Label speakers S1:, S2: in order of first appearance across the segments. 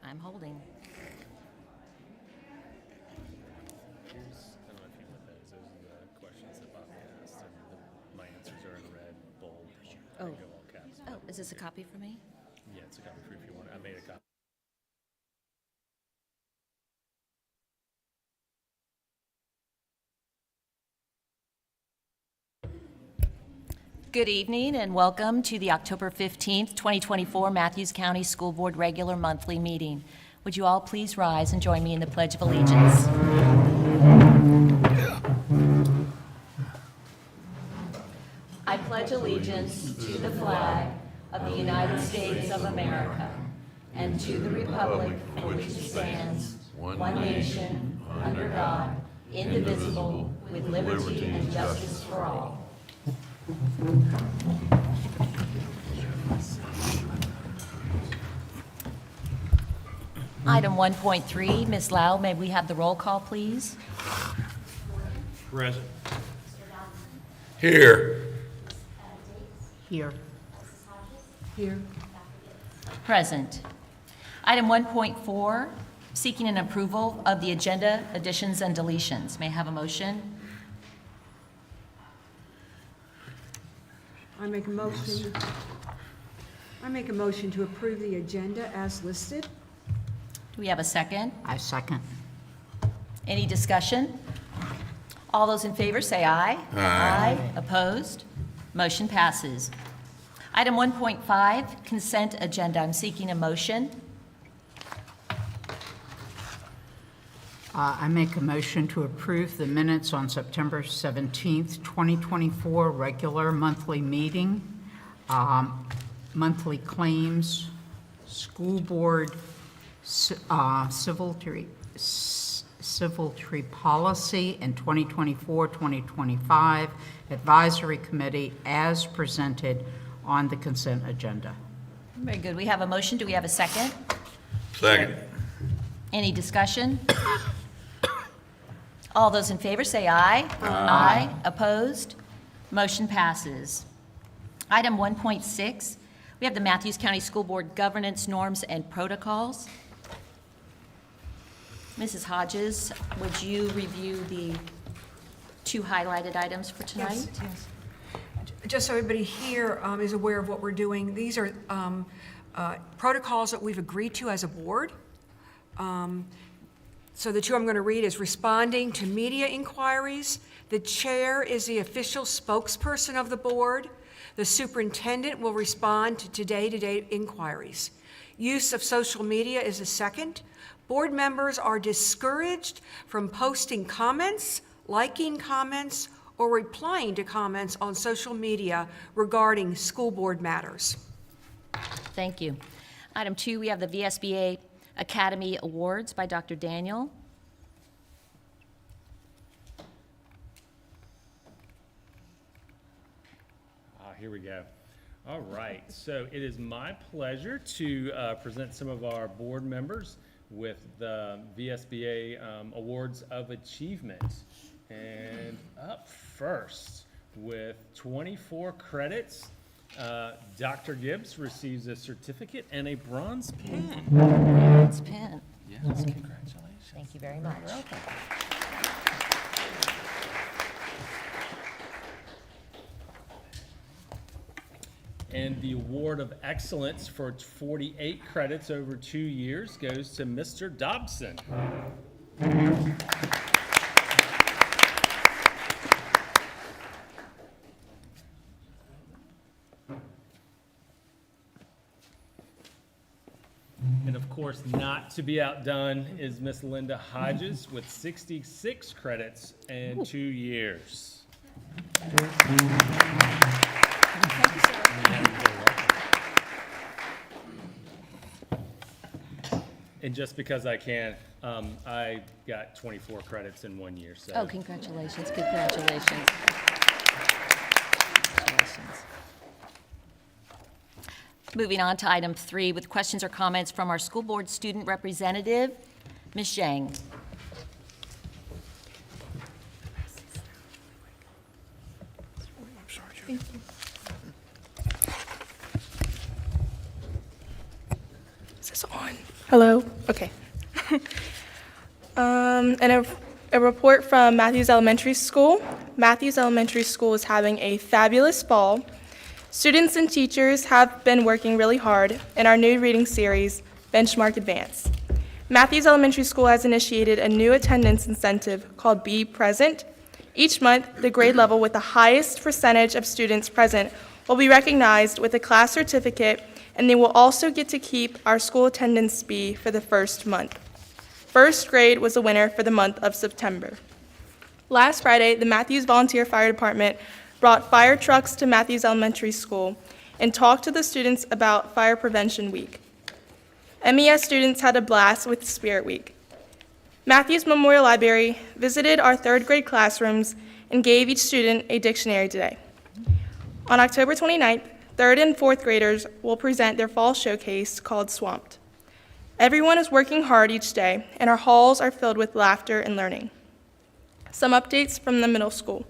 S1: I'm holding.
S2: Here's, I don't know if you want those. Those are the questions that Bobby asked, and my answers are in red, bold,
S1: Oh.
S2: go all caps.
S1: Oh, is this a copy for me?
S2: Yeah, it's a copy for if you want it. I made a copy.
S1: Good evening and welcome to the October 15th, 2024 Matthews County School Board Regular Monthly Meeting. Would you all please rise and join me in the Pledge of Allegiance? I pledge allegiance to the flag of the United States of America and to the republic for which it stands, one nation, under God, indivisible, with liberty and justice for all. Item 1.3, Ms. Lau, may we have the roll call, please?
S2: Present.
S3: Here.
S1: Here. Here. Present. Item 1.4, seeking an approval of the agenda additions and deletions. May I have a motion?
S4: I make a motion to approve the agenda as listed.
S1: Do we have a second?
S5: I second.
S1: Any discussion? All those in favor say aye. Aye. Opposed? Motion passes. Item 1.5, consent agenda. I'm seeking a motion.
S5: I make a motion to approve the minutes on September 17th, 2024, regular monthly meeting, monthly claims, school board, civil tree policy, and 2024-2025 advisory committee as presented on the consent agenda.
S1: Very good. We have a motion. Do we have a second?
S3: Second.
S1: Any discussion? All those in favor say aye. Aye. Opposed? Motion passes. Item 1.6, we have the Matthews County School Board governance norms and protocols. Mrs. Hodges, would you review the two highlighted items for tonight?
S4: Yes. Just so everybody here is aware of what we're doing, these are protocols that we've agreed to as a board. So the two I'm going to read is responding to media inquiries. The chair is the official spokesperson of the board. The superintendent will respond to day-to-day inquiries. Use of social media is the second. Board members are discouraged from posting comments, liking comments, or replying to comments on social media regarding school board matters.
S1: Thank you. Item 2, we have the VSBA Academy Awards by Dr. Daniel.
S2: Here we go. All right, so it is my pleasure to present some of our board members with the VSBA Awards of Achievement. And up first, with 24 credits, Dr. Gibbs receives a certificate and a bronze pen.
S1: Bronze pen.
S2: Yes, congratulations.
S1: Thank you very much.
S2: And the Award of Excellence for 48 credits over 2 years goes to Mr. Dobson. And of course, not to be outdone is Miss Linda Hodges with 66 credits and 2 years. And just because I can, I got 24 credits in 1 year. So.
S1: Oh, congratulations, congratulations. Congratulations. Moving on to item 3 with questions or comments from our school board student representative, Ms. Zhang.
S3: Thank you. It's on. Hello? Okay. And a report from Matthews Elementary School. Matthews Elementary School is having a fabulous fall. Students and teachers have been working really hard in our new reading series, Benchmark Advance. Matthews Elementary School has initiated a new attendance incentive called Be Present. Each month, the grade level with the highest percentage of students present will be recognized with a class certificate, and they will also get to keep our school attendance bee for the first month. First grade was the winner for the month of September. Last Friday, the Matthews Volunteer Fire Department brought fire trucks to Matthews Elementary School and talked to the students about Fire Prevention Week. MES students had a blast with Spirit Week. Matthews Memorial Library visited our third grade classrooms and gave each student a dictionary today. On October 29th, third and fourth graders will present their fall showcase called Swamped. Everyone is working hard each day, and our halls are filled with laughter and learning. Some updates from the middle school.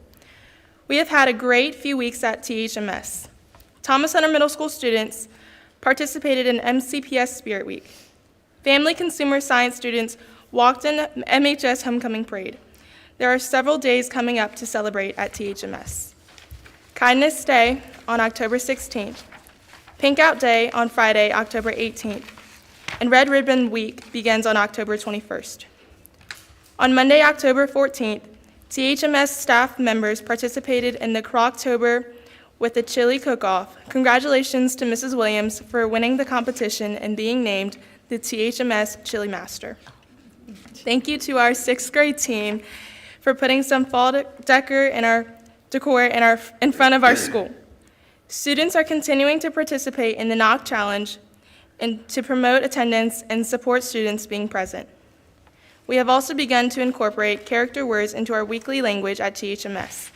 S3: We have had a great few weeks at THMS. Thomas Hunter Middle School students participated in MCPS Spirit Week. Family Consumer Science students walked in MHS Homecoming Parade. There are several days coming up to celebrate at THMS. Kindness Day on October 16th. Pink Out Day on Friday, October 18th. And Red Ribbon Week begins on October 21st. On Monday, October 14th, THMS staff members participated in the Croctober with the chili cook-off. Congratulations to Mrs. Williams for winning the competition and being named the THMS Chili Master. Thank you to our sixth grade team for putting some fall decor in front of our school. Students are continuing to participate in the Knock Challenge and to promote attendance and support students being present. We have also begun to incorporate character words into our weekly language at THMS.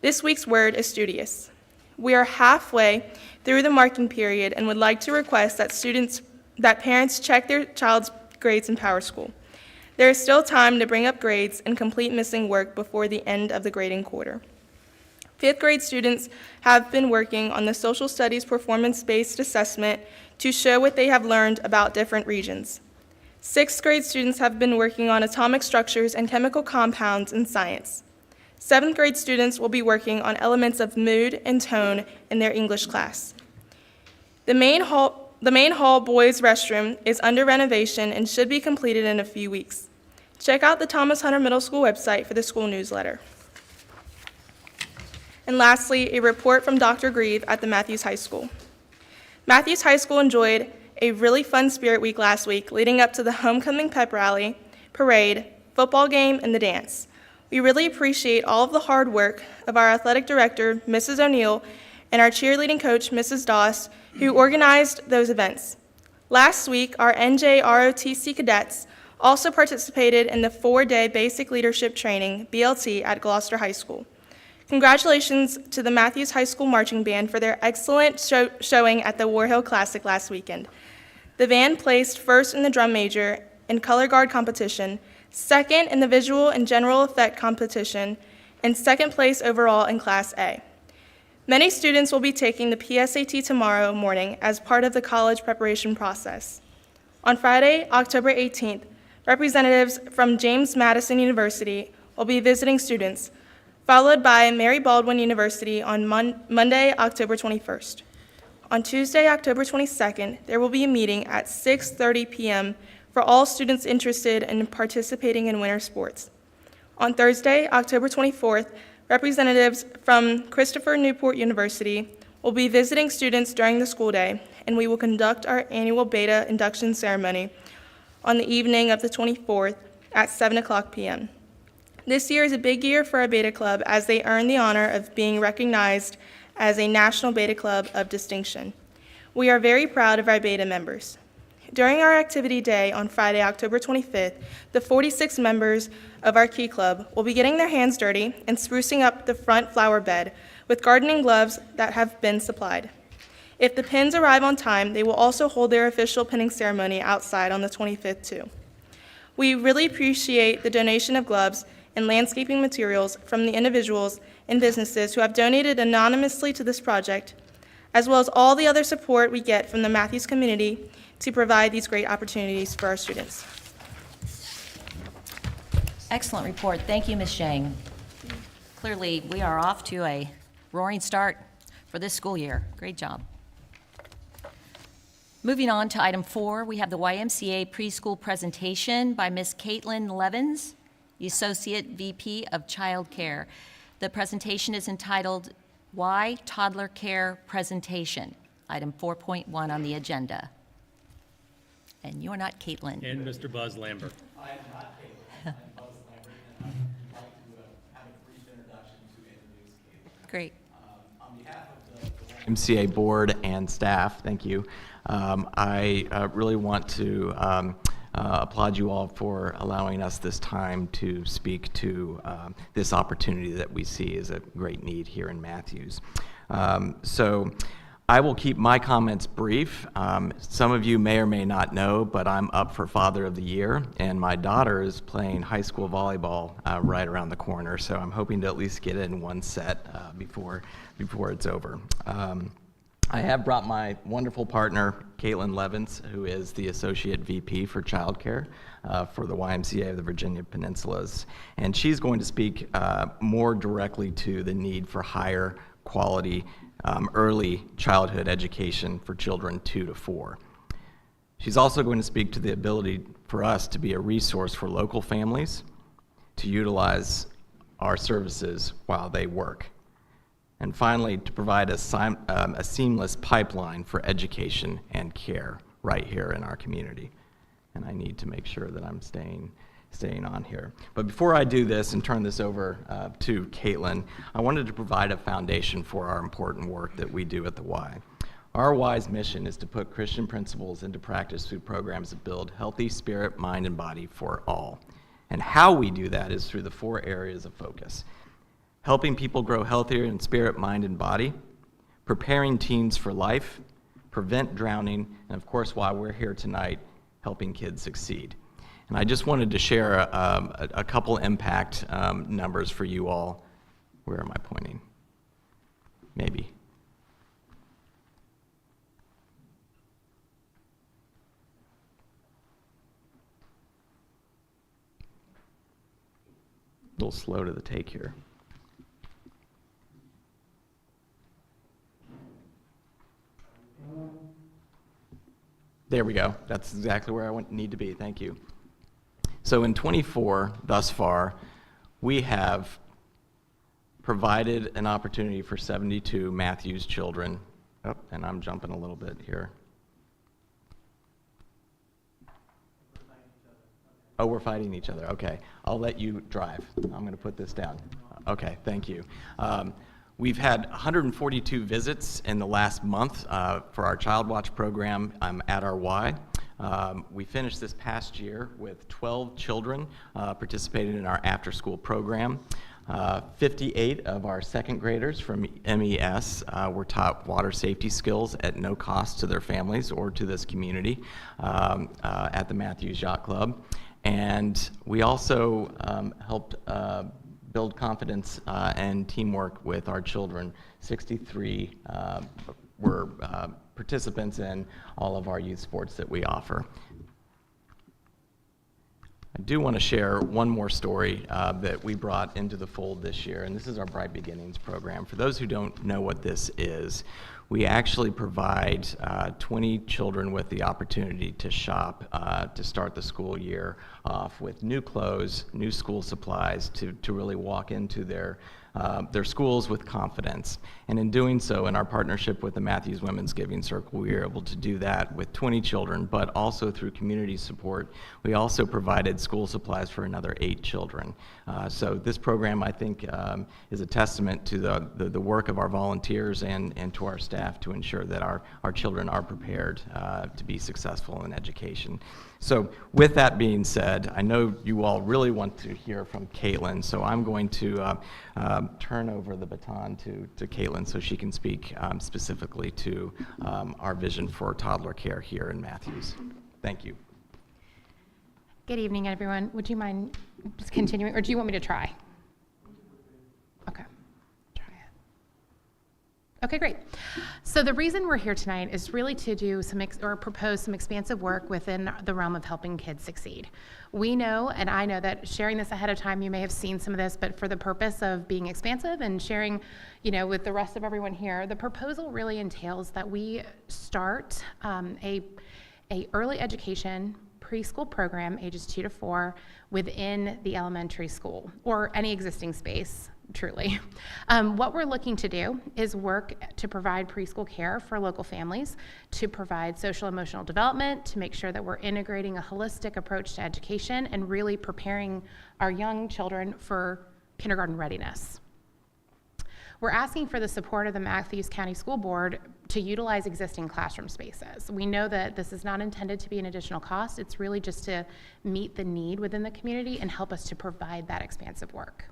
S3: This week's word is studious. We are halfway through the marking period and would like to request that parents check their child's grades in PowerSchool. There is still time to bring up grades and complete missing work before the end of the grading quarter. Fifth grade students have been working on the social studies performance-based assessment to show what they have learned about different regions. Sixth grade students have been working on atomic structures and chemical compounds in science. Seventh grade students will be working on elements of mood and tone in their English class. The main hall boys' restroom is under renovation and should be completed in a few weeks. Check out the Thomas Hunter Middle School website for the school newsletter. And lastly, a report from Dr. Grieve at the Matthews High School. Matthews High School enjoyed a really fun Spirit Week last week, leading up to the homecoming pep rally, parade, football game, and the dance. We really appreciate all of the hard work of our athletic director, Mrs. O'Neill, and our cheerleading coach, Mrs. Doss, who organized those events. Last week, our NJROTC cadets also participated in the 4-day Basic Leadership Training, BLT, at Gloucester High School. Congratulations to the Matthews High School Marching Band for their excellent showing at the War Hill Classic last weekend. The band placed first in the drum major and color guard competition, second in the visual and general effect competition, and second place overall in Class A. Many students will be taking the PSAT tomorrow morning as part of the college preparation process. On Friday, October 18th, representatives from James Madison University will be visiting students, followed by Mary Baldwin University on Monday, October 21st. On Tuesday, October 22nd, there will be a meeting at 6:30 p.m. for all students interested in participating in winter sports. On Thursday, October 24th, representatives from Christopher Newport University will be visiting students during the school day, and we will conduct our annual beta induction ceremony on the evening of the 24th at 7:00 p.m. This year is a big year for our Beta Club as they earn the honor of being recognized as a National Beta Club of Distinction. We are very proud of our Beta members. During our activity day on Friday, October 25th, the 46 members of our Key Club will be getting their hands dirty and sprucing up the front flower bed with gardening gloves that have been supplied. If the pins arrive on time, they will also hold their official pinning ceremony outside on the 25th too. We really appreciate the donation of gloves and landscaping materials from the individuals and businesses who have donated anonymously to this project, as well as all the other support we get from the Matthews community to provide these great opportunities for our students.
S1: Excellent report. Thank you, Ms. Zhang. Clearly, we are off to a roaring start for this school year. Great job. Moving on to item 4, we have the YMCA preschool presentation by Ms. Caitlin Levins, the Associate VP of Child Care. The presentation is entitled Why Toddler Care Presentation, item 4.1 on the agenda. And you're not Caitlin.
S2: And Mr. Buzz Lambert.
S6: I am not Caitlin. I'm Buzz Lambert, and I'd like to have a brief introduction to introduce Caitlin.
S1: Great.
S6: On behalf of the MCA board and staff, thank you. I really want to applaud you all for allowing us this time to speak to this opportunity that we see as a great need here in Matthews. So I will keep my comments brief. Some of you may or may not know, but I'm up for Father of the Year, and my daughter is playing high school volleyball right around the corner, so I'm hoping to at least get in one set before it's over. I have brought my wonderful partner, Caitlin Levins, who is the Associate VP for Childcare for the YMCA of the Virginia Peninsulas, and she's going to speak more directly to the need for higher quality early childhood education for children 2 to 4. She's also going to speak to the ability for us to be a resource for local families to utilize our services while they work. And finally, to provide a seamless pipeline for education and care right here in our community. And I need to make sure that I'm staying on here. But before I do this and turn this over to Caitlin, I wanted to provide a foundation for our important work that we do at the Y. Our Y's mission is to put Christian principles into practice through programs that build healthy spirit, mind, and body for all. And how we do that is through the 4 areas of focus: helping people grow healthier in spirit, mind, and body, preparing teens for life, prevent drowning, and of course, why we're here tonight, helping kids succeed. And I just wanted to share a couple impact numbers for you all. Where am I pointing? Maybe. A little slow to the take here. There we go. That's exactly where I need to be. Thank you. So in 24, thus far, we have provided an opportunity for 72 Matthews children. Oh, and I'm jumping a little bit here. Oh, we're fighting each other. Okay. I'll let you drive. I'm going to put this down. Okay, thank you. We've had 142 visits in the last month for our Child Watch program at our Y. We finished this past year with 12 children participating in our after-school program. 58 of our second graders from MES were taught water safety skills at no cost to their families or to this community at the Matthews Yacht Club. And we also helped build confidence and teamwork with our children. 63 were participants in all of our youth sports that we offer. I do want to share one more story that we brought into the fold this year, and this is our Bright Beginnings program. For those who don't know what this is, we actually provide 20 children with the opportunity to shop to start the school year off with new clothes, new school supplies, to really walk into their schools with confidence. And in doing so, in our partnership with the Matthews Women's Giving Circle, we were able to do that with 20 children, but also through community support, we also provided school supplies for another 8 children. So this program, I think, is a testament to the work of our volunteers and to our staff to ensure that our children are prepared to be successful in education. So with that being said, I know you all really want to hear from Caitlin, so I'm going to turn over the baton to Caitlin so she can speak specifically to our vision for toddler care here in Matthews. Thank you.
S7: Good evening, everyone. Would you mind just continuing, or do you want me to try? Okay. Try it. Okay, great. So the reason we're here tonight is really to do propose some expansive work within the realm of helping kids succeed. We know, and I know that sharing this ahead of time, you may have seen some of this, but for the purpose of being expansive and sharing, with the rest of everyone here, the proposal really entails that we start a early education preschool program, ages 2 to 4, within the elementary school or any existing space. Truly. What we're looking to do is work to provide preschool care for local families, to provide social emotional development, to make sure that we're integrating a holistic approach to education and really preparing our young children for kindergarten readiness. We're asking for the support of the Matthews County School Board to utilize existing classroom spaces. We know that this is not intended to be an additional cost. It's really just to meet the need within the community and help us to provide that expansive work.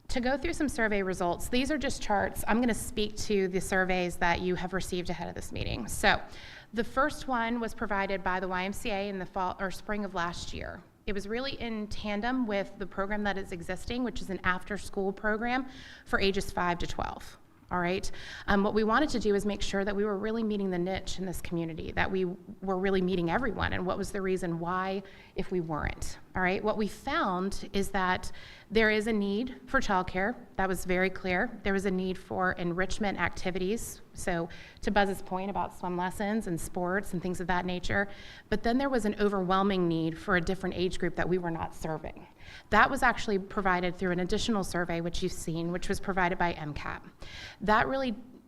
S7: To go through some survey results, these are just charts. I'm going to speak to the surveys that you have received ahead of this meeting. So the first one was provided by the YMCA in the fall or spring of last year. It was really in tandem with the program that is existing, which is an after-school program for ages 5 to 12. All right. What we wanted to do is make sure that we were really meeting the niche in this community, that we were really meeting everyone, and what was the reason why if we weren't. All right. What we found is that there is a need for childcare. That was very clear. There was a need for enrichment activities. So to Buzz's point about swim lessons and sports and things of that nature. But then there was an overwhelming need for a different age group that we were not serving. That was actually provided through an additional survey, which you've seen, which was provided by MCAP.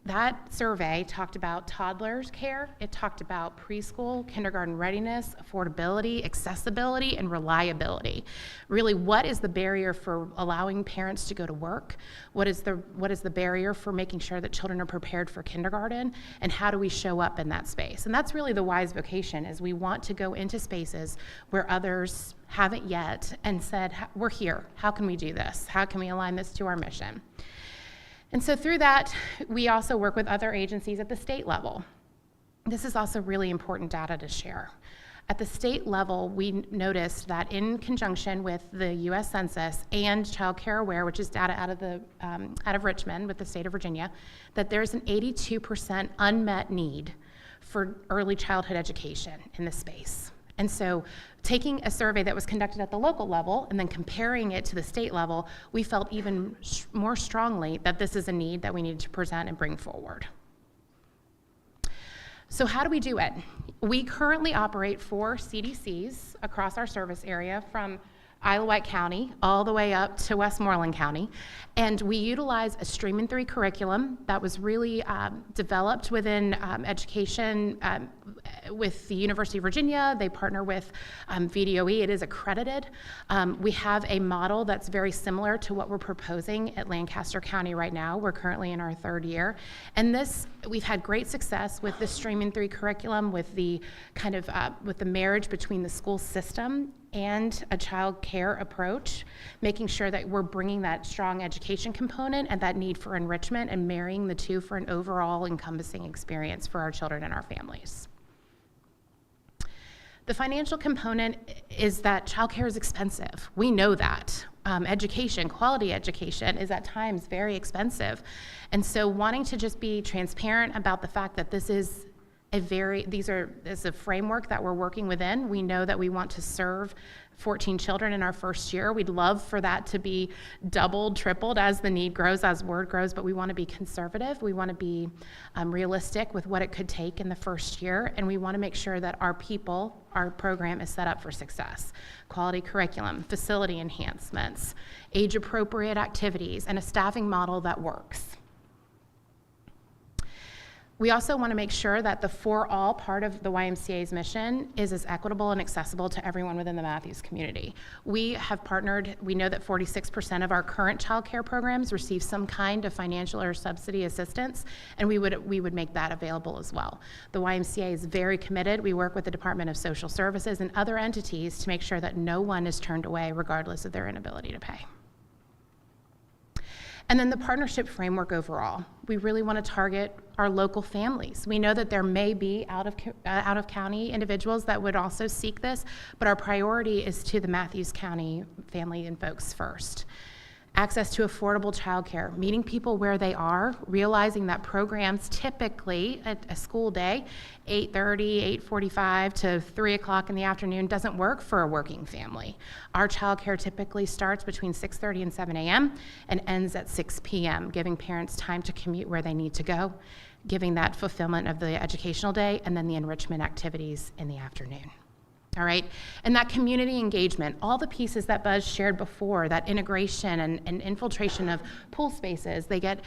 S7: That survey talked about toddlers care. It talked about preschool, kindergarten readiness, affordability, accessibility, and reliability. Really, what is the barrier for allowing parents to go to work? What is the barrier for making sure that children are prepared for kindergarten? And how do we show up in that space? And that's really the WISE vocation, is we want to go into spaces where others haven't yet and said, we're here. How can we do this? How can we align this to our mission? And so through that, we also work with other agencies at the state level. This is also really important data to share. At the state level, we noticed that in conjunction with the U.S. Census and Child Care Aware, which is data out of Richmond with the state of Virginia, that there's an 82% unmet need for early childhood education in this space. And so taking a survey that was conducted at the local level and then comparing it to the state level, we felt even more strongly that this is a need that we needed to present and bring forward. So how do we do it? We currently operate 4 CDCs across our service area from Isle of Wight County all the way up to Westmoreland County. And we utilize a Stream in 3 curriculum that was really developed within education with the University of Virginia. They partner with VDOE. It is accredited. We have a model that's very similar to what we're proposing at Lancaster County right now. We're currently in our 3rd year. And we've had great success with the Stream in 3 curriculum, with the with the marriage between the school system and a child care approach, making sure that we're bringing that strong education component and that need for enrichment and marrying the two for an overall encompassing experience for our children and our families. The financial component is that childcare is expensive. We know that. Education, quality education, is at times very expensive. And so wanting to just be transparent about the fact that this is a framework that we're working within. We know that we want to serve 14 children in our first year. We'd love for that to be doubled, tripled as the need grows, as word grows, but we want to be conservative. We want to be realistic with what it could take in the first year, and we want to make sure that our program is set up for success. Quality curriculum, facility enhancements, age-appropriate activities, and a staffing model that works. We also want to make sure that the For All part of the YMCA's mission is as equitable and accessible to everyone within the Matthews community. We have partnered, we know that 46% of our current child care programs receive some kind of financial or subsidy assistance, and we would make that available as well. The YMCA is very committed. We work with the Department of Social Services and other entities to make sure that no one is turned away regardless of their inability to pay. And then the partnership framework overall. We really want to target our local families. We know that there may be out of county individuals that would also seek this, but our priority is to the Matthews County family and folks first. Access to affordable childcare, meeting people where they are, realizing that programs typically at a school day, 8:30, 8:45 to 3 o'clock in the afternoon doesn't work for a working family. Our childcare typically starts between 6:30 and 7 a.m. and ends at 6 p.m., giving parents time to commute where they need to go, giving that fulfillment of the educational day and then the enrichment activities in the afternoon. All right, and that community engagement, all the pieces that Buzz shared before, that integration and infiltration of pool spaces, they get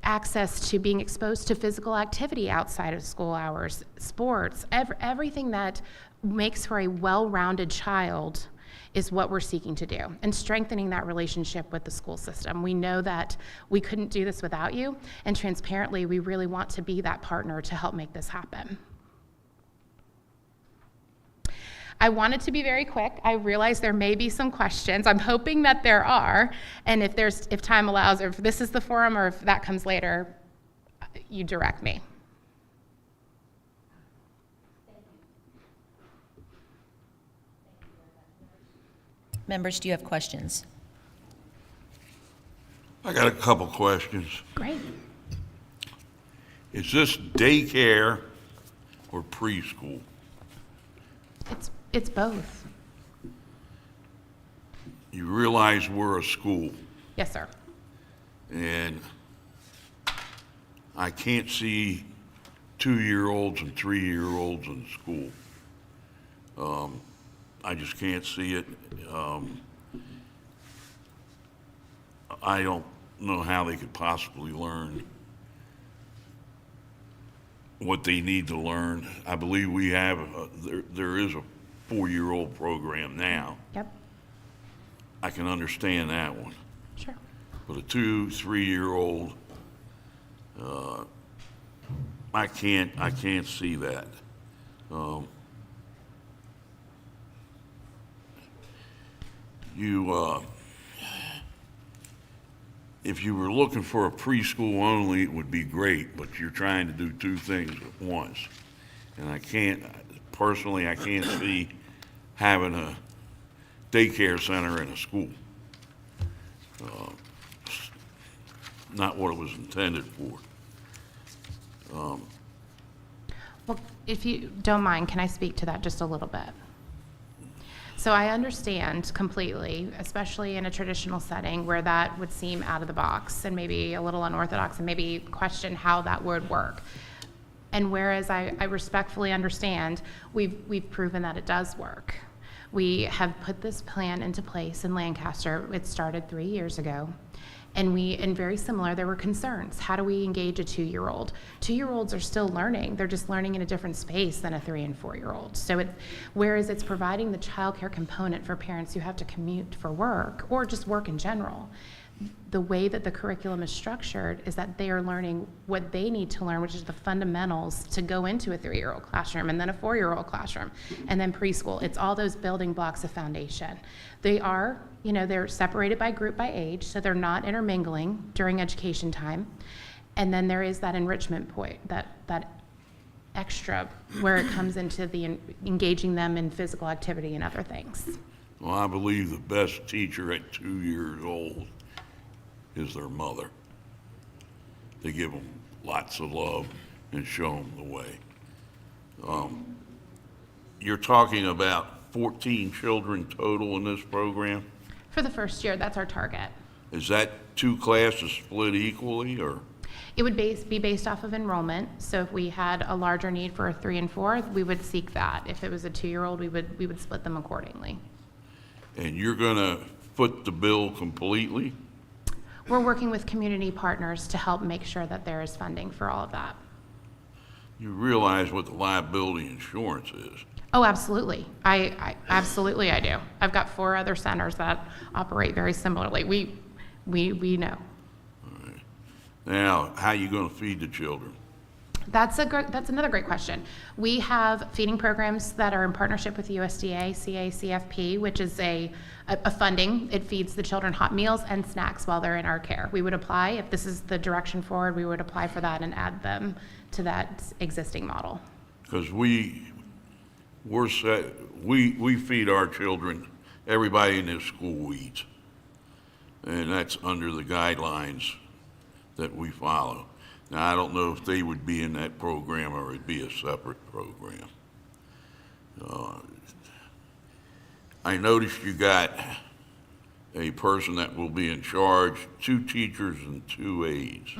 S7: access to being exposed to physical activity outside of school hours, sports, everything that makes for a well-rounded child is what we're seeking to do, and strengthening that relationship with the school system. We know that we couldn't do this without you, and transparently, we really want to be that partner to help make this happen. I wanted to be very quick. I realize there may be some questions. I'm hoping that there are, and if time allows, or if this is the forum, or if that comes later, you direct me.
S1: Members, do you have questions?
S8: I got a couple questions.
S7: Great.
S8: Is this daycare or preschool?
S7: It's both.
S8: You realize we're a school,
S7: Yes, sir.
S8: and I can't see 2-year-olds and 3-year-olds in school. I just can't see it. I don't know how they could possibly learn what they need to learn. I believe we have, there is a 4-year-old program now.
S7: Yep.
S8: I can understand that one.
S7: Sure.
S8: But a 2-3-year-old, I can't see that. If you were looking for a preschool only, it would be great, but you're trying to do two things at once. And I can't see having a daycare center in a school. Not what it was intended for.
S7: Well, if you don't mind, can I speak to that just a little bit? So I understand completely, especially in a traditional setting where that would seem out of the box and maybe a little unorthodox and maybe question how that would work. And whereas I respectfully understand, we've proven that it does work. We have put this plan into place in Lancaster. It started 3 years ago. And very similar, there were concerns. How do we engage a 2-year-old? 2-year-olds are still learning. They're just learning in a different space than a 3- and 4-year-old. So whereas it's providing the childcare component for parents who have to commute for work or just work in general, the way that the curriculum is structured is that they are learning what they need to learn, which is the fundamentals to go into a 3-year-old classroom and then a 4-year-old classroom and then preschool. It's all those building blocks of foundation. They are, they're separated by group by age, so they're not intermingling during education time. And then there is that enrichment point, that extra where it comes into the engaging them in physical activity and other things.
S8: Well, I believe the best teacher at 2 years old is their mother. They give them lots of love and show them the way. You're talking about 14 children total in this program?
S7: For the first year, that's our target.
S8: Is that 2 classes split equally, or?
S7: It would be based off of enrollment. So if we had a larger need for a 3 and 4, we would seek that. If it was a 2-year-old, we would split them accordingly.
S8: And you're gonna foot the bill completely?
S7: We're working with community partners to help make sure that there is funding for all of that.
S8: You realize what the liability insurance is?
S7: Oh, absolutely. I absolutely I do. I've got 4 other centers that operate very similarly. We know.
S8: All right. Now, how are you gonna feed the children?
S7: That's another great question. We have feeding programs that are in partnership with USDA, CACFP, which is a funding. It feeds the children hot meals and snacks while they're in our care. We would apply, if this is the direction forward, we would apply for that and add them to that existing model.
S8: Because we feed our children, everybody in this school eats. and that's under the guidelines that we follow. Now, I don't know if they would be in that program or it'd be a separate program. I noticed you got a person that will be in charge, 2 teachers and 2 aides.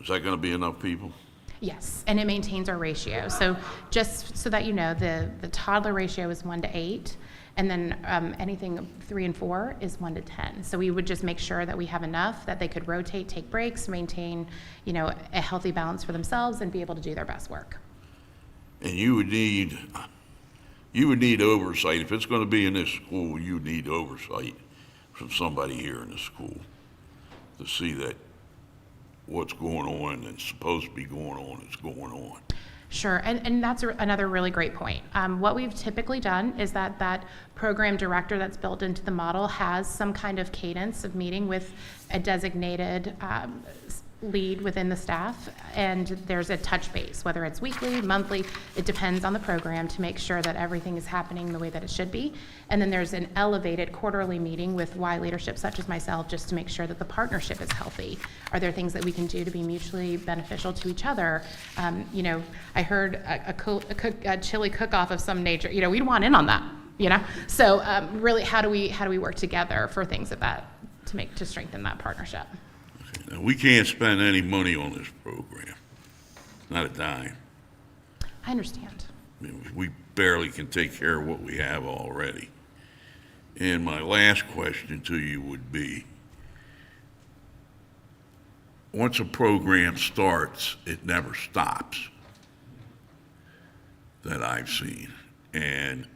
S8: Is that going to be enough people?
S7: Yes, and it maintains our ratio. So just so that you know, the toddler ratio is 1 to 8, and then anything 3 and 4 is 1 to 10. So we would just make sure that we have enough that they could rotate, take breaks, maintain, you know, a healthy balance for themselves and be able to do their best work.
S8: And you would need oversight. If it's going to be in this school, you need oversight from somebody here in the school to see that what's going on and supposed to be going on is going on.
S7: Sure, and that's another really great point. What we've typically done is that program director that's built into the model has some kind of cadence of meeting with a designated lead within the staff, and there's a touch base, whether it's weekly, monthly, it depends on the program, to make sure that everything is happening the way that it should be. And then there's an elevated quarterly meeting with Y leadership such as myself, just to make sure that the partnership is healthy. Are there things that we can do to be mutually beneficial to each other? You know, I heard a chili cook-off of some nature, you know, we'd want in on that, you know? So really, how do we work together for things of that, to strengthen that partnership?
S8: Now, we can't spend any money on this program, not a dime.
S7: I understand.
S8: I mean, we barely can take care of what we have already. And my last question to you would be, once a program starts, it never stops, that I've seen. And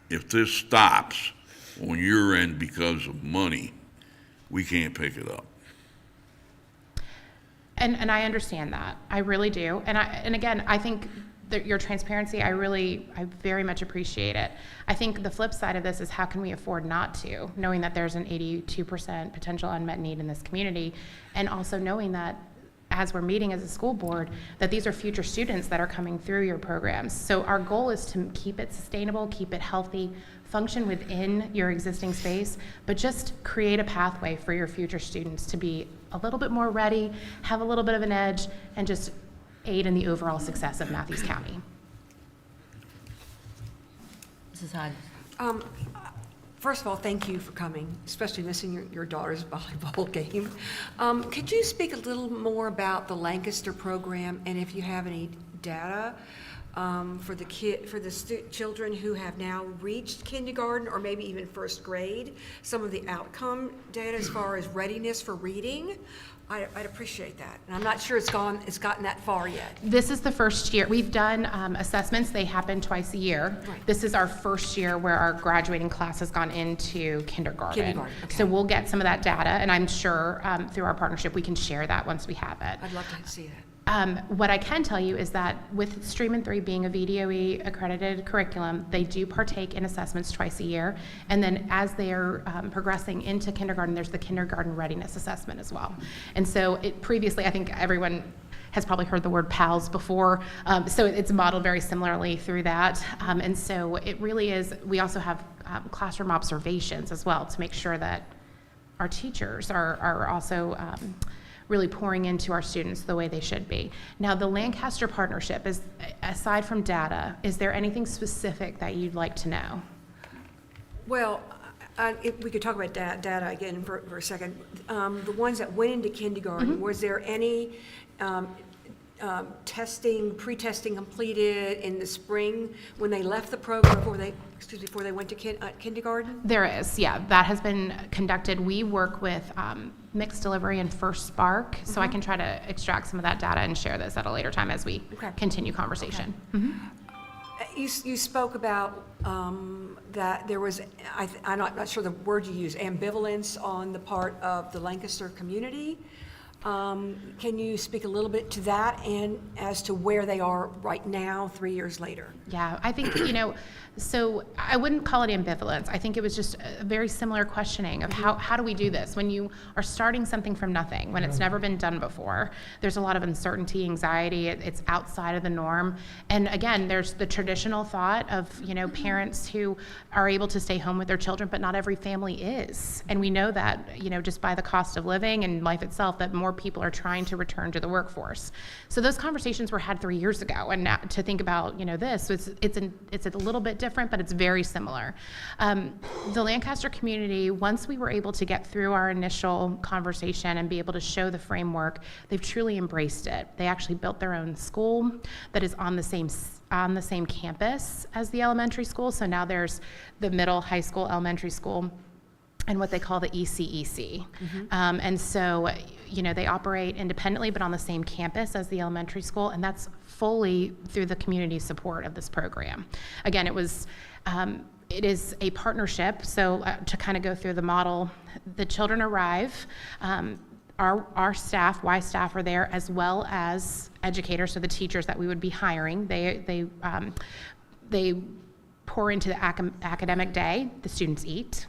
S8: if this stops on your end because of money, we can't pick it up.
S7: And I understand that. I really do. And again, I think that your transparency, I very much appreciate it. I think the flip side of this is, how can we afford not to, knowing that there's an 82% potential unmet need in this community, and also knowing that as we're meeting as a school board, that these are future students that are coming through your programs. So our goal is to keep it sustainable, keep it healthy, function within your existing space, but just create a pathway for your future students to be a little bit more ready, have a little bit of an edge, and just aid in the overall success of Matthews County.
S1: Mrs. Hodges.
S4: First of all, thank you for coming, especially missing your daughter's volleyball game. Could you speak a little more about the Lancaster program, and if you have any data for the children who have now reached kindergarten or maybe even first grade, some of the outcome data as far as readiness for reading? I'd appreciate that. And I'm not sure it's gotten that far yet.
S7: This is the first year. We've done assessments. They happen twice a year.
S4: Right.
S7: This is our first year where our graduating class has gone into kindergarten.
S4: Kindergarten, okay.
S7: So we'll get some of that data, and I'm sure through our partnership we can share that once we have it.
S4: I'd love to see that.
S7: What I can tell you is that with Stream and 3 being a VDOE accredited curriculum, they do partake in assessments twice a year. And then as they are progressing into kindergarten, there's the kindergarten readiness assessment as well. And so previously, I think everyone has probably heard the word PALS before. So it's modeled very similarly through that. And so it really is, we also have classroom observations as well to make sure that our teachers are also really pouring into our students the way they should be. Now, the Lancaster partnership is, aside from data, is there anything specific that you'd like to know?
S4: Well, if we could talk about data again for a second. The ones that went into kindergarten, was there any pre-testing completed in the spring when they left the program, before they went to kindergarten?
S7: There is, yeah. That has been conducted. We work with Mixed Delivery and First Spark, so I can try to extract some of that data and share this at a later time as we continue conversation. Okay.
S4: You spoke about that there was, I'm not sure the word you used, ambivalence on the part of the Lancaster community Can you speak a little bit to that and as to where they are right now, 3 years later?
S7: Yeah, I think, so I wouldn't call it ambivalence. I think it was just a very similar questioning of how do we do this? When you are starting something from nothing, when it's never been done before, there's a lot of uncertainty, anxiety, it's outside of the norm. And again, there's the traditional thought of, parents who are able to stay home with their children, but not every family is. And we know that, just by the cost of living and life itself, that more people are trying to return to the workforce. So those conversations were had 3 years ago. And now to think about, this, it's a little bit different, but it's very similar. The Lancaster community, once we were able to get through our initial conversation and be able to show the framework, they've truly embraced it. They actually built their own school that is on the same campus as the elementary school. So now there's the middle, high school, elementary school, and what they call the ECEC. And so, they operate independently, but on the same campus as the elementary school, and that's fully through the community support of this program. Again, it is a partnership, so to kind of go through the model, the children arrive, our staff, Y staff are there, as well as educators, so the teachers that we would be hiring. They pour into the academic day, the students eat.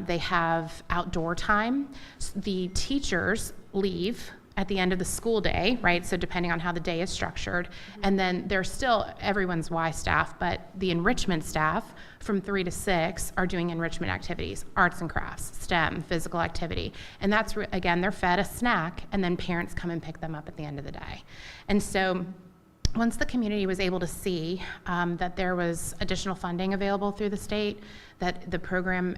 S7: They have outdoor time. The teachers leave at the end of the school day, right? So depending on how the day is structured. And then there's still everyone's Y staff, but the enrichment staff from 3 to 6 are doing enrichment activities, arts and crafts, STEM, physical activity. And that's, again, they're fed a snack, and then parents come and pick them up at the end of the day. And so once the community was able to see that there was additional funding available through the state, that the program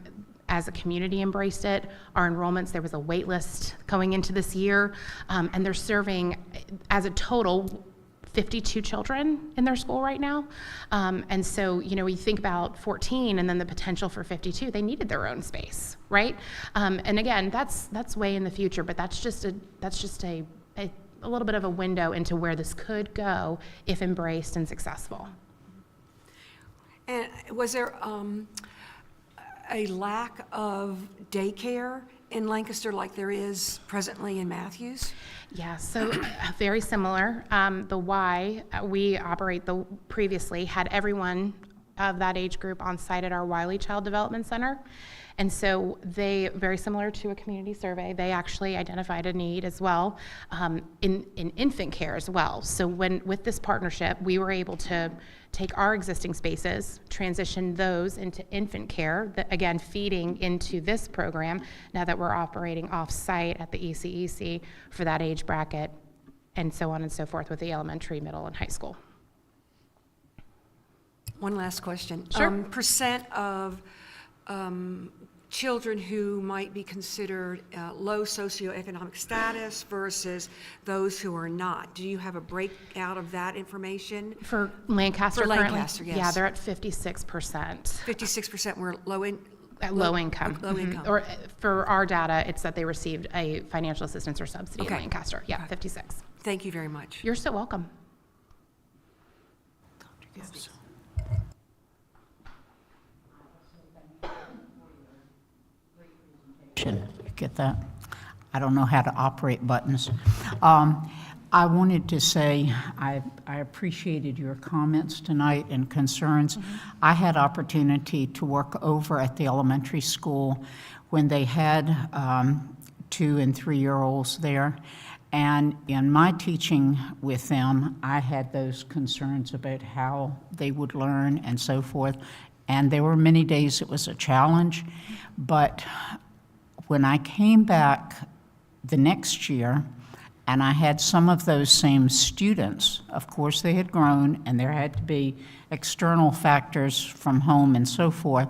S7: as a community embraced it, our enrollments, there was a wait list going into this year, and they're serving, as a total, 52 children in their school right now. And so, we think about 14 and then the potential for 52, they needed their own space, right? And again, that's way in the future, but that's just a little bit of a window into where this could go if embraced and successful.
S4: And was there a lack of daycare in Lancaster like there is presently in Matthews?
S7: Yeah, so very similar. The Y we operate previously had everyone of that age group on site at our Wiley Child Development Center. And so they, very similar to a community survey, they actually identified a need as well in infant care as well. So with this partnership, we were able to take our existing spaces, transition those into infant care, again, feeding into this program now that we're operating off-site at the ECEC for that age bracket, and so on and so forth with the elementary, middle, and high school.
S4: One last question.
S7: Sure.
S4: Percent of children who might be considered low socioeconomic status versus those who are not. Do you have a breakout of that information?
S7: For Lancaster
S4: For
S7: currently?
S4: Lancaster, yes.
S7: Yeah, they're at 56%.
S4: 56% were low income.
S7: Low income.
S4: Low income.
S7: Or for our data, it's that they received a financial assistance or subsidy
S4: Okay.
S7: in Lancaster. Yeah, 56.
S4: Thank you very much.
S7: You're so welcome.
S5: Get that? I don't know how to operate buttons. I wanted to say I appreciated your comments tonight and concerns. I had opportunity to work over at the elementary school when they had 2- and 3-year-olds there. And in my teaching with them, I had those concerns about how they would learn and so forth. And there were many days it was a challenge. But when I came back the next year, and I had some of those same students, of course they had grown and there had to be external factors from home and so forth,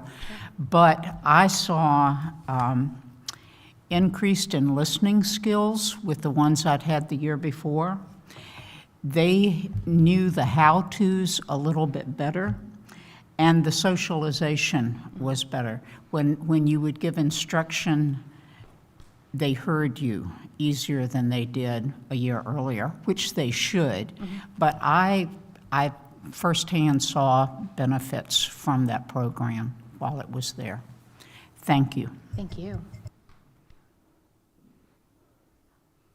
S5: but I saw increased in listening skills with the ones I'd had the year before. They knew the how-tos a little bit better, and the socialization was better. When you would give instruction, they heard you easier than they did a year earlier, which they should. But I firsthand saw benefits from that program while it was there. Thank you.
S7: Thank you.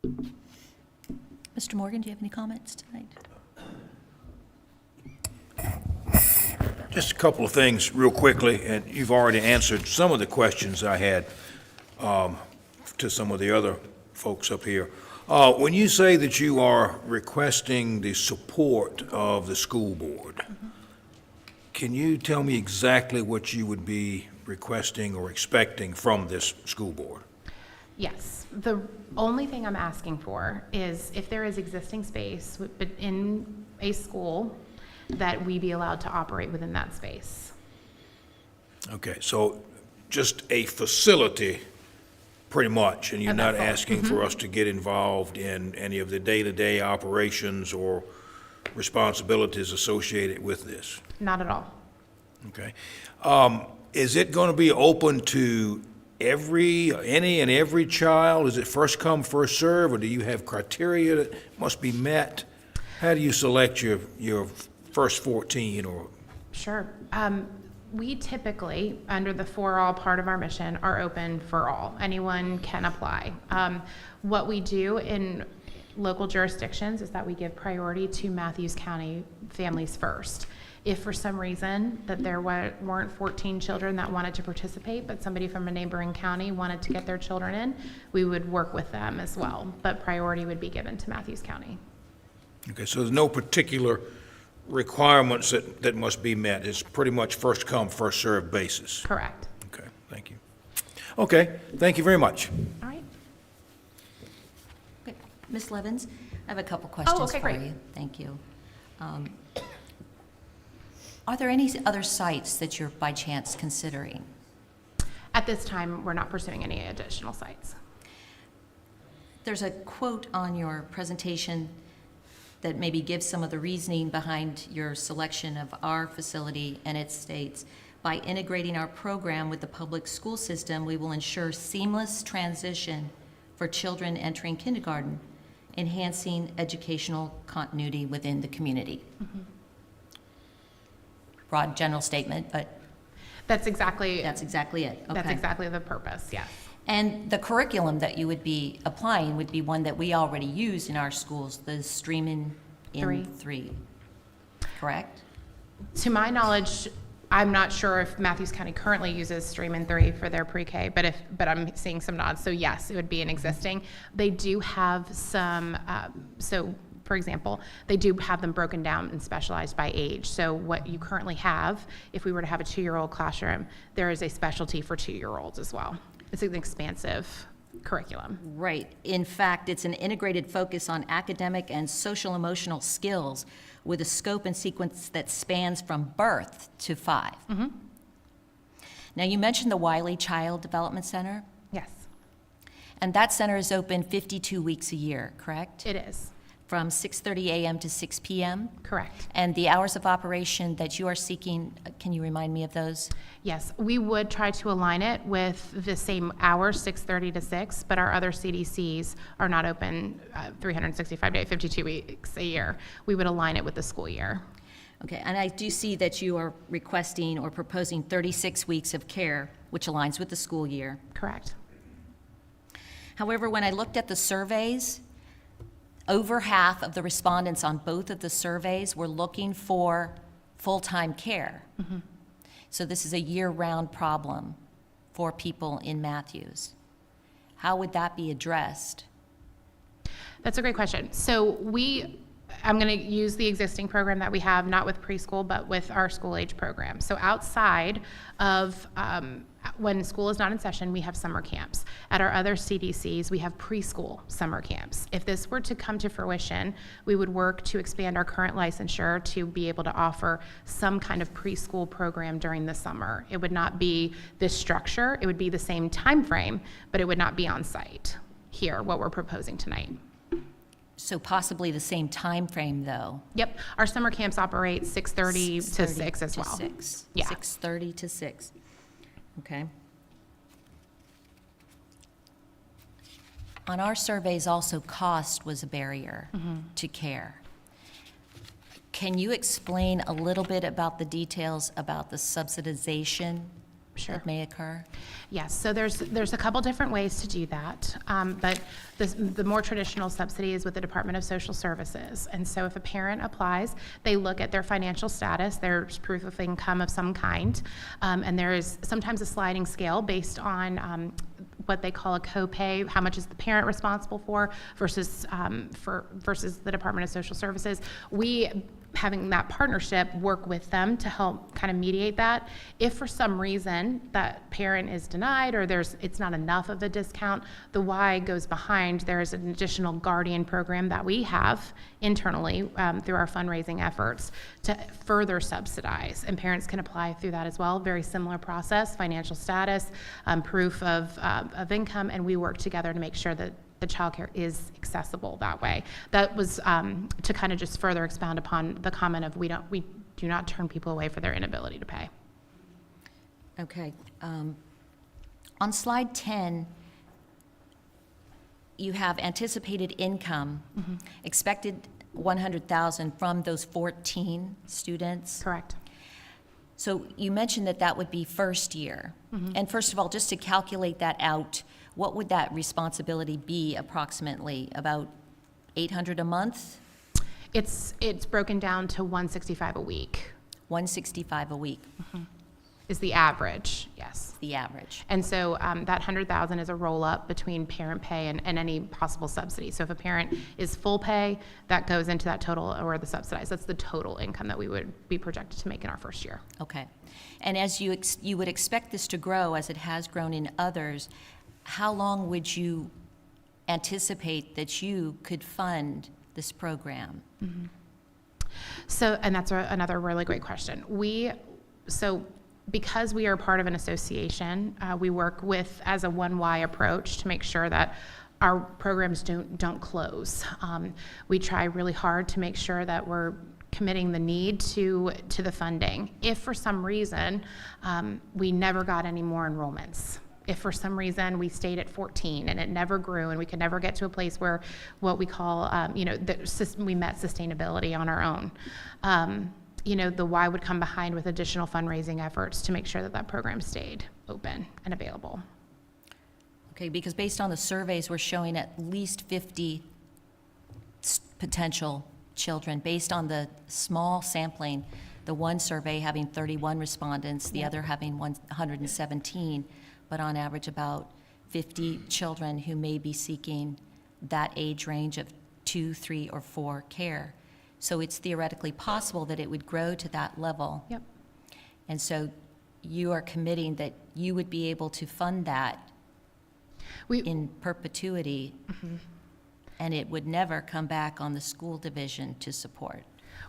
S1: Mr. Morgan, do you have any comments tonight?
S9: Just a couple of things real quickly, and you've already answered some of the questions I had to some of the other folks up here. When you say that you are requesting the support of the school board, can you tell me exactly what you would be requesting or expecting from this school board?
S7: Yes, the only thing I'm asking for is if there is existing space in a school, that we be allowed to operate within that space.
S9: Okay, so just a facility, pretty much, and you're
S7: And
S9: not
S7: that's all.
S9: asking for us to get involved in any of the day-to-day operations or responsibilities associated with this?
S7: Not at all.
S9: Okay. Is it going to be open to any and every child? Is it first come, first serve, or do you have criteria that must be met? How do you select your first 14 or?
S7: Sure. We typically, under the For All part of our mission, are open for all. Anyone can apply. What we do in local jurisdictions is that we give priority to Matthews County families first. If for some reason that there weren't 14 children that wanted to participate, but somebody from a neighboring county wanted to get their children in, we would work with them as well. But priority would be given to Matthews County.
S9: Okay, so there's no particular requirements that must be met. It's pretty much first come, first served basis.
S7: Correct.
S9: Okay, thank you. Okay, thank you very much.
S7: All right.
S1: Okay. Ms. Levins, I have a couple questions
S7: okay,
S1: for
S7: great.
S1: you. Thank you. Are there any other sites that you're by chance considering?
S7: At this time, we're not pursuing any additional sites.
S1: There's a quote on your presentation that maybe gives some of the reasoning behind your selection of our facility, and it states, "By integrating our program with the public school system, we will ensure seamless transition for children entering kindergarten, enhancing educational continuity within the community." Broad general statement, but
S7: That's exactly
S1: that's exactly it.
S7: That's
S1: Okay.
S7: exactly the purpose, yes.
S1: And the curriculum that you would be applying would be one that we already use in our schools, the Stream in 3, correct?
S7: To my knowledge, I'm not sure if Matthews County currently uses Stream in 3 for their pre-K, but I'm seeing some nods, so yes, it would be an existing. They do have some, for example, they do have them broken down and specialized by age. So what you currently have, if we were to have a 2-year-old classroom, there is a specialty for 2-year-olds as well. It's an expansive curriculum.
S1: Right. In fact, it's an integrated focus on academic and social emotional skills with a scope and sequence that spans from birth to 5. Now, you mentioned the Wiley Child Development Center,
S7: Yes,
S1: and that center is open 52 weeks a year, correct?
S7: it is,
S1: From 6:30 a.m. to 6 p.m.?
S7: correct.
S1: And the hours of operation that you are seeking, can you remind me of those?
S7: Yes, we would try to align it with the same hours, 6:30 to 6, but our other CDCs are not open 365 days, 52 weeks a year. We would align it with the school year.
S1: Okay, and I do see that you are requesting or proposing 36 weeks of care, which aligns with the school year.
S7: Correct.
S1: However, when I looked at the surveys, over half of the respondents on both of the surveys were looking for full-time care. So this is a year-round problem for people in Matthews. How would that be addressed?
S7: That's a great question. So I'm going to use the existing program that we have, not with preschool, but with our school age program. So outside of when school is not in session, we have summer camps. At our other CDCs, we have preschool summer camps. If this were to come to fruition, we would work to expand our current licensure to be able to offer some kind of preschool program during the summer. It would not be this structure, it would be the same time frame, but it would not be on site here, what we're proposing tonight.
S1: So possibly the same time frame, though.
S7: Yep, our summer camps operate 6:30 to 6 as well.
S1: 6.
S7: Yeah.
S1: 6:30 to 6. Okay. On our surveys, also cost was a barrier to care. Can you explain a little bit about the details about the subsidization
S7: Sure.
S1: that may occur?
S7: Yes, so there's a couple different ways to do that, but the more traditional subsidy is with the Department of Social Services. And so if a parent applies, they look at their financial status, there's proof of income of some kind, and there is sometimes a sliding scale based on what they call a copay, how much is the parent responsible for versus versus the Department of Social Services. We, having that partnership, work with them to help kind of mediate that. If for some reason that parent is denied or it's not enough of a discount, the why goes behind. There is an additional guardian program that we have internally through our fundraising efforts to further subsidize, and parents can apply through that as well. Very similar process, financial status, proof of income, and we work together to make sure that the childcare is accessible that way. That was to kind of just further expound upon the comment of we do not turn people away for their inability to pay.
S1: Okay. On slide 10, you have anticipated income, expected 100,000 from those 14 students.
S7: Correct.
S1: So you mentioned that would be first year. And first of all, just to calculate that out, what would that responsibility be approximately? About 800 a month?
S7: It's broken down to 165 a week
S1: 165 a week,
S7: is the average, yes.
S1: the average.
S7: And so that 100,000 is a roll-up between parent pay and any possible subsidy. So if a parent is full pay, that goes into that total, or the subsidized. That's the total income that we would be projected to make in our first year.
S1: Okay. And as you would expect this to grow, as it has grown in others, how long would you anticipate that you could fund this program?
S7: So, and that's another really great question. Because we are part of an association, we work with as a 1Y approach to make sure that our programs don't close. We try really hard to make sure that we're committing the need to the funding. If for some reason we never got any more enrollments, if for some reason we stayed at 14 and it never grew and we could never get to a place where what we call, we met sustainability on our own, the why would come behind with additional fundraising efforts to make sure that program stayed open and available.
S1: Okay, because based on the surveys, we're showing at least 50 potential children. Based on the small sampling, the one survey having 31 respondents, the other having 117, but on average about 50 children who may be seeking that age range of 2, 3, or 4 care. So it's theoretically possible that it would grow to that level.
S7: Yep.
S1: And so you are committing that you would be able to fund that in perpetuity, and it would never come back on the school division to support.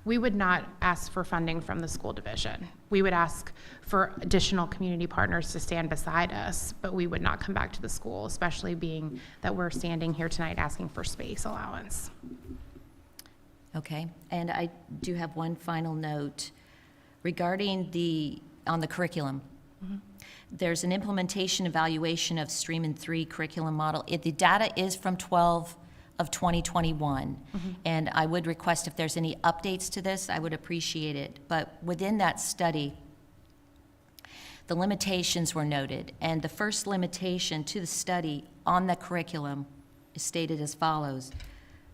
S7: We would not ask for funding from the school division. We would ask for additional community partners to stand beside us, but we would not come back to the school, especially being that we're standing here tonight asking for space allowance.
S1: Okay, and I do have one final note regarding on the curriculum. There's an implementation evaluation of Stream in 3 curriculum model. The data is from 12 of 2021, and I would request if there's any updates to this, I would appreciate it. But within that study, the limitations were noted, and the first limitation to the study on the curriculum is stated as follows.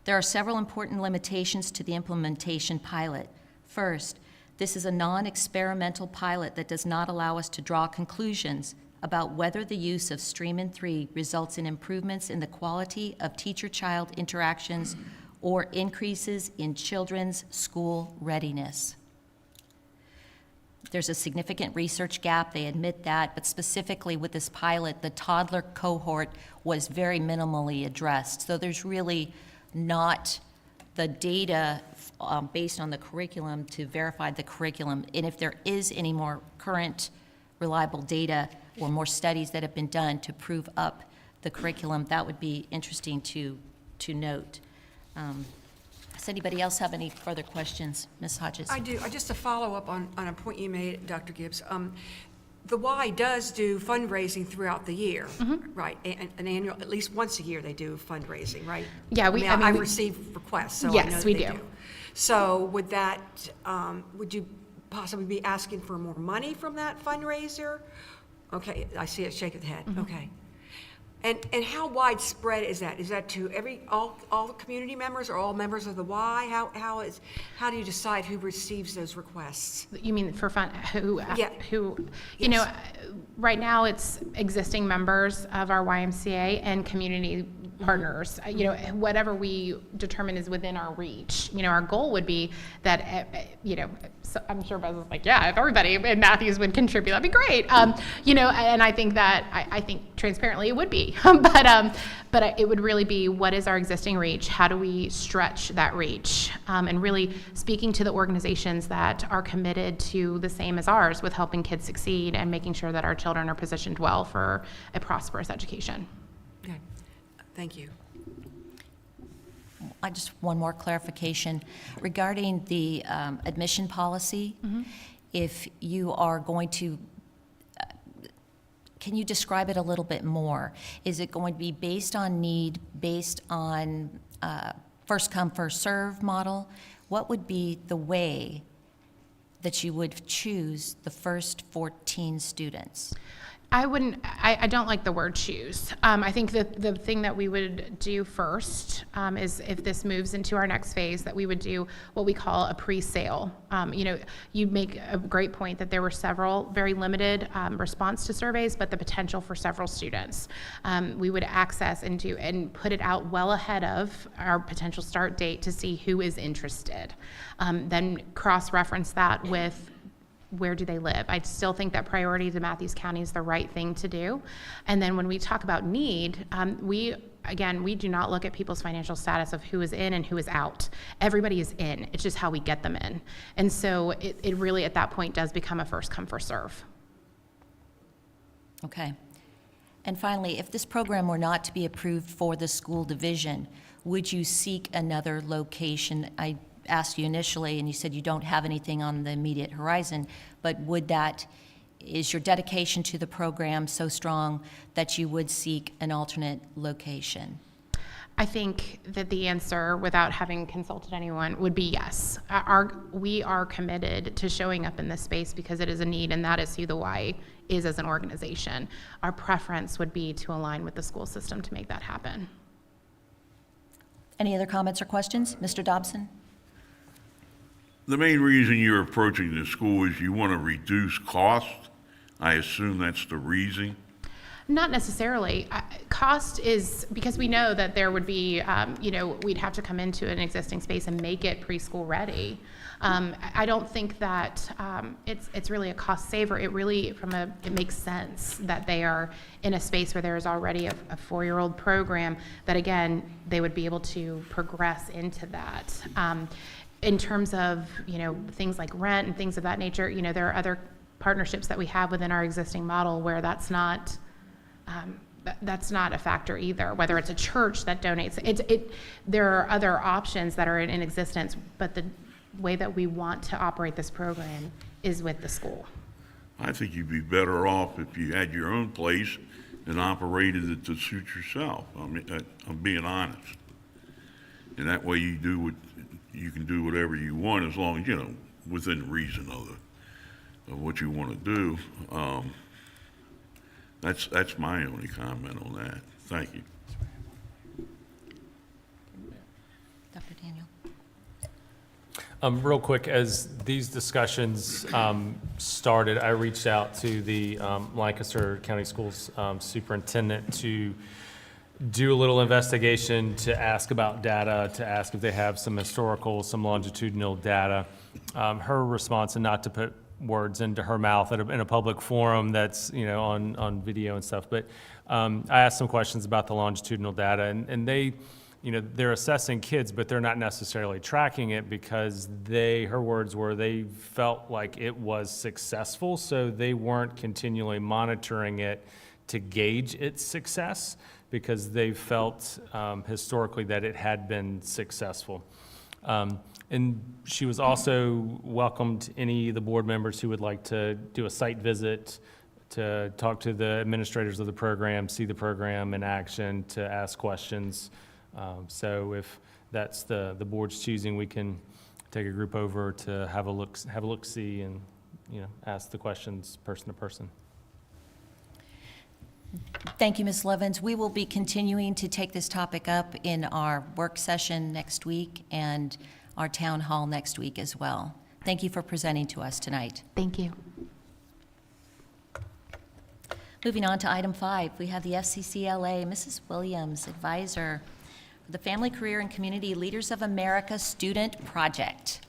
S1: There are several important limitations to the implementation pilot. First, this is a non-experimental pilot that does not allow us to draw conclusions about whether the use of Stream in 3 results in improvements in the quality of teacher-child interactions or increases in children's school readiness. There's a significant research gap, they admit that, but specifically with this pilot, the toddler cohort was very minimally addressed. So there's really not the data based on the curriculum to verify the curriculum. And if there is any more current reliable data or more studies that have been done to prove up the curriculum, that would be interesting to note. Does anybody else have any further questions? Ms. Hodges?
S4: I do. Just to follow up on a point you made, Dr. Gibbs. The Y does do fundraising throughout the year, right? An annual, at least once a year, they do fundraising, right?
S7: Yeah,
S4: I receive requests, so I know
S7: Yes,
S4: that
S7: we
S4: they
S7: do.
S4: So would would you possibly be asking for more money from that fundraiser? Okay, I see a shake of the head, okay. And how widespread is that? Is that to all the community members or all members of the Y? How do you decide who receives those requests?
S7: You mean for fun,
S4: Yeah.
S7: you know, right now it's existing members of our YMCA and community partners, you know, whatever we determine is within our reach. You know, our goal would be that, you know, so I'm sure Buzz is like, yeah, if everybody in Matthews would contribute, that'd be great. You know, and I think that, I think transparently it would be, but it would really be, what is our existing reach? How do we stretch that reach? And really speaking to the organizations that are committed to the same as ours with helping kids succeed and making sure that our children are positioned well for a prosperous education.
S4: Okay, thank you.
S1: I just, one more clarification regarding the admission policy. If you are going to, can you describe it a little bit more? Is it going to be based on need, based on first come, first serve model? What would be the way that you would choose the first 14 students?
S7: I don't like the word choose. I think that the thing that we would do first is, if this moves into our next phase, that we would do what we call a pre-sale. You know, you make a great point that there were several very limited response to surveys, but the potential for several students. We would access and put it out well ahead of our potential start date to see who is interested. Then cross-reference that with, where do they live? I still think that priority to Matthews County is the right thing to do. And then when we talk about need, we do not look at people's financial status of who is in and who is out. Everybody is in. It's just how we get them in. And so it really, at that point, does become a first come, first serve.
S1: Okay. And finally, if this program were not to be approved for the school division, would you seek another location? I asked you initially, and you said you don't have anything on the immediate horizon, but is your dedication to the program so strong that you would seek an alternate location?
S7: I think that the answer, without having consulted anyone, would be yes. We are committed to showing up in this space because it is a need, and that is who the Y is as an organization. Our preference would be to align with the school system to make that happen.
S1: Any other comments or questions? Mr. Dobson?
S8: The main reason you're approaching the school is you want to reduce cost. I assume that's the reason.
S7: Not necessarily. Cost is because we know that there would be, you know, we'd have to come into an existing space and make it preschool ready. I don't think that it's really a cost saver. It really, it makes sense that they are in a space where there is already a 4-year-old program that, again, they would be able to progress into that. In terms of, you know, things like rent and things of that nature, you know, there are other partnerships that we have within our existing model where that's not a factor either. Whether it's a church that donates, there are other options that are in existence, but the way that we want to operate this program is with the school.
S8: I think you'd be better off if you had your own place and operated it to suit yourself. I mean, I'm being honest. And that way you can do whatever you want, as long as, you know, within reason of what you want to do. That's my only comment on that. Thank you.
S1: Dr. Daniel?
S2: Real quick, as these discussions started, I reached out to the Lancaster County Schools superintendent to do a little investigation, to ask about data, to ask if they have some historical, some longitudinal data. Her response, and not to put words into her mouth in a public forum that's, you know, on video and stuff, but I asked some questions about the longitudinal data, and they, you know, they're assessing kids, but they're not necessarily tracking it because her words were, they felt like it was successful, so they weren't continually monitoring it to gauge its success, because they felt historically that it had been successful. And she was also welcomed any of the board members who would like to do a site visit, to talk to the administrators of the program, see the program in action, to ask questions. So if that's the board's choosing, we can take a group over to have a look, see, and, you know, ask the questions person to person.
S1: Thank you, Ms. Levens. We will be continuing to take this topic up in our work session next week and our town hall next week as well. Thank you for presenting to us tonight.
S7: Thank you.
S1: Moving on to item 5, we have the FCCLA, Mrs. Williams, advisor for the Family, Career, and Community Leaders of America Student Project.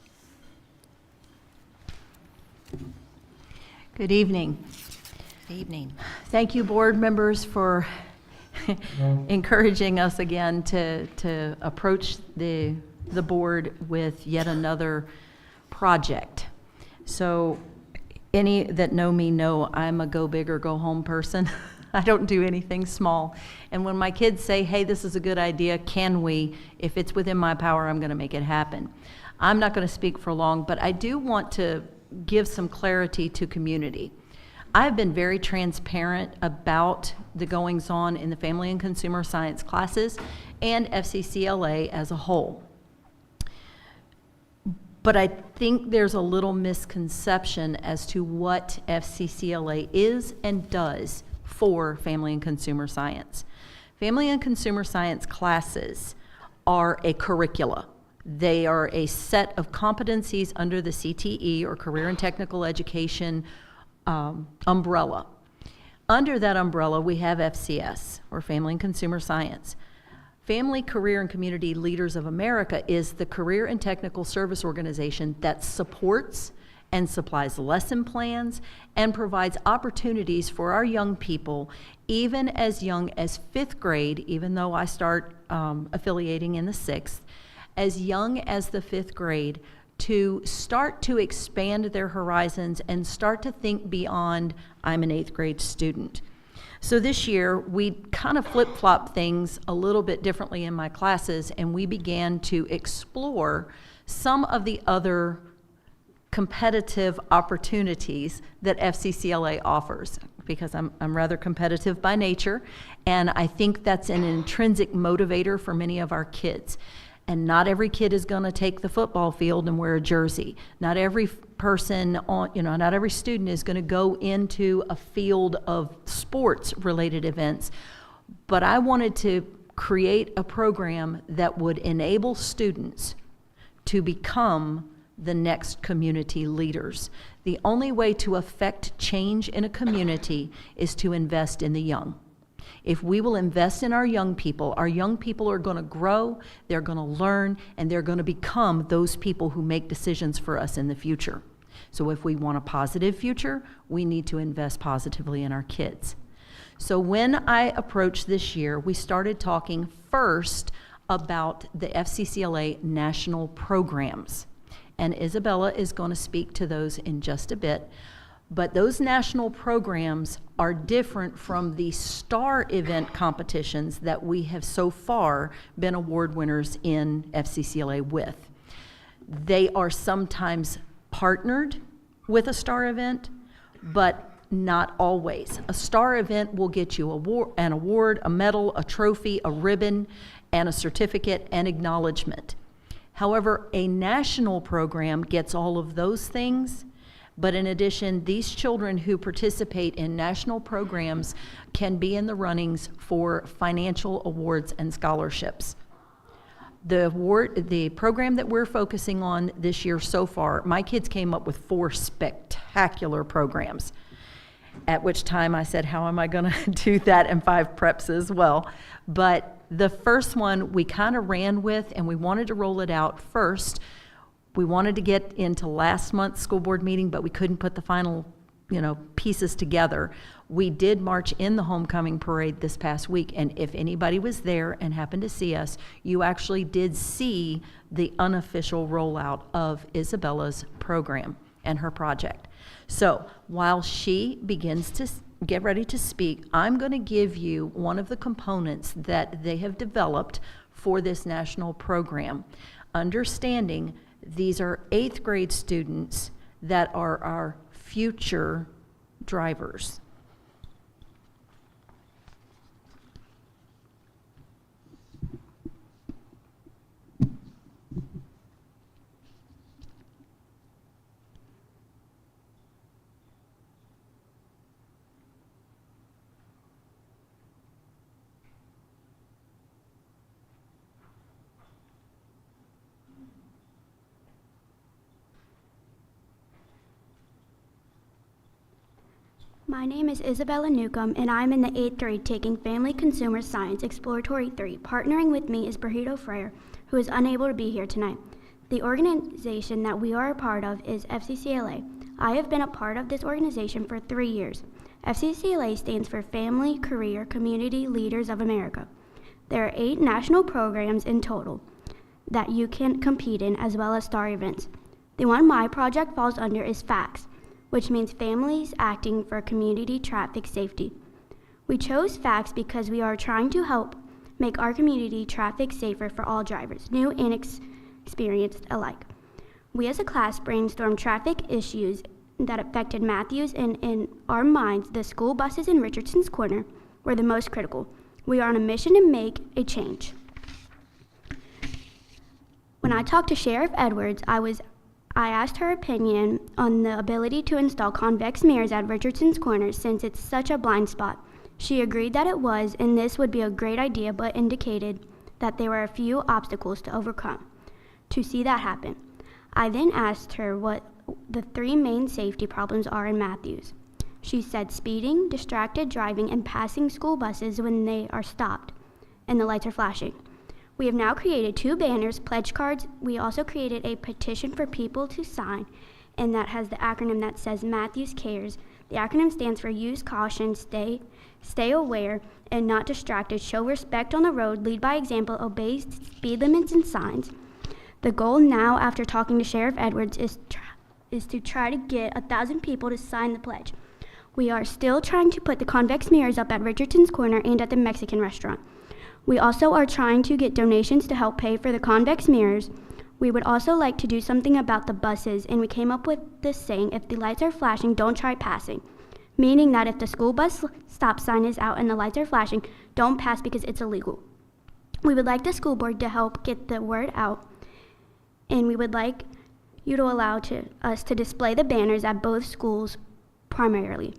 S10: Good evening.
S1: Good evening.
S10: Thank you, board members, for encouraging us again to approach the board with yet another project. So any that know me know I'm a go big or go home person. I don't do anything small. And when my kids say, hey, this is a good idea, can we? If it's within my power, I'm going to make it happen. I'm not going to speak for long, but I do want to give some clarity to community. I've been very transparent about the goings-on in the Family and Consumer Science classes and FCCLA as a whole. But I think there's a little misconception as to what FCCLA is and does for Family and Consumer Science. Family and Consumer Science classes are a curricula. They are a set of competencies under the CTE, or Career and Technical Education umbrella. Under that umbrella, we have FCS, or Family and Consumer Science. Family, Career, and Community Leaders of America is the career and technical service organization that supports and supplies lesson plans and provides opportunities for our young people, even as young as 5th grade, even though I start affiliating in the 6th, as young as the 5th grade, to start to expand their horizons and start to think beyond, I'm an 8th grade student. So this year, we kind of flip-flop things a little bit differently in my classes, and we began to explore some of the other competitive opportunities that FCCLA offers, because I'm rather competitive by nature, and I think that's an intrinsic motivator for many of our kids. And not every kid is going to take the football field and wear a jersey. Not every person not every student is going to go into a field of sports-related events. But I wanted to create a program that would enable students to become the next community leaders. The only way to affect change in a community is to invest in the young. If we will invest in our young people are going to grow, they're going to learn, and they're going to become those people who make decisions for us in the future. So if we want a positive future, we need to invest positively in our kids. So when I approached this year, we started talking first about the FCCLA national programs. And Isabella is going to speak to those in just a bit. But those national programs are different from the STAR event competitions that we have so far been award winners in FCCLA with. They are sometimes partnered with a STAR event, but not always. A STAR event will get you an award, a medal, a trophy, a ribbon, and a certificate and acknowledgement. However, a national program gets all of those things. But in addition, these children who participate in national programs can be in the runnings for financial awards and scholarships. The program that we're focusing on this year so far, my kids came up with 4 spectacular programs, at which time I said, how am I going to do that, and 5 preps as well. But the first one we kind of ran with, and we wanted to roll it out first. We wanted to get into last month's school board meeting, but we couldn't put the final, pieces together. We did march in the homecoming parade this past week, and if anybody was there and happened to see us, you actually did see the unofficial rollout of Isabella's program and her project. So while she begins to get ready to speak, I'm going to give you one of the components that they have developed for this national program, understanding these are 8th grade students that are our future drivers.
S11: My name is Isabella Newcomb, and I'm in the 8th grade taking Family Consumer Science Exploratory 3. Partnering with me is Brahito Frere, who is unable to be here tonight. The organization that we are a part of is FCCLA. I have been a part of this organization for 3 years. FCCLA stands for Family Career Community Leaders of America. There are 8 national programs in total that you can compete in, as well as star events. The one my project falls under is FACTS, which means Families Acting for Community Traffic Safety. We chose FACTS because we are trying to help make our community traffic safer for all drivers, new and experienced alike. We as a class brainstormed traffic issues that affected Matthews, and in our minds, the school buses in Richardson's Corner were the most critical. We are on a mission to make a change. When I talked to Sheriff Edwards, I asked her opinion on the ability to install convex mirrors at Richardson's Corner since it's such a blind spot. She agreed that it was, and this would be a great idea, but indicated that there were a few obstacles to overcome to see that happen. I then asked her what the 3 main safety problems are in Matthews. She said speeding, distracted driving, and passing school buses when they are stopped and the lights are flashing. We have now created 2 banners, pledge cards. We also created a petition for people to sign, and that has the acronym that says Matthews Cares. The acronym stands for use caution, stay aware, and not distracted, show respect on the road, lead by example, obey speed limits and signs. The goal now, after talking to Sheriff Edwards, is to try to get 1,000 people to sign the pledge. We are still trying to put the convex mirrors up at Richardson's Corner and at the Mexican restaurant. We also are trying to get donations to help pay for the convex mirrors. We would also like to do something about the buses, and we came up with this saying, if the lights are flashing, don't try passing. Meaning that if the school bus stop sign is out and the lights are flashing, don't pass because it's illegal. We would like the school board to help get the word out, and we would like you to allow us to display the banners at both schools primarily.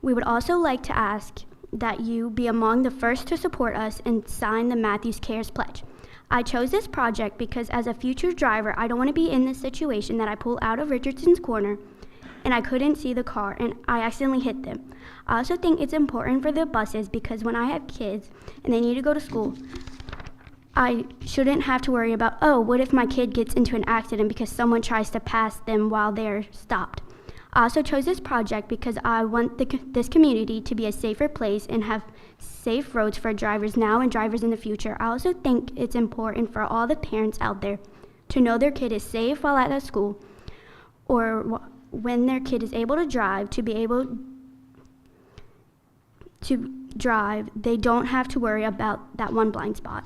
S11: We would also like to ask that you be among the first to support us and sign the Matthews Cares Pledge. I chose this project because as a future driver, I don't want to be in this situation that I pull out of Richardson's Corner and I couldn't see the car and I accidentally hit them. I also think it's important for the buses because when I have kids and they need to go to school, I shouldn't have to worry about, oh, what if my kid gets into an accident because someone tries to pass them while they're stopped. I also chose this project because I want this community to be a safer place and have safe roads for drivers now and drivers in the future. I also think it's important for all the parents out there to know their kid is safe while at school, or when their kid is able to drive, to be able to drive, they don't have to worry about that one blind spot.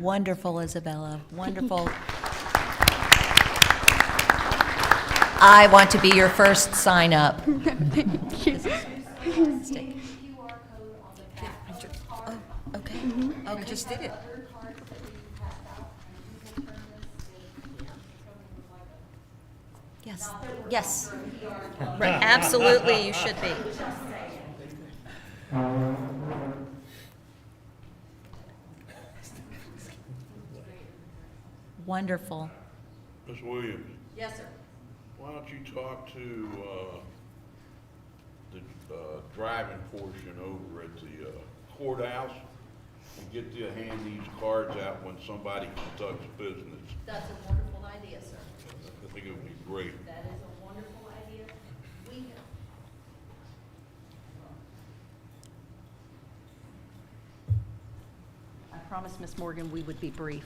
S1: Wonderful, Isabella, wonderful. I want to be your first sign up.
S11: Thank you.
S1: Oh, okay.
S4: I just did it.
S1: Yes, yes. Right, absolutely, you should be. Wonderful.
S8: Ms. Williams,
S1: Yes, sir.
S8: why don't you talk to the driving portion over at the courthouse and get to hand these cards out when somebody conducts business?
S1: That's a wonderful idea, sir.
S8: I think it would be great.
S1: That is a wonderful idea. We have.
S10: I promised Ms. Morgan we would be brief.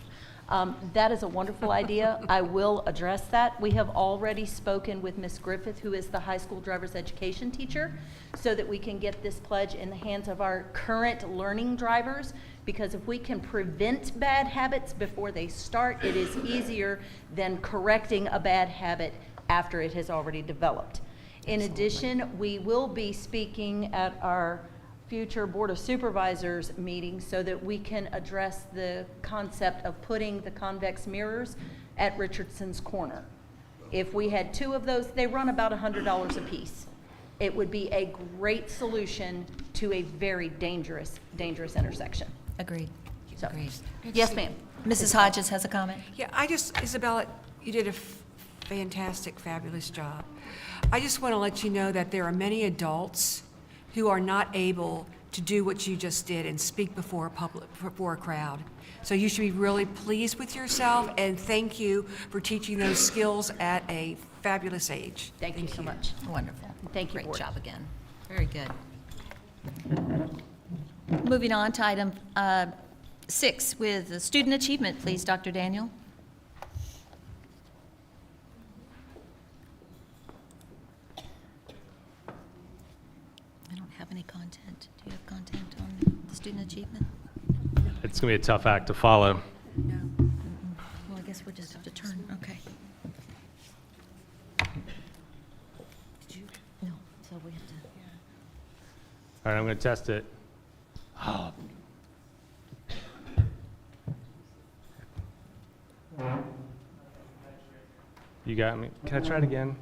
S10: That is a wonderful idea. I will address that. We have already spoken with Ms. Griffith, who is the high school driver's education teacher, so that we can get this pledge in the hands of our current learning drivers, because if we can prevent bad habits before they start, it is easier than correcting a bad habit after it has already developed. In addition, we will be speaking at our future Board of Supervisors meeting so that we can address the concept of putting the convex mirrors at Richardson's Corner. If we had 2 of those, they run about $100 a piece. It would be a great solution to a very dangerous intersection.
S1: Agreed.
S10: So,
S1: Agreed.
S10: yes, ma'am.
S1: Mrs. Hodges has a comment.
S4: Yeah, Isabella, You did a fantastic, fabulous job. I just want to let you know that there are many adults who are not able to do what you just did and speak before a crowd. So you should be really pleased with yourself, and thank you for teaching those skills at a fabulous age.
S1: Thank you so much.
S12: Wonderful.
S1: Thank you,
S12: Great
S1: Board.
S12: job again. Very good. Moving on to item 6 with student achievement, please, Dr. Daniel. I don't have any content. Do you have content on the student achievement?
S2: It's going to be a tough act to follow.
S12: No. Well, I guess we'll just have to turn, okay. Did you? No, so we have to.
S2: All right, I'm going to test it. Oh. You got me. Can I try it again?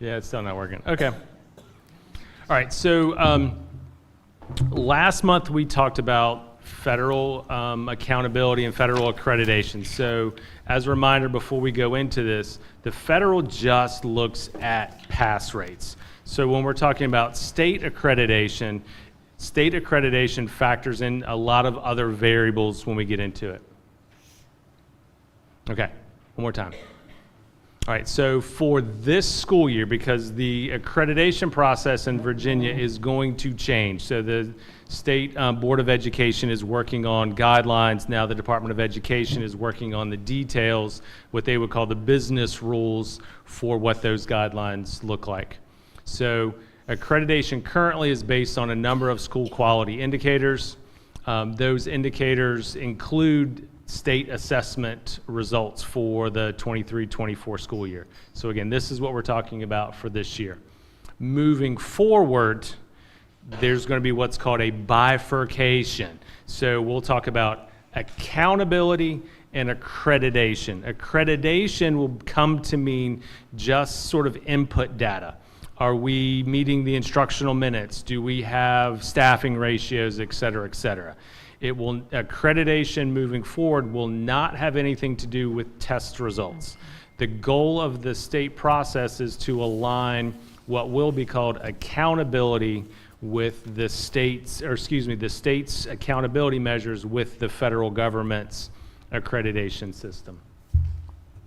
S2: Yeah, it's still not working. Okay. All right, so last month we talked about federal accountability and federal accreditation. So as a reminder, before we go into this, the federal just looks at pass rates. So when we're talking about state accreditation factors in a lot of other variables when we get into it. Okay, one more time. All right, so for this school year, because the accreditation process in Virginia is going to change, so the State Board of Education is working on guidelines. Now the Department of Education is working on the details, what they would call the business rules for what those guidelines look like. So accreditation currently is based on a number of school quality indicators. Those indicators include state assessment results for the 23-24 school year. So again, this is what we're talking about for this year. Moving forward, there's going to be what's called a bifurcation. So we'll talk about accountability and accreditation. Accreditation will come to mean just sort of input data. Are we meeting the instructional minutes? Do we have staffing ratios, et cetera, et cetera? Accreditation moving forward will not have anything to do with test results. The goal of the state process is to align what will be called accountability with the state's accountability measures with the federal government's accreditation system.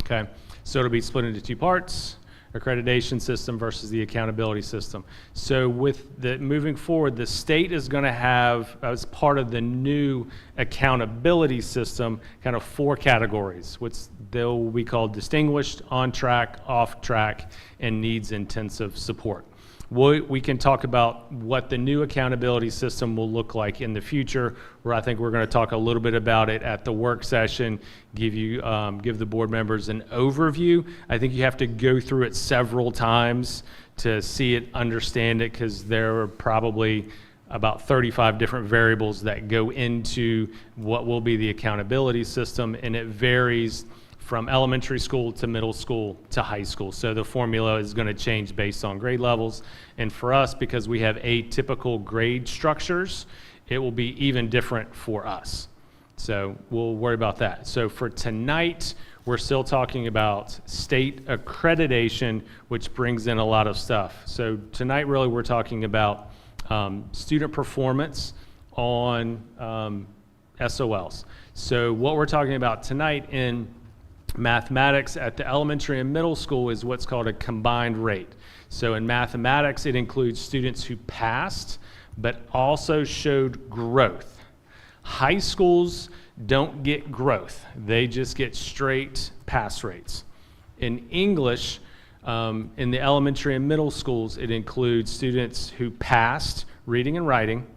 S2: Okay, so it'll be split into two parts. Accreditation system versus the accountability system. So with the moving forward, the state is going to have, as part of the new accountability system, kind of 4 categories, which they'll be called distinguished, on track, off track, and needs intensive support. We can talk about what the new accountability system will look like in the future, where I think we're going to talk a little bit about it at the work session, give the board members an overview. I think you have to go through it several times to see it, understand it, because there are probably about 35 different variables that go into what will be the accountability system, and it varies from elementary school to middle school to high school. So the formula is going to change based on grade levels. And for us, because we have atypical grade structures, it will be even different for us. So we'll worry about that. So for tonight, we're still talking about state accreditation, which brings in a lot of stuff. So tonight, really, we're talking about student performance on SOLs. So what we're talking about tonight in mathematics at the elementary and middle school is what's called a combined rate. So in mathematics, it includes students who passed, but also showed growth. High schools don't get growth. They just get straight pass rates. In English, in the elementary and middle schools, it includes students who passed reading and writing.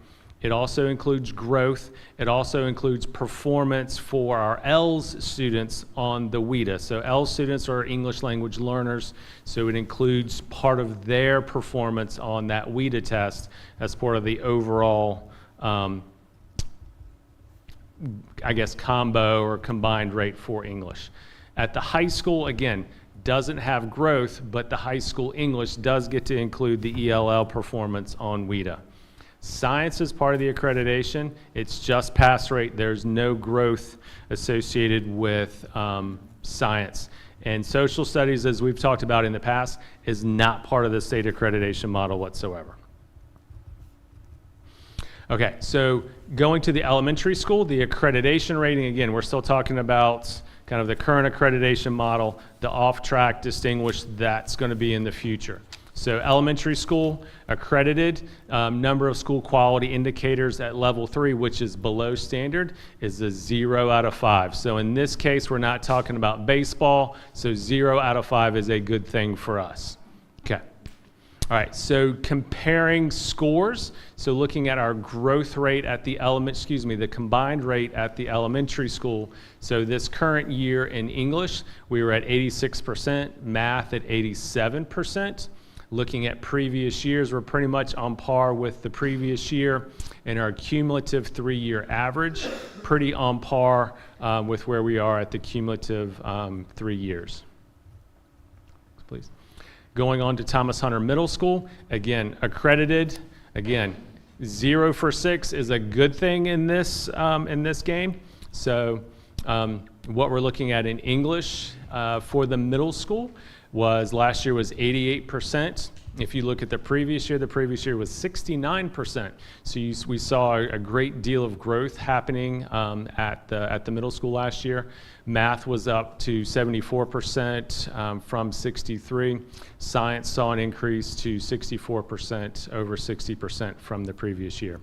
S2: It also includes growth. It also includes performance for our ELS students on the WIDA. So ELS students are English language learners, so it includes part of their performance on that WIDA test as part of the overall, combo or combined rate for English. At the high school, again, doesn't have growth, but the high school English does get to include the ELL performance on WIDA. Science is part of the accreditation. It's just pass rate. There's no growth associated with science. And social studies, as we've talked about in the past, is not part of the state accreditation model whatsoever. Okay, so going to the elementary school, the accreditation rating, again, we're still talking about kind of the current accreditation model, the off-track distinguished, that's going to be in the future. So elementary school accredited, number of school quality indicators at level 3, which is below standard, is a 0 out of 5. So in this case, we're not talking about baseball, so 0 out of 5 is a good thing for us. Okay. All right, so comparing scores, so looking at our growth rate at the the combined rate at the elementary school. So this current year in English, we were at 86%, math at 87%. Looking at previous years, we're pretty much on par with the previous year, and our cumulative 3-year average, pretty on par with where we are at the cumulative 3 years. Please. Going on to Thomas Hunter Middle School, again, accredited. Again, 0 for 6 is a good thing in this game. So what we're looking at in English for the middle school was last year was 88%. If you look at the previous year was 69%. So we saw a great deal of growth happening at the middle school last year. Math was up to 74% from 63. Science saw an increase to 64%, over 60% from the previous year.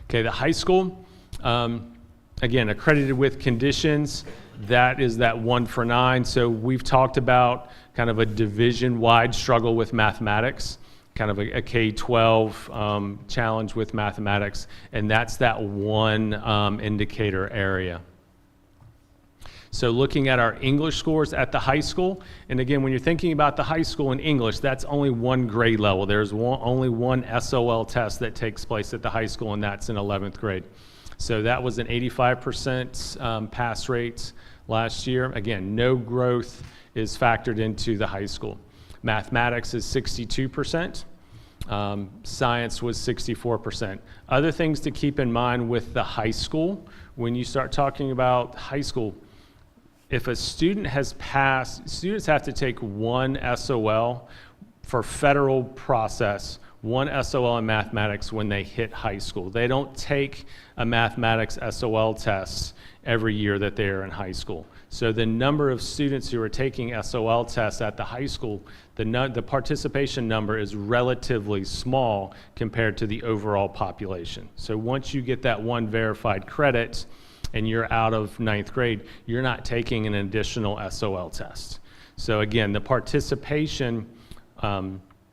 S2: Okay, the high school, again, accredited with conditions. That is that 1 for 9. So we've talked about kind of a division-wide struggle with mathematics, kind of a K-12 challenge with mathematics, and that's that one indicator area. So looking at our English scores at the high school, and again, when you're thinking about the high school in English, that's only one grade level. There's only one SOL test that takes place at the high school, and that's in 11th grade. So that was an 85% pass rate last year. Again, no growth is factored into the high school. Mathematics is 62%. Science was 64%. Other things to keep in mind with the high school, when you start talking about high school, if a student has passed, students have to take one SOL for federal process, one SOL in mathematics when they hit high school. They don't take a mathematics SOL test every year that they are in high school. So the number of students who are taking SOL tests at the high school, the participation number is relatively small compared to the overall population. So once you get that one verified credit and you're out of 9th grade, you're not taking an additional SOL test. So again, the participation,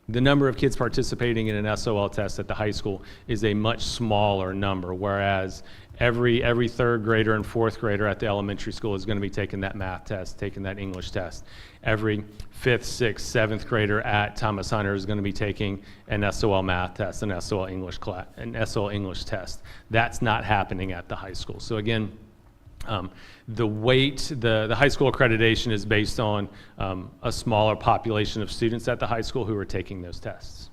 S2: the number of kids participating in an SOL test at the high school is a much smaller number, whereas every 3rd grader and 4th grader at the elementary school is going to be taking that math test, taking that English test. Every 5th, 6th, 7th grader at Thomas Hunter is going to be taking an SOL math test, an SOL English class, an SOL English test. That's not happening at the high school. So again, the weight, the high school accreditation is based on a smaller population of students at the high school who are taking those tests.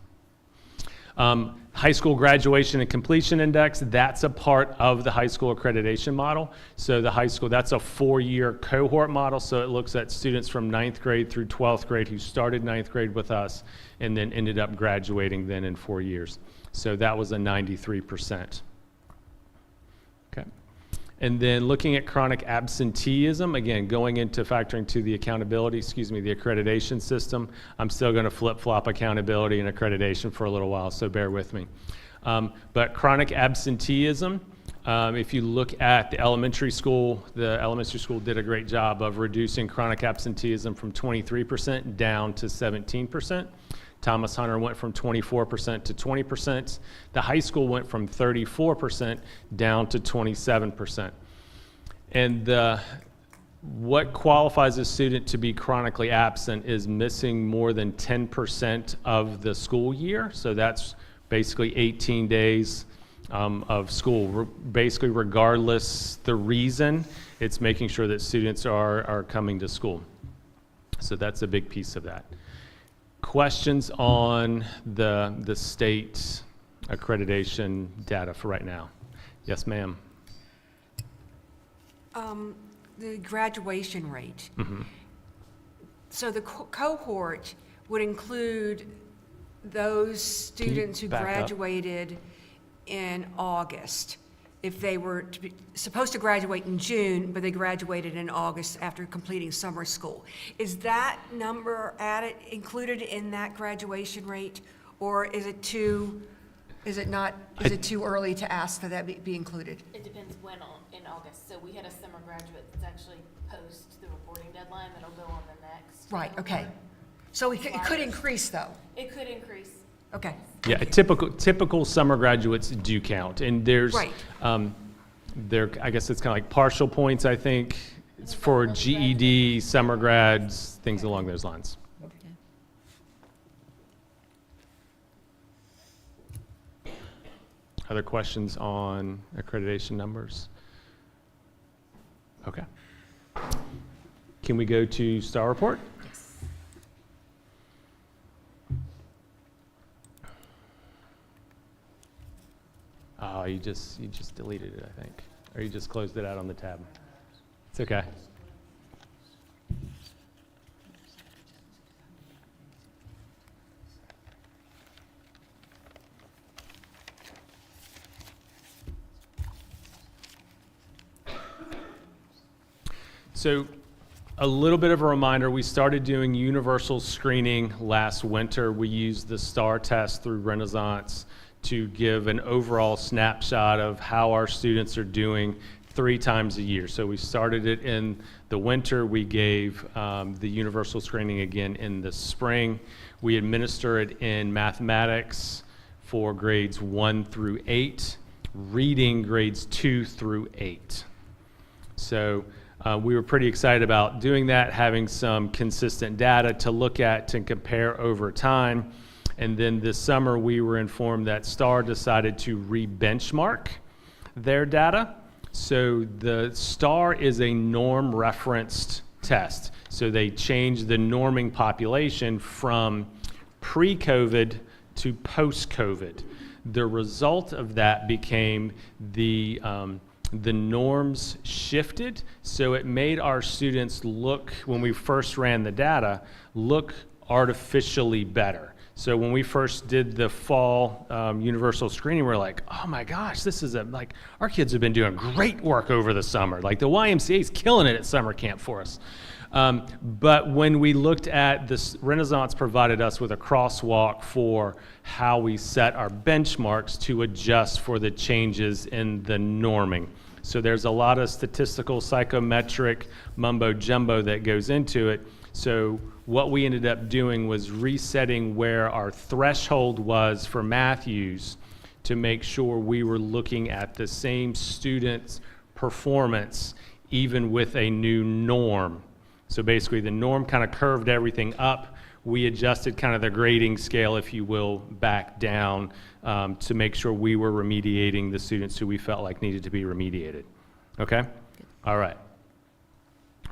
S2: High school graduation and completion index, that's a part of the high school accreditation model. So the high school, that's a 4-year cohort model. So it looks at students from 9th grade through 12th grade who started 9th grade with us and then ended up graduating then in 4 years. So that was a 93%. Okay. And then looking at chronic absenteeism, again, going into factoring to the accountability, the accreditation system. I'm still going to flip-flop accountability and accreditation for a little while, so bear with me. But chronic absenteeism, if you look at the elementary school did a great job of reducing chronic absenteeism from 23% down to 17%. Thomas Hunter went from 24% to 20%. The high school went from 34% down to 27%. And what qualifies a student to be chronically absent is missing more than 10% of the school year. So that's basically 18 days of school. Basically, regardless the reason, it's making sure that students are coming to school. So that's a big piece of that. questions on the state accreditation data for right now? Yes, ma'am.
S4: The graduation rate. So the cohort would include those students who
S2: back up?
S4: graduated in August. If they were supposed to graduate in June, but they graduated in August after completing summer school. Is that number included in that graduation rate? Or is it too early to ask for that be included?
S13: It depends when in August. So we had a summer graduate that's actually post the reporting deadline that'll go on the next.
S4: Right, okay. So it could increase, though?
S13: It could increase.
S4: Okay.
S2: Yeah, typical summer graduates do count, and there's,
S4: Right.
S2: I guess it's kind of like partial points, I think. It's for GED, summer grads, things along those lines. Other questions on accreditation numbers? Okay. Can we go to STAR report? Oh, you just deleted it, I think. Or you just closed it out on the tab. It's okay. So a little bit of a reminder, we started doing universal screening last winter. We used the STAR test through Renaissance to give an overall snapshot of how our students are doing 3 times a year. So we started it in the winter. We gave the universal screening again in the spring. We administer it in mathematics for grades 1 through 8, reading grades 2 through 8. So we were pretty excited about doing that, having some consistent data to look at, to compare over time. And then this summer, we were informed that STAR decided to re-benchmark their data. So the STAR is a norm-referenced test. So they changed the norming population from pre-COVID to post-COVID. The result of that became the norms shifted, so it made our students look, when we first ran the data, look artificially better. So when we first did the fall universal screening, we're like, oh my gosh, this is like, our kids have been doing great work over the summer. Like the YMCA is killing it at summer camp for us. But when we looked at this, Renaissance provided us with a crosswalk for how we set our benchmarks to adjust for the changes in the norming. So there's a lot of statistical psychometric mumbo jumbo that goes into it. So what we ended up doing was resetting where our threshold was for Matthews to make sure we were looking at the same student's performance even with a new norm. So basically the norm kind of curved everything up. We adjusted kind of the grading scale, if you will, back down to make sure we were remediating the students who we felt like needed to be remediated. Okay? All right.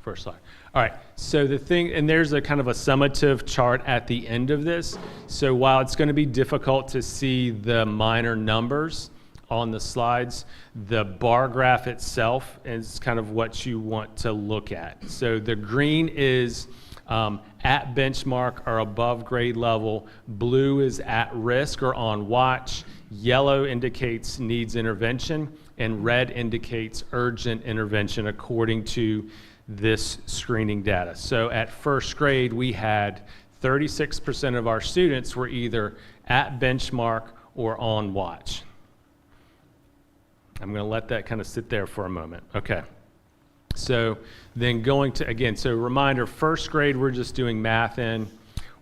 S2: First slide. All right, so the thing, and there's a kind of a summative chart at the end of this. So while it's going to be difficult to see the minor numbers on the slides, the bar graph itself is kind of what you want to look at. So the green is at benchmark or above grade level. Blue is at risk or on watch. Yellow indicates needs intervention, and red indicates urgent intervention according to this screening data. So at first grade, we had 36% of our students were either at benchmark or on watch. I'm going to let that kind of sit there for a moment. Okay. So then going to, again, so reminder, first grade, we're just doing math in.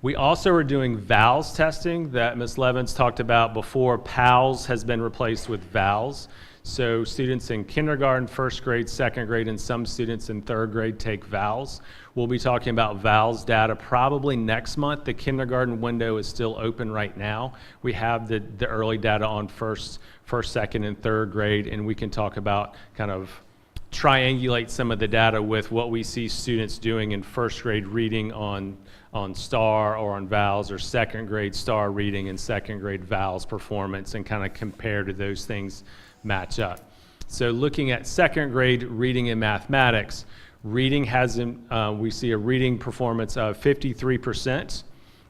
S2: We also are doing VALS testing that Ms. Levins talked about before. PALS has been replaced with VALS. So students in kindergarten, first grade, second grade, and some students in third grade take VALS. We'll be talking about VALS data probably next month. The kindergarten window is still open right now. We have the early data on first, second, and third grade, and we can talk about kind of triangulate some of the data with what we see students doing in first grade reading on STAR or on VALS, or second grade STAR reading and second grade VALS performance, and kind of compare to those things match up. So looking at second grade reading and mathematics, reading we see a reading performance of 53%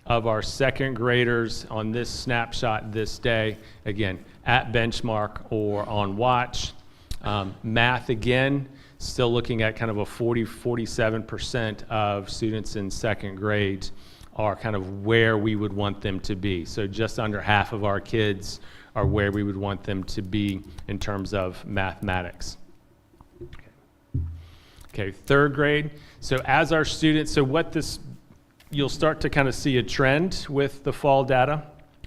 S2: of our second graders on this snapshot this day, again, at benchmark or on watch. Math, again, still looking at kind of a 47% of students in second grade are kind of where we would want them to be. So just under half of our kids are where we would want them to be in terms of mathematics. Okay, third grade. So as our students, you'll start to kind of see a trend with the fall data.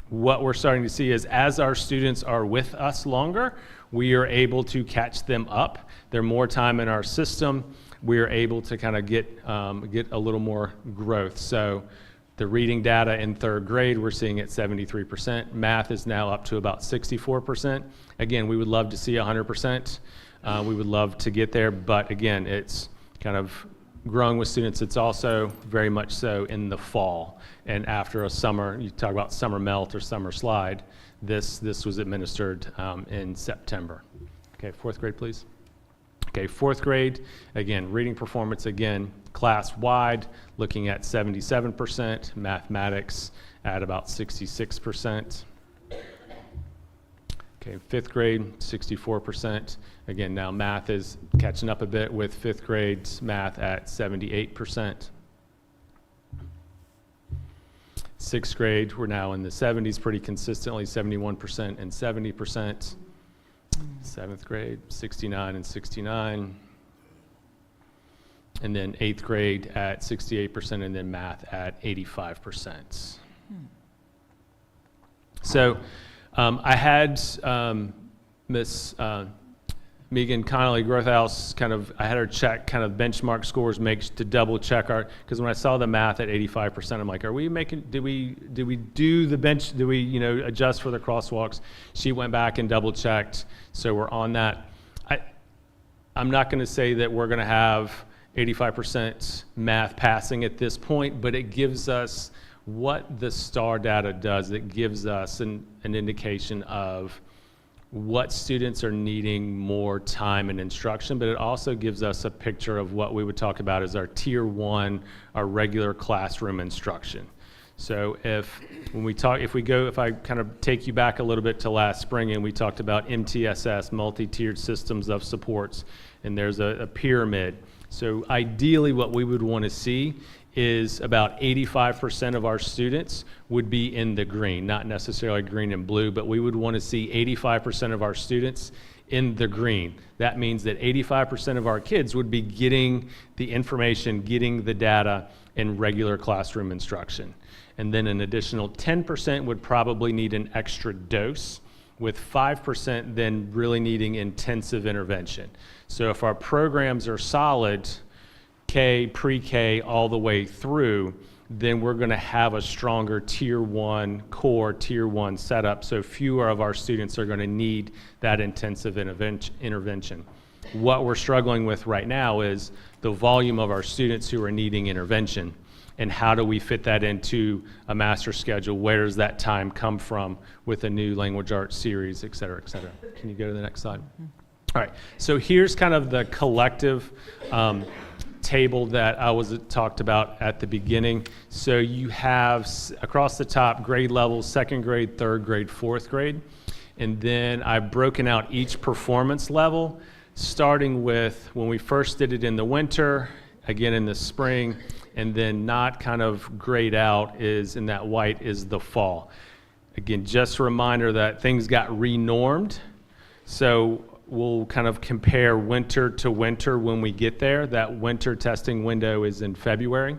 S2: What we're starting to see is as our students are with us longer, we are able to catch them up. They're more time in our system. We are able to kind of get a little more growth. So the reading data in third grade, we're seeing at 73%. Math is now up to about 64%. Again, we would love to see 100%. We would love to get there, but again, it's kind of growing with students. It's also very much so in the fall. And after a summer, you talk about summer melt or summer slide, this was administered in September. Okay, fourth grade, please. Okay, fourth grade, again, reading performance, again, class-wide, looking at 77%, mathematics at about 66%. Okay, fifth grade, 64%. Again, now math is catching up a bit with fifth grade math at 78%. Sixth grade, we're now in the 70s pretty consistently, 71% and 70%. Seventh grade, 69 and 69. And then eighth grade at 68%, and then math at 85%. So I had Miss Megan Connolly Growthhouse I had her check kind of benchmark scores to double check because when I saw the math at 85%, I'm like, did we do the bench, do we, adjust for the crosswalks? She went back and double checked, so we're on that. I'm not gonna say that we're gonna have 85% math passing at this point, but it gives us what the STAR data does. It gives us an indication of what students are needing more time and instruction, but it also gives us a picture of what we would talk about as our tier 1, our regular classroom instruction. So if I kind of take you back a little bit to last spring, and we talked about MTSS, multi-tiered systems of supports, and there's a pyramid. So ideally what we would want to see is about 85% of our students would be in the green, not necessarily green and blue, but we would want to see 85% of our students in the green. That means that 85% of our kids would be getting the information, getting the data in regular classroom instruction. And then an additional 10% would probably need an extra dose, with 5% then really needing intensive intervention. So if our programs are solid, K, pre-K, all the way through, then we're gonna have a stronger tier 1 core, tier 1 setup, so fewer of our students are gonna need that intensive intervention. What we're struggling with right now is the volume of our students who are needing intervention, and how do we fit that into a master schedule? Where does that time come from with a new language arts series, et cetera, et cetera. Can you go to the next slide? All right, so here's kind of the collective table that I talked about at the beginning. So you have across the top grade levels, second grade, third grade, fourth grade. And then I've broken out each performance level, starting with when we first did it in the winter, again in the spring, and then not kind of grayed out is in that white is the fall. Again, just a reminder that things got renormed. So we'll kind of compare winter to winter when we get there. That winter testing window is in February.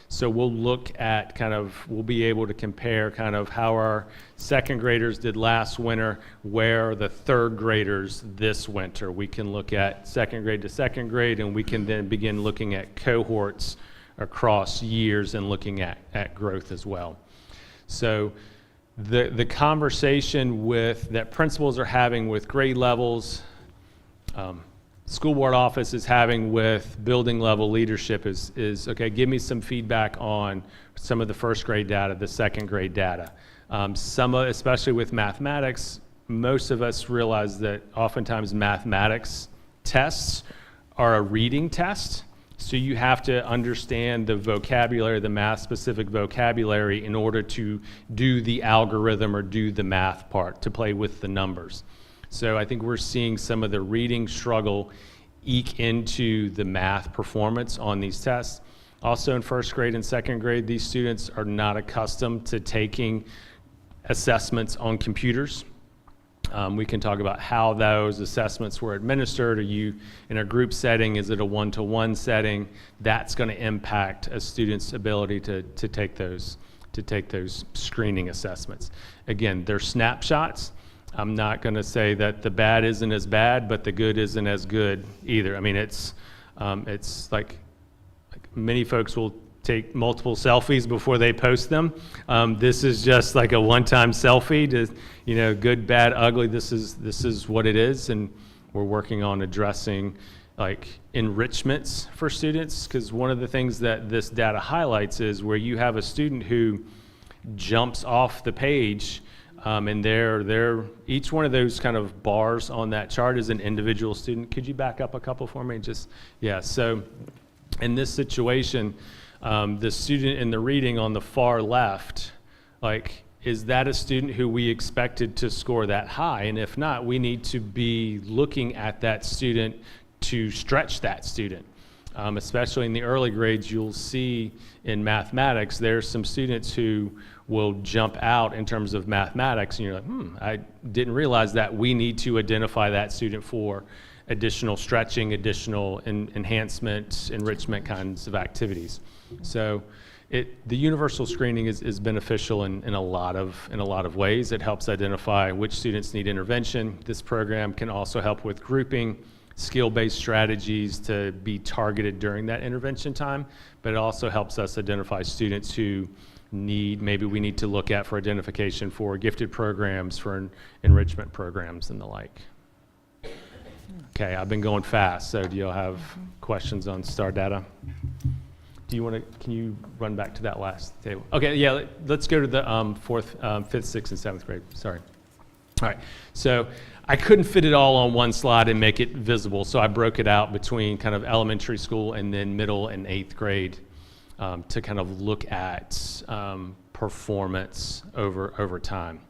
S2: So we'll look at we'll be able to compare kind of how our second graders did last winter, where are the third graders this winter. We can look at second grade to second grade, and we can then begin looking at cohorts across years and looking at growth as well. So the conversation that principals are having with grade levels, school board office is having with building level leadership is okay, give me some feedback on some of the first grade data, the second grade data. Especially with mathematics, most of us realize that oftentimes mathematics tests are a reading test. So you have to understand the vocabulary, the math-specific vocabulary in order to do the algorithm or do the math part, to play with the numbers. So I think we're seeing some of the reading struggle eke into the math performance on these tests. Also in first grade and second grade, these students are not accustomed to taking assessments on computers. We can talk about how those assessments were administered. Are you in a group setting? Is it a one-to-one setting? That's going to impact a student's ability to take those screening assessments. Again, they're snapshots. I'm not going to say that the bad isn't as bad, but the good isn't as good either. I mean, it's like many folks will take multiple selfies before they post them. This is just like a one-time selfie to, good, bad, ugly. This is what it is, and we're working on addressing like enrichments for students, because one of the things that this data highlights is where you have a student who jumps off the page, and they're each one of those kind of bars on that chart is an individual student. Could you back up a couple for me? So in this situation, the student in the reading on the far left, is that a student who we expected to score that high? And if not, we need to be looking at that student to stretch that student. Especially in the early grades, you'll see in mathematics, there's some students who will jump out in terms of mathematics, and you're like, I didn't realize that. We need to identify that student for additional stretching, additional enhancement, enrichment kinds of activities. So the universal screening is beneficial in a lot of ways. It helps identify which students need intervention. This program can also help with grouping, skill-based strategies to be targeted during that intervention time, but it also helps us identify students who maybe we need to look at for identification for gifted programs, for enrichment programs and the like. Okay, I've been going fast, so do you all have questions on STAR data? Can you run back to that last table? Okay, yeah, let's go to the 4th, 5th, 6th, and 7th grade, sorry. All right, so I couldn't fit it all on one slide and make it visible, so I broke it out between kind of elementary school and then middle and 8th grade to kind of look at performance over time.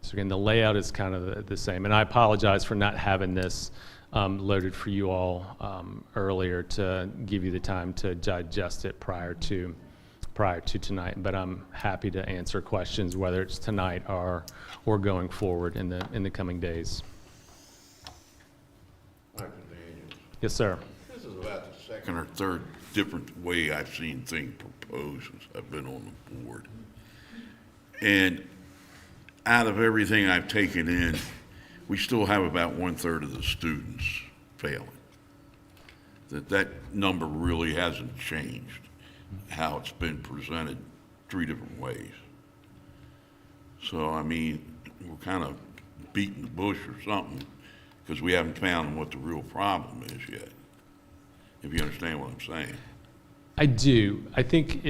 S2: So again, the layout is kind of the same, and I apologize for not having this loaded for you all earlier to give you the time to digest it prior to tonight. But I'm happy to answer questions, whether it's tonight or going forward in the coming days.
S8: Dr. Daniels.
S2: Yes, sir.
S8: This is about the second or third different way I've seen things proposed since I've been on the board. And out of everything I've taken in, we still have about 1/3 of the students failing. That number really hasn't changed, how it's been presented 3 different ways. So, I mean, we're kind of beating the bush or something because we haven't found what the real problem is yet, if you understand what I'm saying.
S2: I do. I think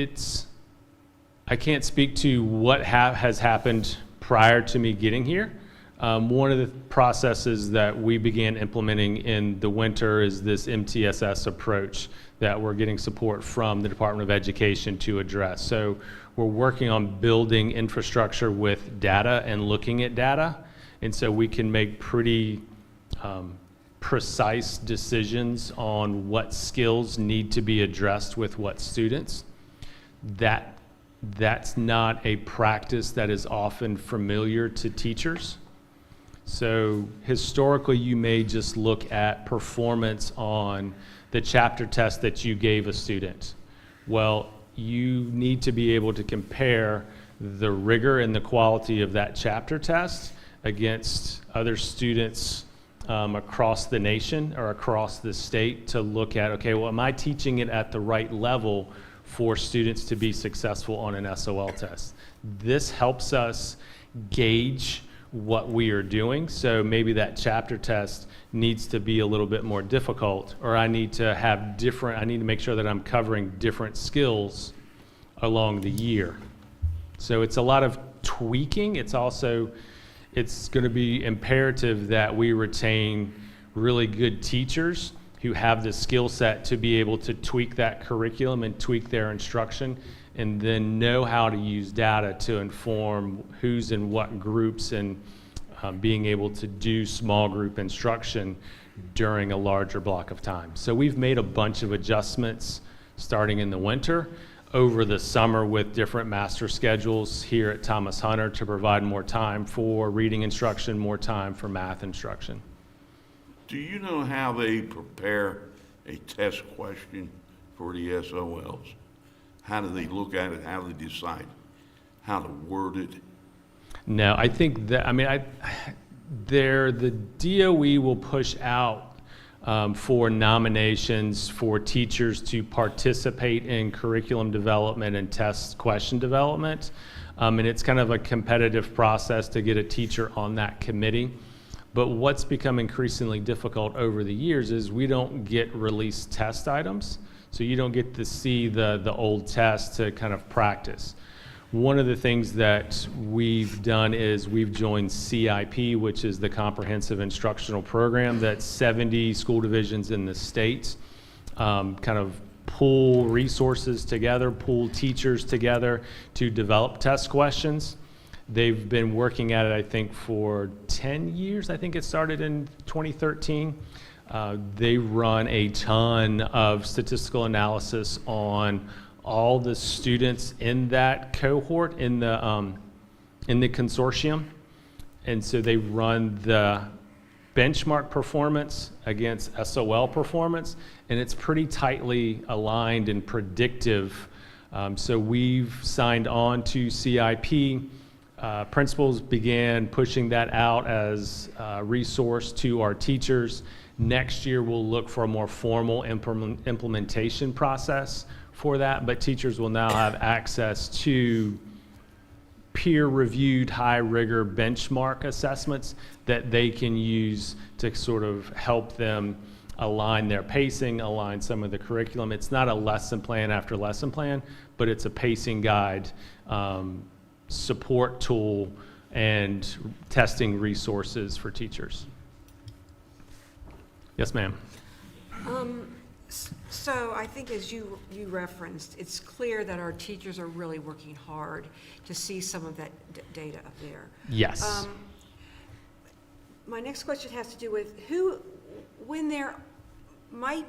S2: I can't speak to what has happened prior to me getting here. One of the processes that we began implementing in the winter is this MTSS approach that we're getting support from the Department of Education to address. So we're working on building infrastructure with data and looking at data, and so we can make pretty precise decisions on what skills need to be addressed with what students. That's not a practice that is often familiar to teachers. So historically, you may just look at performance on the chapter test that you gave a student. Well, you need to be able to compare the rigor and the quality of that chapter test against other students across the nation or across the state to look at, okay, well, am I teaching it at the right level for students to be successful on an SOL test? This helps us gauge what we are doing. So maybe that chapter test needs to be a little bit more difficult, or I need to make sure that I'm covering different skills along the year. So it's a lot of tweaking. It's going to be imperative that we retain really good teachers who have the skill set to be able to tweak that curriculum and tweak their instruction, and then know how to use data to inform who's in what groups, and being able to do small group instruction during a larger block of time. So we've made a bunch of adjustments starting in the winter, over the summer with different master schedules here at Thomas Hunter to provide more time for reading instruction, more time for math instruction.
S8: Do you know how they prepare a test question for the SOLs? How do they look at it? How do they decide how to word it?
S2: No, I think that, the DOE will push out for nominations for teachers to participate in curriculum development and test question development. And it's kind of a competitive process to get a teacher on that committee. But what's become increasingly difficult over the years is we don't get released test items. So you don't get to see the old test to kind of practice. One of the things that we've done is we've joined CIP, which is the Comprehensive Instructional Program that 70 school divisions in the state kind of pool resources together, pool teachers together to develop test questions. They've been working at it, I think, for 10 years. I think it started in 2013. They run a ton of statistical analysis on all the students in that cohort in the consortium. And so they run the benchmark performance against SOL performance, and it's pretty tightly aligned and predictive. So we've signed on to CIP. Principals began pushing that out as a resource to our teachers. Next year, we'll look for a more formal implementation process for that, but teachers will now have access to peer-reviewed, high-rigor benchmark assessments that they can use to sort of help them align their pacing, align some of the curriculum. It's not a lesson plan after lesson plan, but it's a pacing guide, support tool, and testing resources for teachers. Yes, ma'am.
S4: So I think as you referenced, it's clear that our teachers are really working hard to see some of that data up there.
S2: Yes.
S4: My next question has to do with who, when there might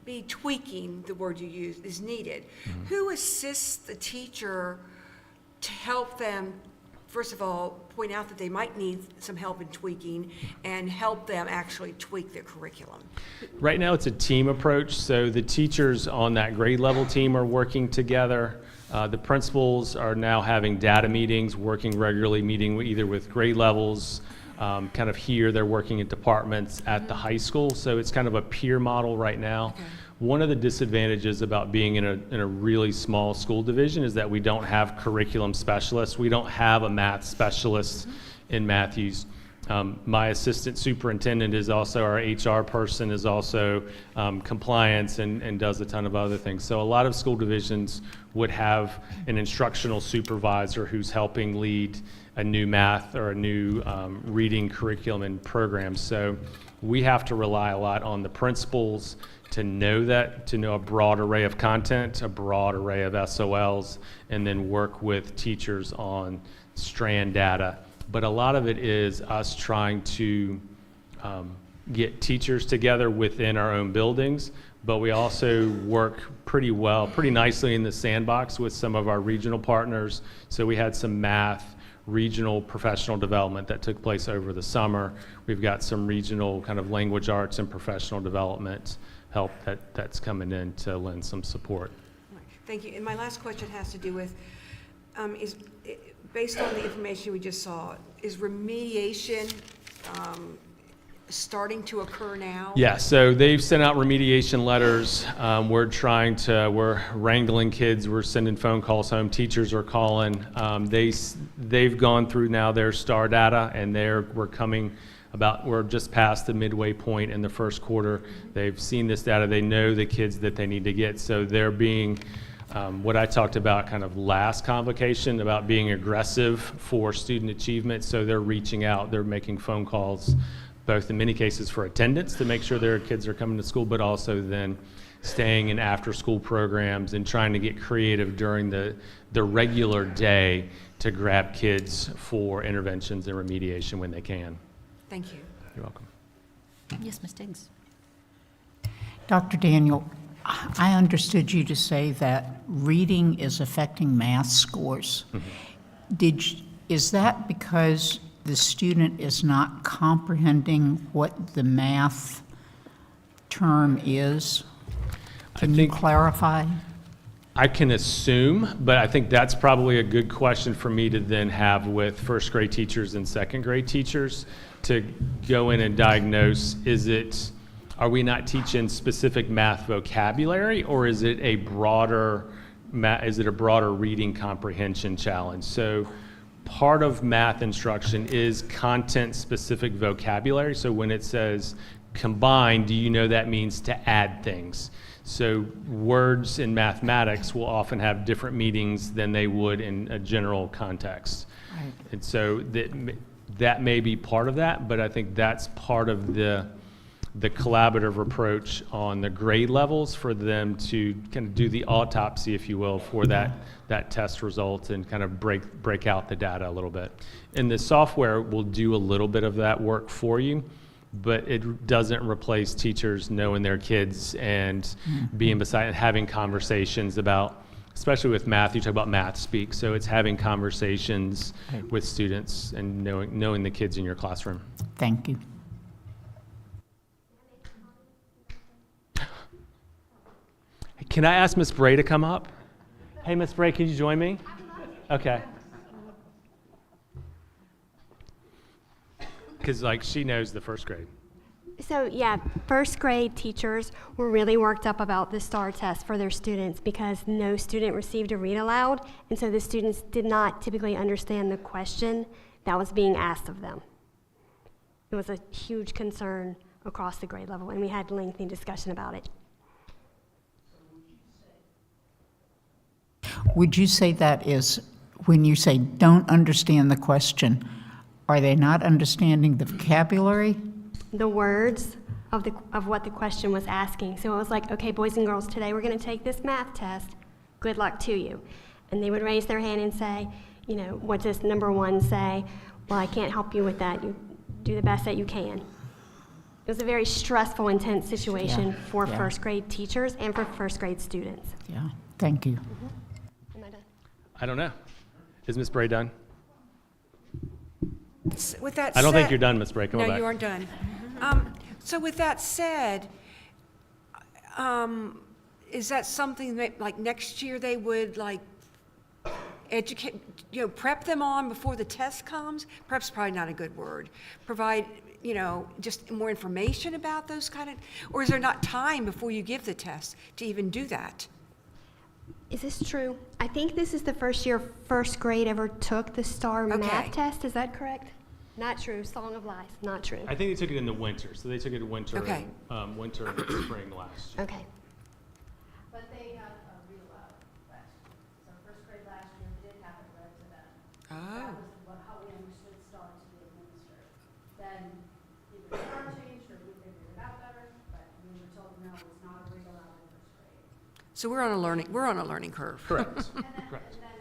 S4: be tweaking, the word you used, is needed, who assists the teacher to help them, first of all, point out that they might need some help in tweaking and help them actually tweak their curriculum?
S2: Right now, it's a team approach. So the teachers on that grade level team are working together. The principals are now having data meetings, working regularly, meeting either with grade levels. Kind of here, they're working at departments at the high school. So it's kind of a peer model right now. Okay. One of the disadvantages about being in a really small school division is that we don't have curriculum specialists. We don't have a math specialist in Matthews. My assistant superintendent is also our HR person, is also compliance and does a ton of other things. So a lot of school divisions would have an instructional supervisor who's helping lead a new math or a new reading curriculum and program. So we have to rely a lot on the principals to know a broad array of content, a broad array of SOLs, and then work with teachers on strand data. But a lot of it is us trying to get teachers together within our own buildings, but we also work pretty nicely in the sandbox with some of our regional partners. So we had some math regional professional development that took place over the summer. We've got some regional kind of language arts and professional development help that's coming in to lend some support.
S4: Thank you. And my last question has to do with, based on the information we just saw, is remediation starting to occur now?
S2: Yeah, so they've sent out remediation letters. We're wrangling kids. We're sending phone calls home. Teachers are calling. They've gone through now their STAR data, and we're just past the midway point in the first quarter. They've seen this data. They know the kids that they need to get. So they're being, what I talked about kind of last convocation, about being aggressive for student achievement. So they're reaching out. They're making phone calls, both in many cases for attendance to make sure their kids are coming to school, but also then staying in after-school programs and trying to get creative during the regular day to grab kids for interventions and remediation when they can.
S4: Thank you.
S2: You're welcome.
S12: Yes, Ms. Diggs.
S5: Dr. Daniel, I understood you to say that reading is affecting math scores. Is that because the student is not comprehending what the math term is? Can you clarify?
S2: I can assume, but I think that's probably a good question for me to then have with first grade teachers and second grade teachers to go in and diagnose, are we not teaching specific math vocabulary, or is it a broader reading comprehension challenge? So part of math instruction is content-specific vocabulary. So when it says combine, do you know that means to add things? So words in mathematics will often have different meanings than they would in a general context.
S5: Right.
S2: And so that may be part of that, but I think that's part of the collaborative approach on the grade levels for them to kind of do the autopsy, if you will, for that test result and kind of break out the data a little bit. And the software will do a little bit of that work for you, but it doesn't replace teachers knowing their kids and being beside and having conversations about, especially with math, you talk about math speak, so it's having conversations with students and knowing the kids in your classroom.
S5: Thank you.
S2: Can I ask Ms. Bray to come up? Hey, Ms. Bray, can you join me? Okay. Because, she knows the first grade.
S14: So, yeah, first grade teachers were really worked up about the STAR test for their students because no student received a read aloud, and so the students did not typically understand the question that was being asked of them. It was a huge concern across the grade level, and we had lengthy discussion about it.
S5: Would you say that is, when you say don't understand the question, are they not understanding the vocabulary?
S14: The words of what the question was asking. So it was like, okay, boys and girls, today we're going to take this math test. Good luck to you. And they would raise their hand and say, what does number 1 say? Well, I can't help you with that. You do the best that you can. It was a very stressful, intense situation for first grade teachers and for first grade students.
S5: Yeah, thank you.
S14: Am I done?
S2: I don't know. Is Ms. Bray done?
S4: With that
S2: I don't think
S4: said-
S2: you're done, Ms. Bray. Come on
S4: No,
S2: back.
S4: you aren't done. So with that said, is that something that, next year they would, educate, prep them on before the test comes? Prep's probably not a good word. Provide, just more information about those or is there not time before you give the test to even do that?
S14: Is this true? I think this is the first year first grade ever took the STAR math test. Is that correct? Not true. Song of lies. Not true.
S2: I think they took it in the winter, so they took it in winter,
S4: Okay.
S2: Winter and spring last year.
S14: Okay.
S15: But they have a read aloud last year. So first grade last year did have it read to them. That was how we understood STAR to be administered. Then either STAR changed or we figured it out better, but we were told no, it's not a read aloud in first grade.
S4: So we're on a learning curve.
S2: Correct.
S15: Correct. And then,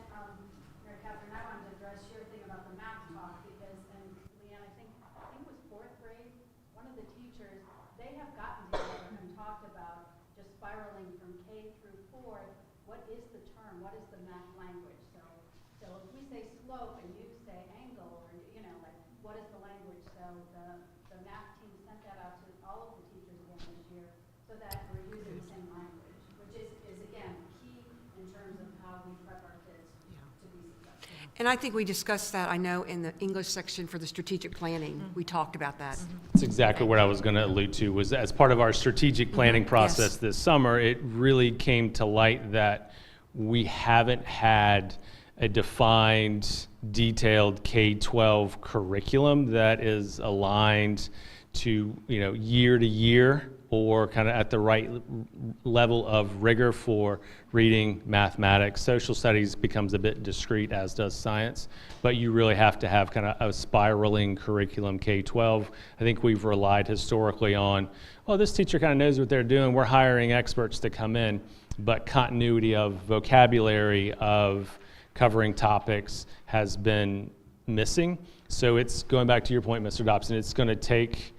S15: Mary Catherine, I wanted to address your thing about the math talk because, and Leanne, I think it was fourth grade, one of the teachers, they have gotten together and talked about just spiraling from K through fourth, what is the term, what is the math language? So if we say slope and you say angle, or, what is the language? So the math team sent that out to all of the teachers again this year so that we're using the same language, which is again, key in terms of how we prep our kids to be successful.
S4: And I think we discussed that, I know, in the English section for the strategic planning. We talked about that.
S2: That's exactly what I was going to allude to, was as part of our strategic planning process
S4: yes.
S2: this summer, it really came to light that we haven't had a defined, detailed K-12 curriculum that is aligned to, year to year, or kind of at the right level of rigor for reading, mathematics. Social studies becomes a bit discrete, as does science, but you really have to have kind of a spiraling curriculum K-12. I think we've relied historically on, well, this teacher kind of knows what they're doing, we're hiring experts to come in, but continuity of vocabulary, of covering topics has been missing. So it's, going back to your point, Mr. Dobson, it's going to take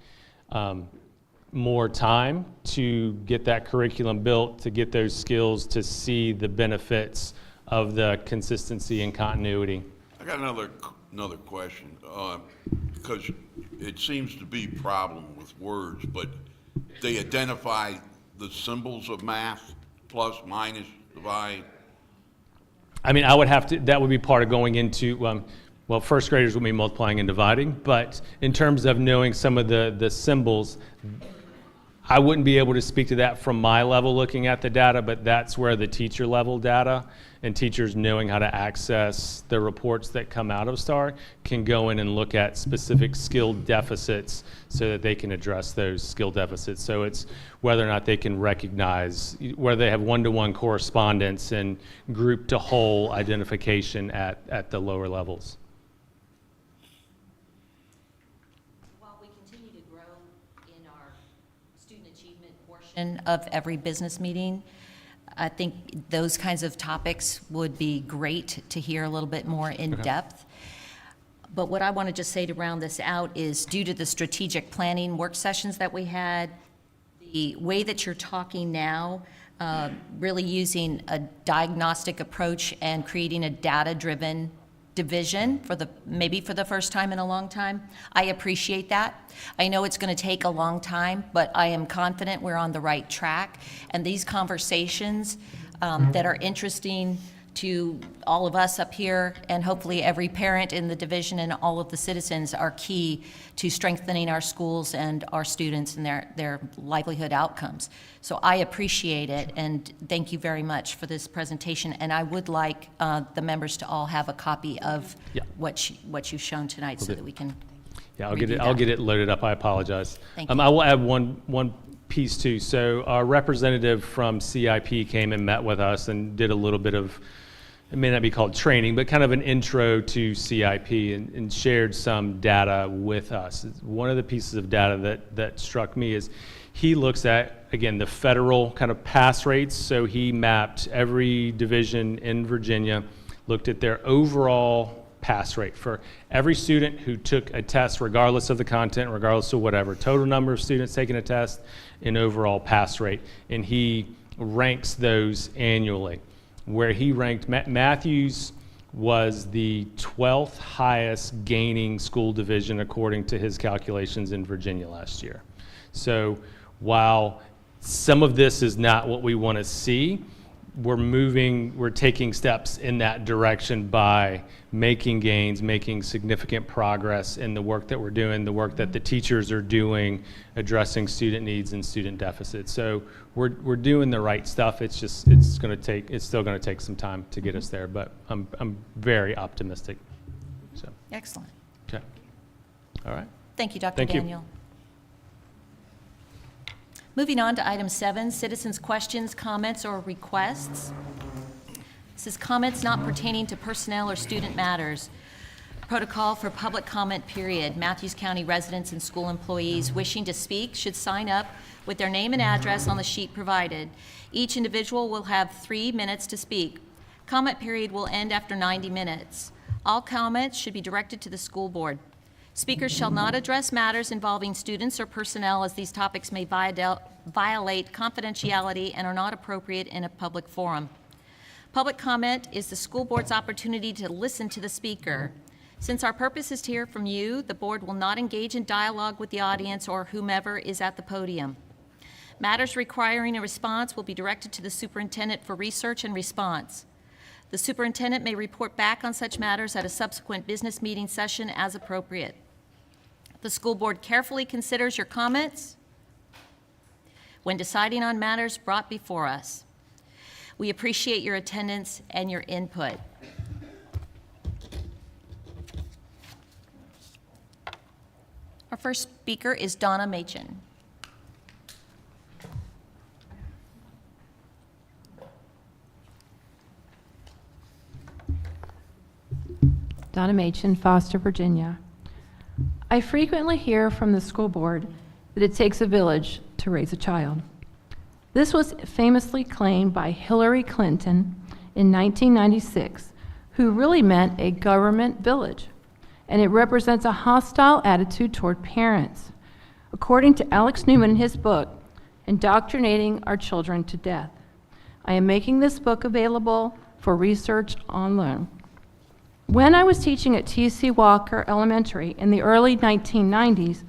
S2: more time to get that curriculum built, to get those skills, to see the benefits of the consistency and continuity.
S8: I got another question, because it seems to be a problem with words, but they identify the symbols of math, plus, minus, divide.
S2: I mean, I would have to, that would be part of going into, well, first graders will be multiplying and dividing, but in terms of knowing some of the symbols, I wouldn't be able to speak to that from my level looking at the data, but that's where the teacher level data and teachers knowing how to access the reports that come out of STAR can go in and look at specific skill deficits so that they can address those skill deficits. So it's whether or not they can recognize, whether they have one-to-one correspondence and group to whole identification at the lower levels.
S12: Of every business meeting. I think those kinds of topics would be great to hear a little bit more in depth. But what I want to just say to round this out is, due to the strategic planning work sessions that we had, the way that you're talking now, really using a diagnostic approach and creating a data-driven division maybe for the first time in a long time. I appreciate that. I know it's going to take a long time, but I am confident we're on the right track. And these conversations that are interesting to all of us up here, and hopefully every parent in the division and all of the citizens, are key to strengthening our schools and our students and their livelihood outcomes. So I appreciate it, and thank you very much for this presentation. And I would like the members to all have a copy of what you've shown tonight, so that we can.
S2: Yeah, I'll get it loaded up. I apologize.
S12: Thank you.
S2: I will add one piece too. So our representative from CIP came and met with us and did a little bit of, it may not be called training, but kind of an intro to CIP, and shared some data with us. One of the pieces of data that struck me is he looks at, again, the federal kind of pass rates. So he mapped every division in Virginia, looked at their overall pass rate for every student who took a test, regardless of the content, regardless of whatever, total number of students taking a test, and overall pass rate. And he ranks those annually. Where he ranked, Matthews was the 12th highest gaining school division according to his calculations in Virginia last year. So while some of this is not what we want to see, we're taking steps in that direction by making gains, making significant progress in the work that we're doing, the work that the teachers are doing, addressing student needs and student deficits. So we're doing the right stuff. It's still going to take some time to get us there, but I'm very optimistic. So.
S12: Excellent.
S2: Okay. All right.
S12: Thank you, Dr.
S2: Thank you.
S12: Daniel. Moving on to item 7, citizens' questions, comments, or requests. This is comments not pertaining to personnel or student matters. Protocol for public comment period. Matthews County residents and school employees wishing to speak should sign up with their name and address on the sheet provided. Each individual will have 3 minutes to speak. Comment period will end after 90 minutes. All comments should be directed to the school board. Speakers shall not address matters involving students or personnel, as these topics may violate confidentiality and are not appropriate in a public forum. Public comment is the school board's opportunity to listen to the speaker. Since our purpose is to hear from you, the board will not engage in dialogue with the audience or whomever is at the podium. Matters requiring a response will be directed to the superintendent for research and response. The superintendent may report back on such matters at a subsequent business meeting session as appropriate. The school board carefully considers your comments when deciding on matters brought before us. We appreciate your attendance and your input. Our first speaker is Donna Machen.
S16: Donna Machen, Foster, Virginia. I frequently hear from the school board that it takes a village to raise a child. This was famously claimed by Hillary Clinton in 1996, who really meant a government village, and it represents a hostile attitude toward parents, according to Alex Newman in his book, Indoctrinating Our Children to Death. I am making this book available for research online. When I was teaching at T.C. Walker Elementary in the early 1990s,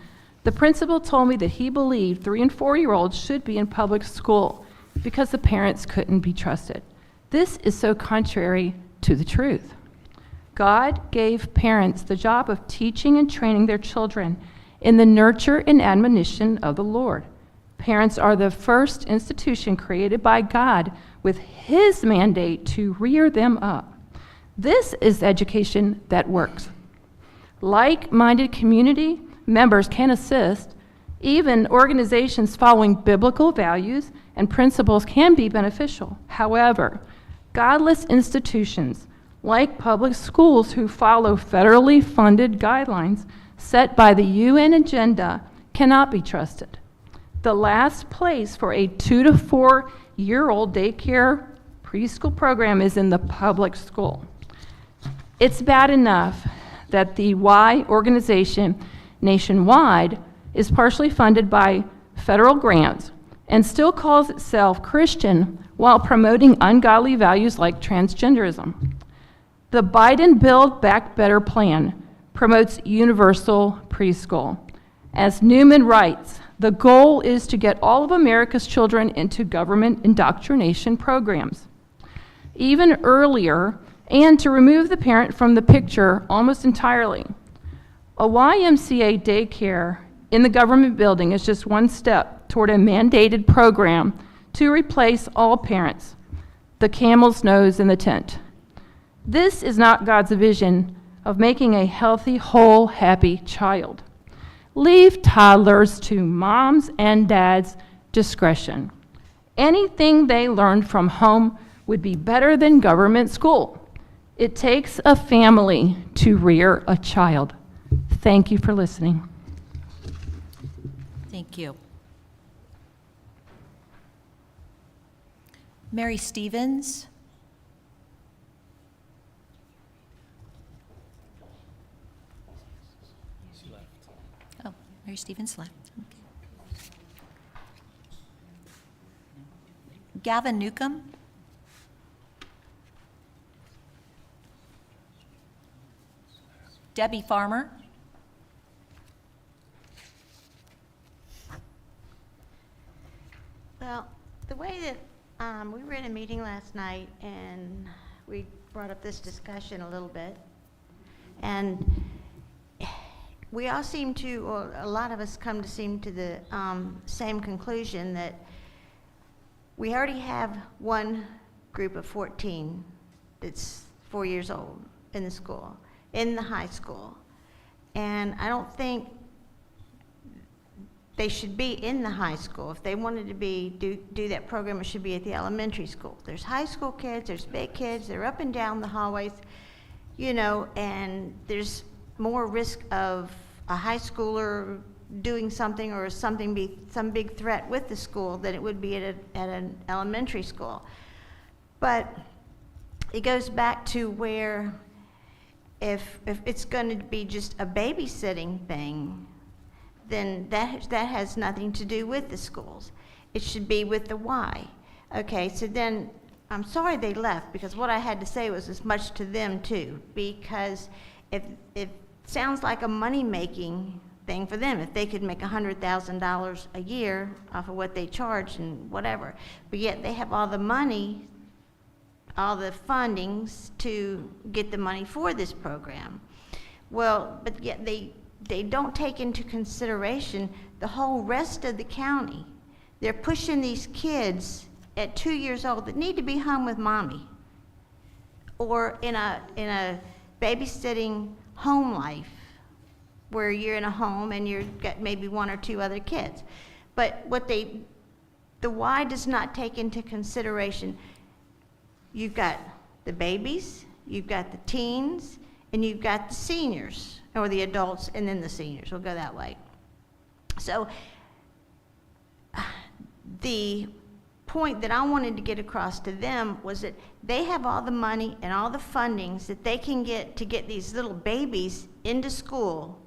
S16: the principal told me that he believed 3- and 4-year-olds should be in public school because the parents couldn't be trusted. This is so contrary to the truth. God gave parents the job of teaching and training their children in the nurture and admonition of the Lord. Parents are the first institution created by God with His mandate to rear them up. This is education that works. Like-minded community members can assist. Even organizations following biblical values and principles can be beneficial. However, godless institutions like public schools who follow federally funded guidelines set by the UN agenda cannot be trusted. The last place for a 2- to 4-year-old daycare preschool program is in the public school. It's bad enough that the Y organization nationwide is partially funded by federal grants and still calls itself Christian while promoting ungodly values like transgenderism. The Biden Build Back Better plan promotes universal preschool. As Newman writes, the goal is to get all of America's children into government indoctrination programs. Even earlier, and to remove the parent from the picture almost entirely. A YMCA daycare in the government building is just one step toward a mandated program to replace all parents, the camel's nose in the tent. This is not God's vision of making a healthy, whole, happy child. Leave toddlers to moms and dads' discretion. Anything they learn from home would be better than government school. It takes a family to rear a child. Thank you for listening.
S12: Thank you. Mary Stevens. Oh, Mary Stevens left. Okay. Gavin Newcomb. Debbie Farmer.
S17: Well, the way that we were in a meeting last night and we brought up this discussion a little bit, and we all seem to, or a lot of us come to seem to the same conclusion that we already have one group of 14 that's 4 years old in the school, in the high school. And I don't think they should be in the high school. If they wanted to do that program, it should be at the elementary school. There's high school kids, there's big kids, they're up and down the hallways, you know, and there's more risk of a high schooler doing something or some big threat with the school than it would be at an elementary school. But it goes back to where if it's going to be just a babysitting thing, then that has nothing to do with the schools. It should be with the Y. Okay, so then I'm sorry they left, because what I had to say was as much to them too, because if it sounds like a money-making thing for them, if they could make $100,000 a year off of what they charge and whatever, but yet they have all the money all the fundings to get the money for this program. Well, but yet they don't take into consideration the whole rest of the county. They're pushing these kids at 2 years old that need to be home with mommy, or in a babysitting home life where you're in a home and you've got maybe 1 or 2 other kids. But the Y does not take into consideration, you've got the babies, you've got the teens, and you've got the seniors, or the adults, and then the seniors. We'll go that way. So the point that I wanted to get across to them was that they have all the money and all the fundings that they can get to get these little babies into school,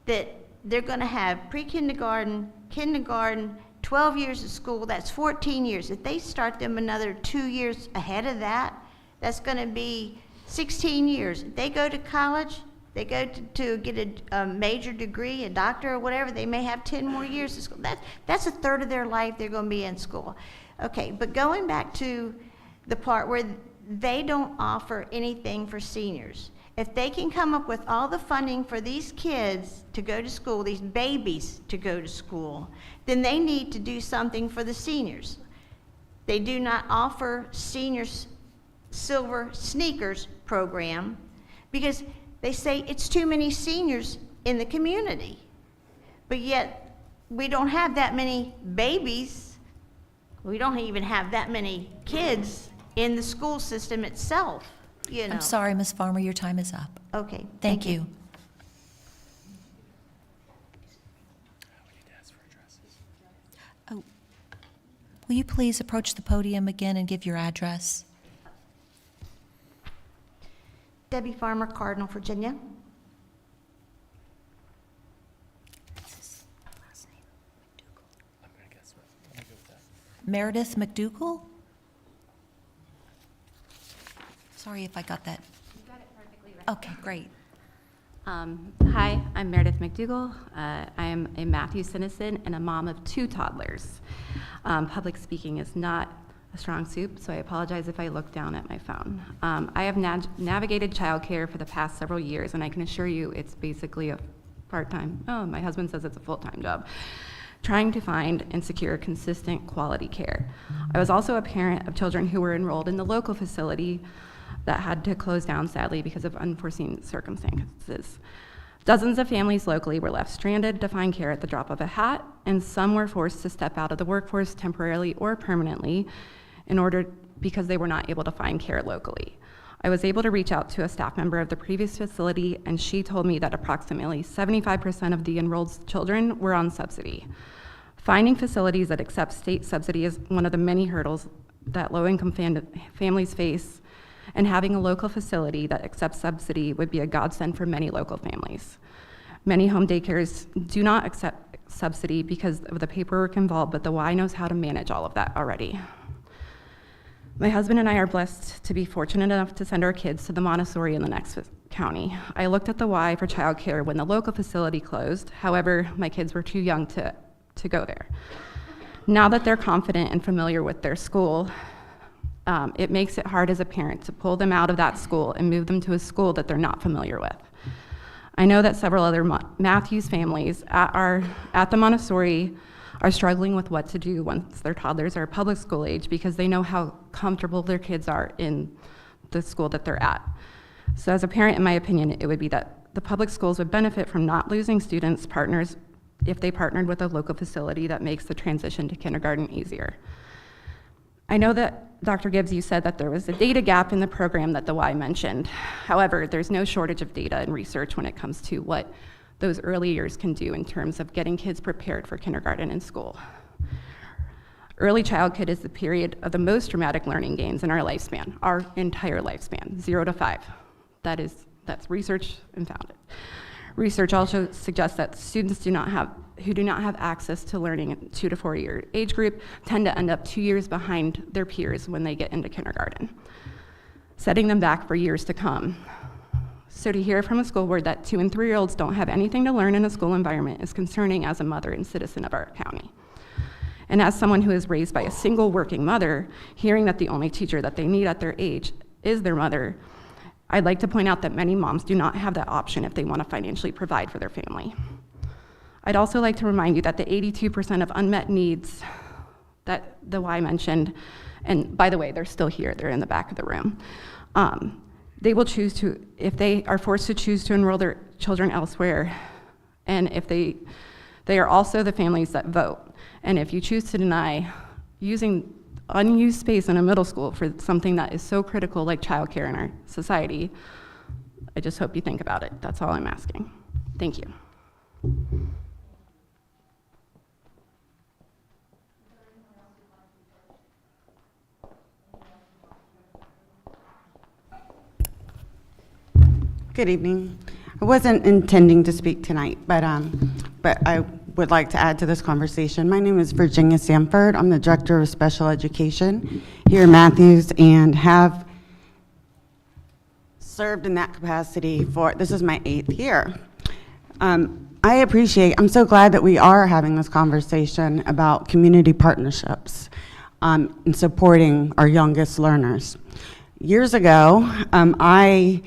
S17: that they're going to have pre-kindergarten, kindergarten, 12 years of school. That's 14 years. If they start them another 2 years ahead of that, that's going to be 16 years. If they go to college, they go to get a major degree, a doctor or whatever, they may have 10 more years of school. That's a third of their life they're going to be in school. Okay, but going back to the part where they don't offer anything for seniors. If they can come up with all the funding for these kids to go to school, these babies to go to school, then they need to do something for the seniors. They do not offer seniors silver sneakers program because they say it's too many seniors in the community. But yet we don't have that many babies. We don't even have that many kids in the school system itself, you know.
S12: I'm sorry, Ms. Farmer, your time is up.
S17: Okay.
S12: Thank you. Oh, will you please approach the podium again and give your address?
S17: Debbie Farmer, Cardinal, Virginia.
S12: Meredith McDougall? Sorry if I got that.
S18: You got it perfectly right.
S12: Okay, great.
S18: Hi, I'm Meredith McDougall. I am a Matthews citizen and a mom of 2 toddlers. Public speaking is not a strong suit, so I apologize if I look down at my phone. I have navigated childcare for the past several years, and I can assure you it's basically a part-time, my husband says it's a full-time job, trying to find and secure consistent quality care. I was also a parent of children who were enrolled in the local facility that had to close down, sadly, because of unforeseen circumstances. Dozens of families locally were left stranded to find care at the drop of a hat, and some were forced to step out of the workforce temporarily or permanently because they were not able to find care locally. I was able to reach out to a staff member of the previous facility, and she told me that approximately 75% of the enrolled children were on subsidy. Finding facilities that accept state subsidy is one of the many hurdles that low-income families face, and having a local facility that accepts subsidy would be a godsend for many local families. Many home daycares do not accept subsidy because of the paperwork involved, but the Y knows how to manage all of that already. My husband and I are blessed to be fortunate enough to send our kids to the Montessori in the next county. I looked at the Y for childcare when the local facility closed. However, my kids were too young to go there. Now that they're confident and familiar with their school, it makes it hard as a parent to pull them out of that school and move them to a school that they're not familiar with. I know that several other Matthews families at the Montessori are struggling with what to do once their toddlers are public school age because they know how comfortable their kids are in the school that they're at. So as a parent, in my opinion, it would be that the public schools would benefit from not losing students, partners, if they partnered with a local facility that makes the transition to kindergarten easier. I know that Dr. Gibbs, you said that there was a data gap in the program that the Y mentioned. However, there's no shortage of data and research when it comes to what those early years can do in terms of getting kids prepared for kindergarten and school. Early childhood is the period of the most dramatic learning gains in our lifespan, our entire lifespan, 0 to 5. That's research and founded. Research also suggests that students who do not have access to learning in 2 to 4 year age group tend to end up 2 years behind their peers when they get into kindergarten, setting them back for years to come. So to hear from a school board that 2 and 3-year-olds don't have anything to learn in a school environment is concerning as a mother and citizen of our county. And as someone who is raised by a single working mother, hearing that the only teacher that they need at their age is their mother, I'd like to point out that many moms do not have that option if they want to financially provide for their family. I'd also like to remind you that the 82% of unmet needs that the Y mentioned, and by the way, they're still here, they're in the back of the room, they will choose to, if they are forced to choose to enroll their children elsewhere, and if they are also the families that vote. And if you choose to deny using unused space in a middle school for something that is so critical like childcare in our society, I just hope you think about it. That's all I'm asking. Thank you.
S19: Good evening. I wasn't intending to speak tonight, but I would like to add to this conversation. My name is Virginia Sanford. I'm the Director of Special Education here in Matthews and have served in that capacity for, this is my 8th year. I'm so glad that we are having this conversation about community partnerships and supporting our youngest learners. Years ago, I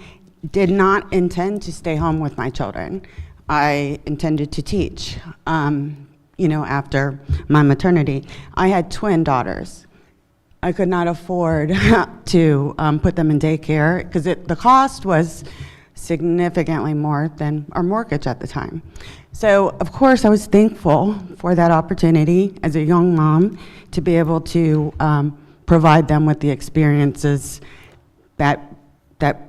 S19: did not intend to stay home with my children. I intended to teach, after my maternity. I had twin daughters. I could not afford to put them in daycare because the cost was significantly more than our mortgage at the time. So, of course, I was thankful for that opportunity as a young mom to be able to provide them with the experiences that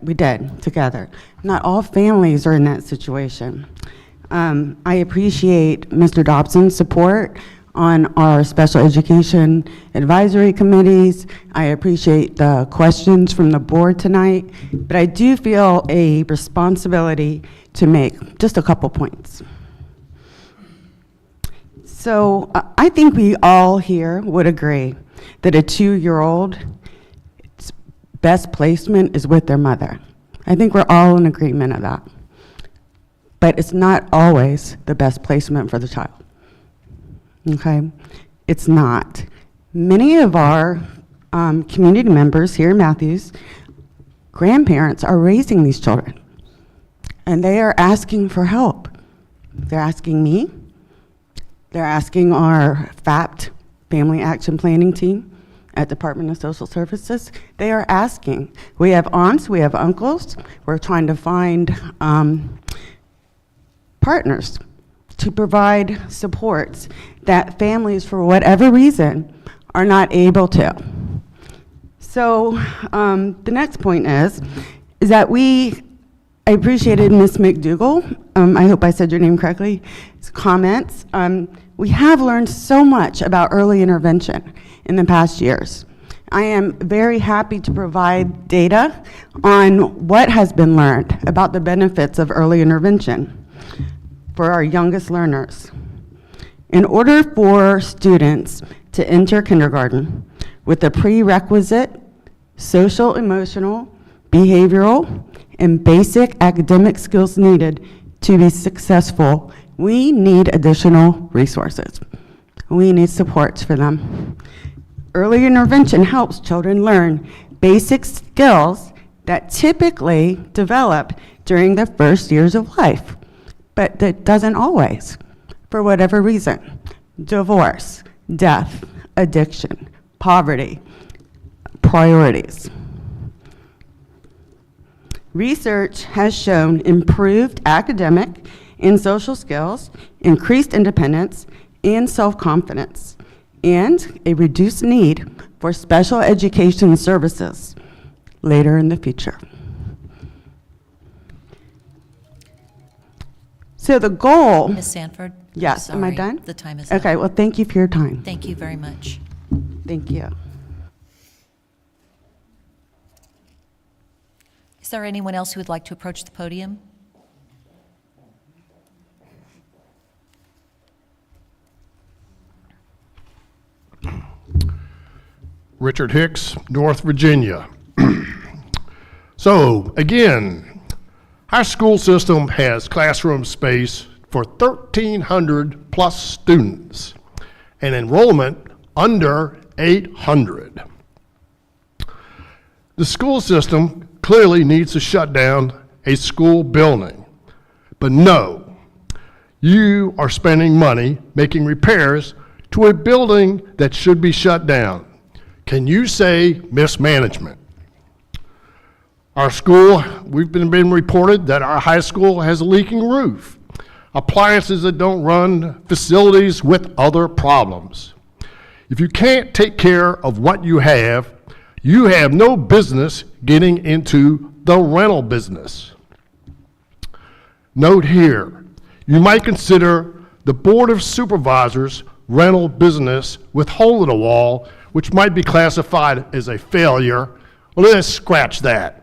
S19: we did together. Not all families are in that situation. I appreciate Mr. Dobson's support on our special education advisory committees. I appreciate the questions from the board tonight, but I do feel a responsibility to make just a couple points. So I think we all here would agree that a 2-year-old best placement is with their mother. I think we're all in agreement of that. But it's not always the best placement for the child. Okay? It's not. Many of our community members here in Matthews, grandparents are raising these children. And they are asking for help. They're asking me. They're asking our FAPT, Family Action Planning team, at Department of Social Services. They are asking. We have aunts, we have uncles. We're trying to find partners to provide supports that families, for whatever reason, are not able to. So the next point is that I appreciated Ms. McDougall, I hope I said your name correctly, comments. We have learned so much about early intervention in the past years. I am very happy to provide data on what has been learned about the benefits of early intervention for our youngest learners. In order for students to enter kindergarten with the prerequisite social, emotional, behavioral, and basic academic skills needed to be successful, we need additional resources. We need supports for them. Early intervention helps children learn basic skills that typically develop during the first years of life, but that doesn't always, for whatever reason. Divorce, death, addiction, poverty, priorities. Research has shown improved academic and social skills, increased independence and self-confidence, and a reduced need for special education services later in the future. So the goal...
S12: Ms. Sanford?
S19: Yes, am I
S12: Sorry,
S19: done?
S12: The time is up.
S19: Okay, well, thank you for your time.
S12: Thank you very much.
S19: Thank you.
S12: Is there anyone else who would like to approach the podium?
S20: Richard Hicks, North Virginia. So, again, our school system has classroom space for 1,300 plus students. and enrollment under 800. The school system clearly needs to shut down a school building, but no, you are spending money making repairs to a building that should be shut down. Can you say mismanagement? Our school, we've been reported that our high school has a leaking roof, appliances that don't run, facilities with other problems. If you can't take care of what you have no business getting into the rental business. Note here, you might consider the Board of Supervisors rental business with hole in the wall, which might be classified as a failure. Well, let's scratch that.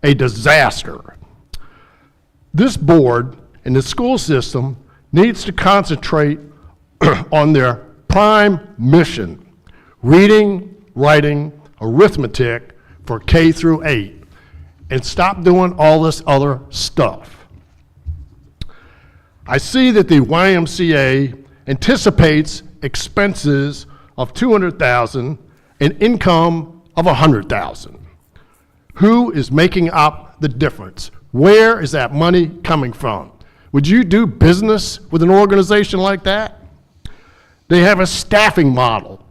S20: A disaster. This board and the school system needs to concentrate on their prime mission, reading, writing, arithmetic for K through 8, and stop doing all this other stuff. I see that the YMCA anticipates expenses of $200,000 and income of $100,000. Who is making up the difference? Where is that money coming from? Would you do business with an organization like that? They have a staffing model,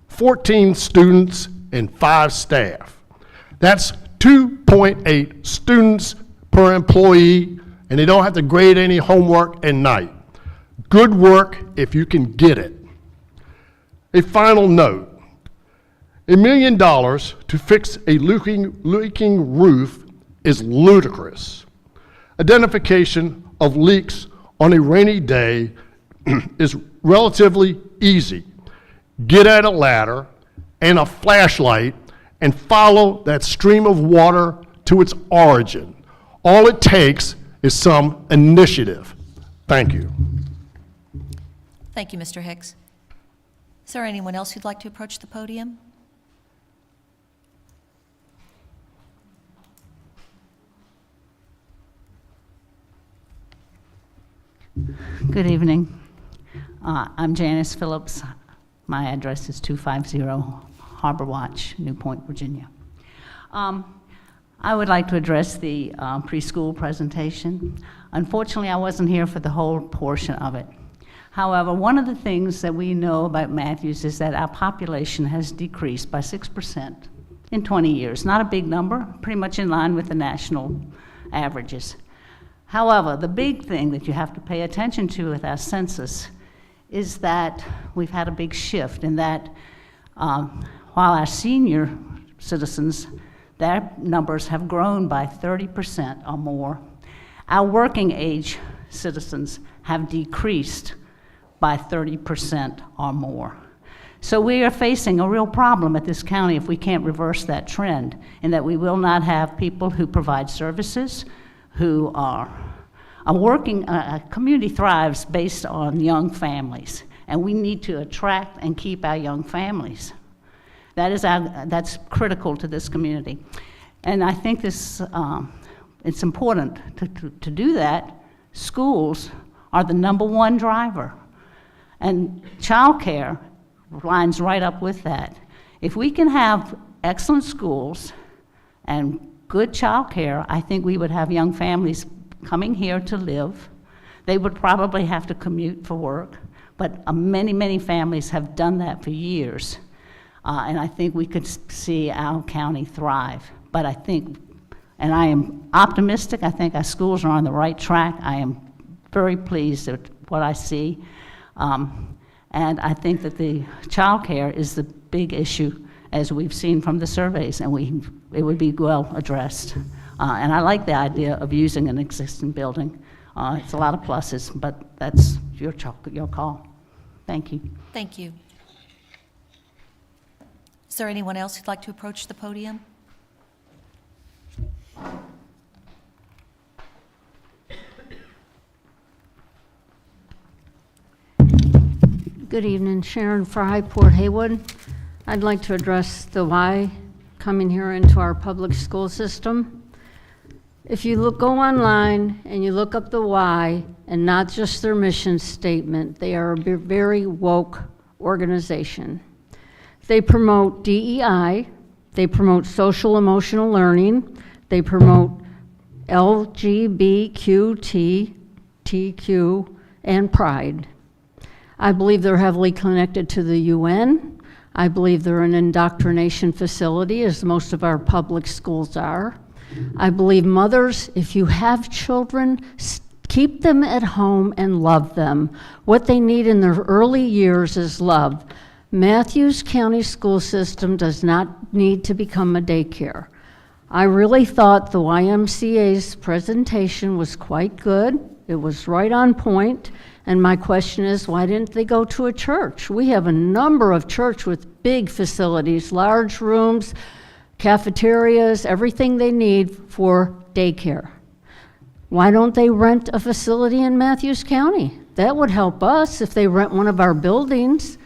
S20: 14 students and 5 staff. That's 2.8 students per employee, and they don't have to grade any homework at night. Good work if you can get it. A final note. $1 million to fix a leaking roof is ludicrous. Identification of leaks on a rainy day is relatively easy. Get out a ladder and a flashlight and follow that stream of water to its origin. All it takes is some initiative. Thank you.
S12: Thank you, Mr. Hicks. Is there anyone else who'd like to approach the podium?
S5: Good evening. I'm Janice Phillips. My address is 250 Harbor Watch, Newport, Virginia. I would like to address the preschool presentation. Unfortunately, I wasn't here for the whole portion of it. However, one of the things that we know about Matthews is that our population has decreased by 6% in 20 years. Not a big number, pretty much in line with the national averages. However, the big thing that you have to pay attention to with our census is that we've had a big shift in that while our senior citizens, their numbers have grown by 30% or more, our working age citizens have decreased by 30% or more. So we are facing a real problem at this county if we can't reverse that trend, in that we will not have people who provide services, who are working. A community thrives based on young families, and we need to attract and keep our young families. That's critical to this community. And I think this, it's important to do that. Schools are the #1 driver, and childcare lines right up with that. If we can have excellent schools and good childcare, I think we would have young families coming here to live. They would probably have to commute for work, but many, many families have done that for years. And I think we could see our county thrive. But I think, and I am optimistic, I think our schools are on the right track. I am very pleased at what I see. And I think that the childcare is the big issue, as we've seen from the surveys, and it would be well addressed. And I like the idea of using an existing building. It's a lot of pluses, but that's your call. Thank you.
S12: Thank you. Is there anyone else who'd like to approach the podium?
S21: Good evening, Sharon Fry, Port Haywood. I'd like to address the why coming here into our public school system. If you go online and you look up the why and not just their mission statement, they are a very woke organization. They promote DEI, they promote social emotional learning, they promote LGBTQ, and pride. I believe they're heavily connected to the UN. I believe they're an indoctrination facility, as most of our public schools are. I believe mothers, if you have children, keep them at home and love them. What they need in their early years is love. Matthews County School System does not need to become a daycare. I really thought the YMCA's presentation was quite good. It was right on point. And my question is, why didn't they go to a church? We have a number of churches with big facilities, large rooms, cafeterias, everything they need for daycare. Why don't they rent a facility in Matthews County? That would help us if they rent one of our buildings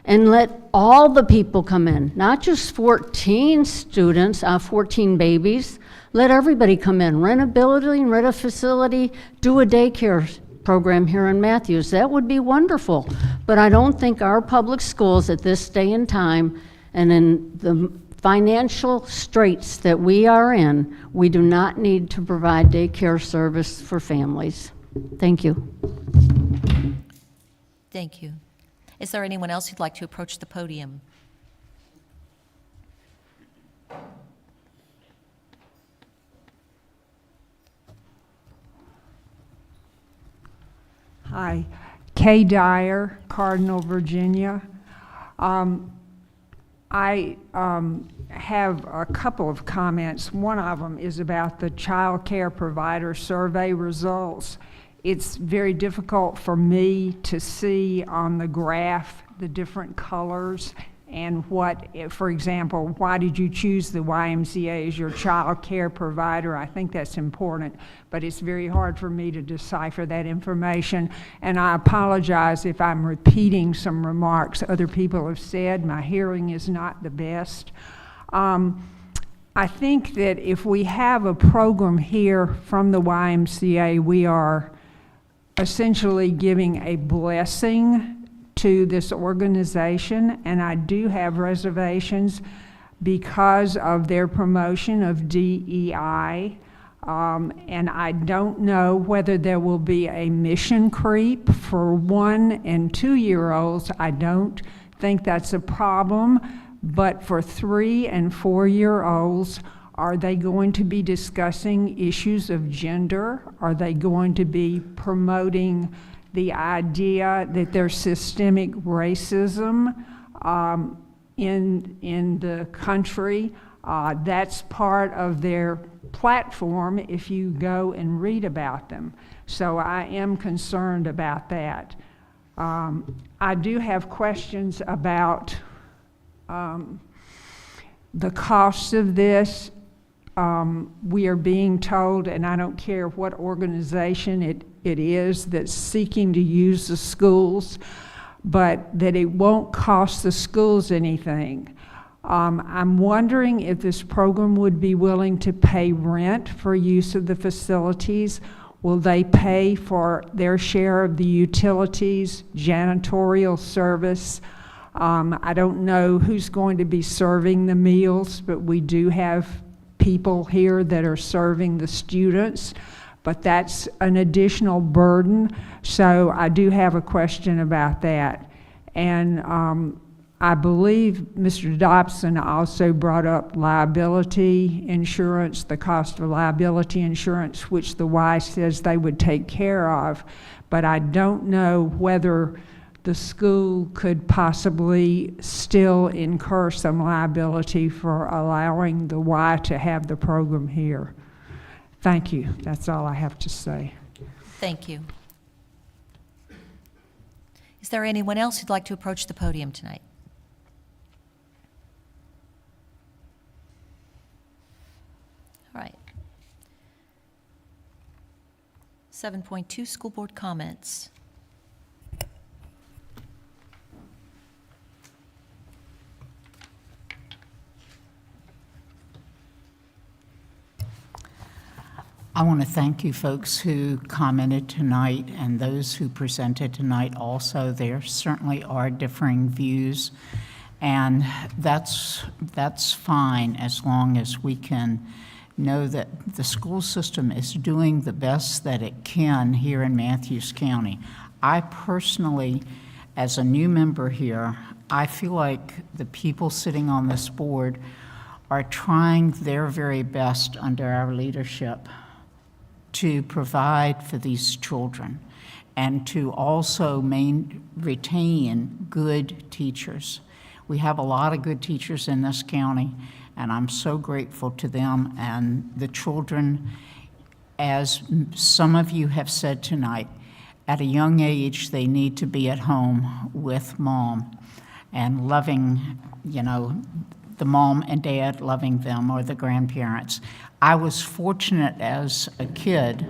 S21: and let all the people come in, not just 14 students, 14 babies. Let everybody come in, rent a building, rent a facility, do a daycare program here in Matthews. That would be wonderful. But I don't think our public schools at this day and time, and in the financial straits that we are in, we do not need to provide daycare service for families. Thank you.
S12: Thank you. Is there anyone else who'd like to approach the podium?
S3: Hi, Kay Dyer, Cardinal, Virginia. I have a couple of comments. One of them is about the child care provider survey results. It's very difficult for me to see on the graph the different colors and what, for example, why did you choose the YMCA as your child care provider? I think that's important, but it's very hard for me to decipher that information. And I apologize if I'm repeating some remarks other people have said. My hearing is not the best. I think that if we have a program here from the YMCA, we are essentially giving a blessing to this organization, and I do have reservations because of their promotion of DEI, and I don't know whether there will be a mission creep for 1- and 2-year-olds. I don't think that's a problem, but for 3- and 4-year-olds, are they going to be discussing issues of gender? Are they going to be promoting the idea that there's systemic racism in the country? That's part of their platform if you go and read about them. So I am concerned about that. I do have questions about the costs of this. We are being told, and I don't care what organization it is that's seeking to use the schools, but that it won't cost the schools anything. I'm wondering if this program would be willing to pay rent for use of the facilities. Will they pay for their share of the utilities, janitorial service? I don't know who's going to be serving the meals, but we do have people here that are serving the students, but that's an additional burden. So I do have a question about that. And I believe Mr. Dobson also brought up liability insurance, the cost of liability insurance, which the Y says they would take care of, but I don't know whether the school could possibly still incur some liability for allowing the Y to have the program here. Thank you. That's all I have to say.
S12: Thank you. Is there anyone else who'd like to approach the podium tonight? All right. 7.2, school board comments.
S5: I want to thank you folks who commented tonight and those who presented tonight also. There certainly are differing views, and that's fine as long as we can know that the school system is doing the best that it can here in Matthews County. I personally, as a new member here, I feel like the people sitting on this board are trying their very best under our leadership to provide for these children and to also retain good teachers. We have a lot of good teachers in this county, and I'm so grateful to them and the children. As some of you have said tonight, at a young age, they need to be at home with mom and loving, the mom and dad loving them, or the grandparents. I was fortunate as a kid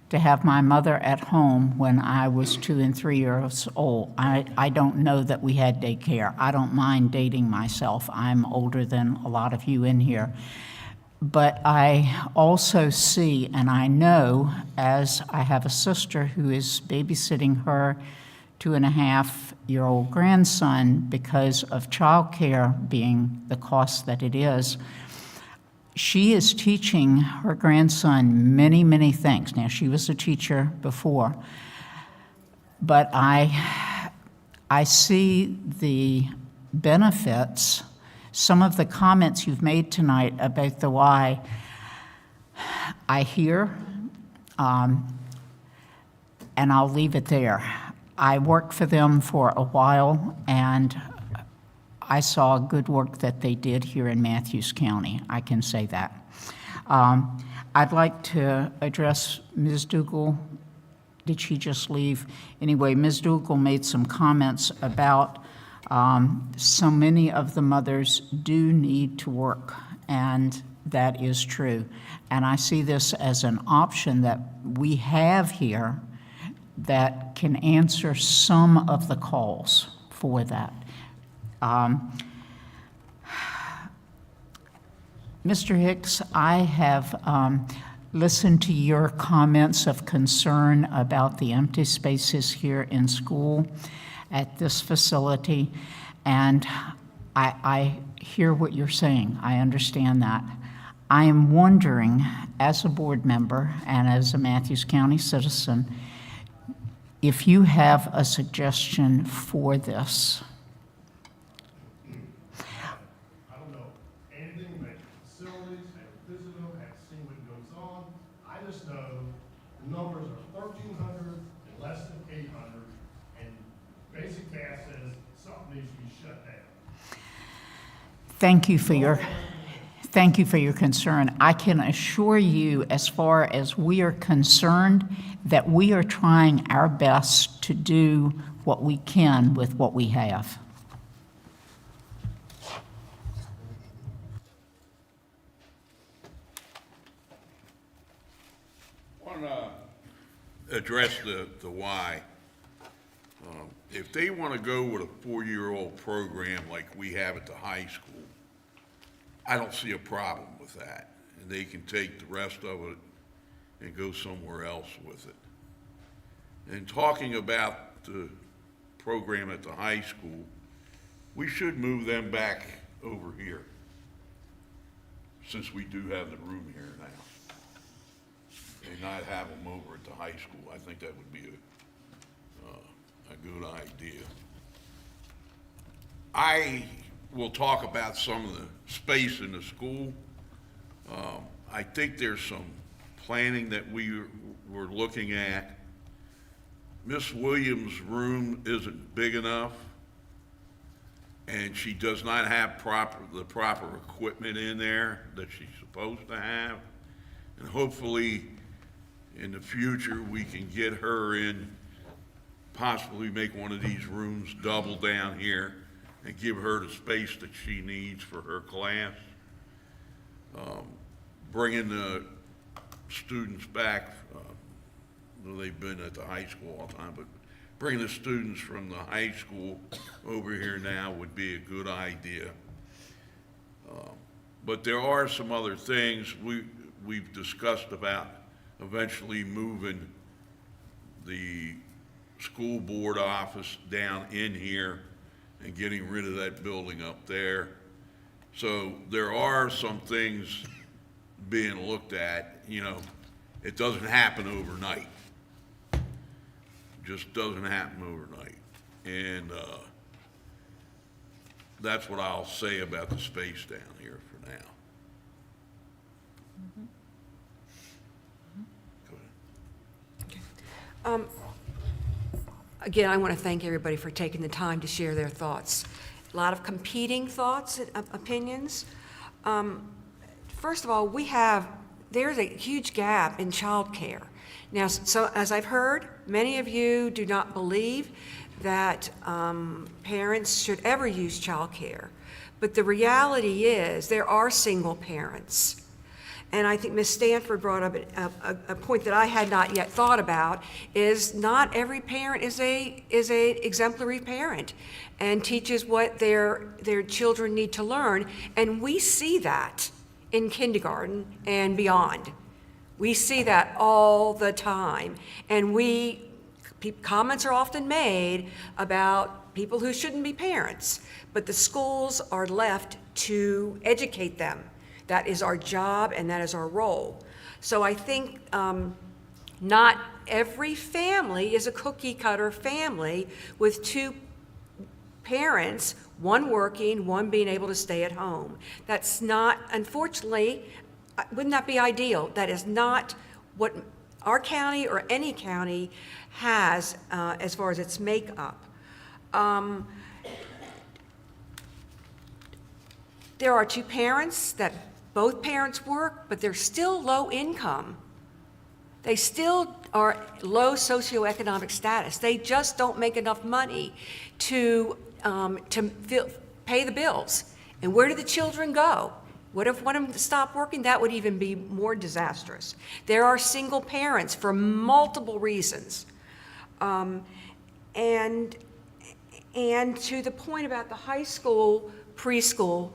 S5: to have my mother at home when I was 2 and 3 years old. I don't know that we had daycare. I don't mind dating myself. I'm older than a lot of you in here. But I also see, and I know, as I have a sister who is babysitting her 2.5-year-old grandson because of childcare being the cost that it is, she is teaching her grandson many, many things. Now, she was a teacher before, but I see the benefits. Some of the comments you've made tonight about the why, I hear, and I'll leave it there. I worked for them for a while, and I saw good work that they did here in Matthews County. I can say that. I'd like to address Ms. Dougal. Did she just leave? Anyway, Ms. Dougal made some comments about so many of the mothers do need to work, and that is true. And I see this as an option that we have here that can answer some of the calls for that. Mr. Hicks, I have listened to your comments of concern about the empty spaces here in school at this facility, and I hear what you're saying. I understand that. I am wondering, as a board member and as a Matthews County citizen, if you have a suggestion for this.
S20: I don't know anything about facilities, haven't visited them, haven't seen what goes on. I just know the numbers are 1,300 and less than 800, and basic math says something needs to be shut down.
S5: Thank you for your concern. I can assure you, as far as we are concerned, that we are trying our best to do what we can with what we have.
S8: I want to address the why. If they want to go with a 4-year-old program like we have at the high school, I don't see a problem with that. And they can take the rest of it and go somewhere else with it. And talking about the program at the high school, we should move them back over here, since we do have the room here now, and not have them over at the high school. I think that would be a good idea. I will talk about some of the space in the school. I think there's some planning that we're looking at. Miss Williams' room isn't big enough, and she does not have the proper equipment in there that she's supposed to have. And hopefully, in the future, we can get her in, possibly make one of these rooms double down here and give her the space that she needs for her class. Bringing the students back, they've been at the high school all the time, but bringing the students from the high school over here now would be a good idea. But there are some other things we've discussed about eventually moving the school board office down in here and getting rid of that building up there. So there are some things being looked at. You know, it doesn't happen overnight. Just doesn't happen overnight. And that's what I'll say about the space down here for now. Go ahead.
S4: Again, I want to thank everybody for taking the time to share their thoughts. A lot of competing thoughts and opinions. First of all, there's a huge gap in childcare. Now, so as I've heard, many of you do not believe that parents should ever use childcare. But the reality is there are single parents. And I think Ms. Stanford brought up a point that I had not yet thought about, is not every parent is a exemplary parent and teaches what their children need to learn. And we see that in kindergarten and beyond. We see that all the time. And comments are often made about people who shouldn't be parents, but the schools are left to educate them. That is our job and that is our role. So I think not every family is a cookie cutter family with two parents, one working, one being able to stay at home. That's not, unfortunately, wouldn't that be ideal? That is not what our county or any county has as far as its makeup. There are two parents that both parents work, but they're still low income. They still are low socioeconomic status. They just don't make enough money to pay the bills. And where do the children go? What if one of them stopped working? That would even be more disastrous. There are single parents for multiple reasons. And to the point about the high school, preschool,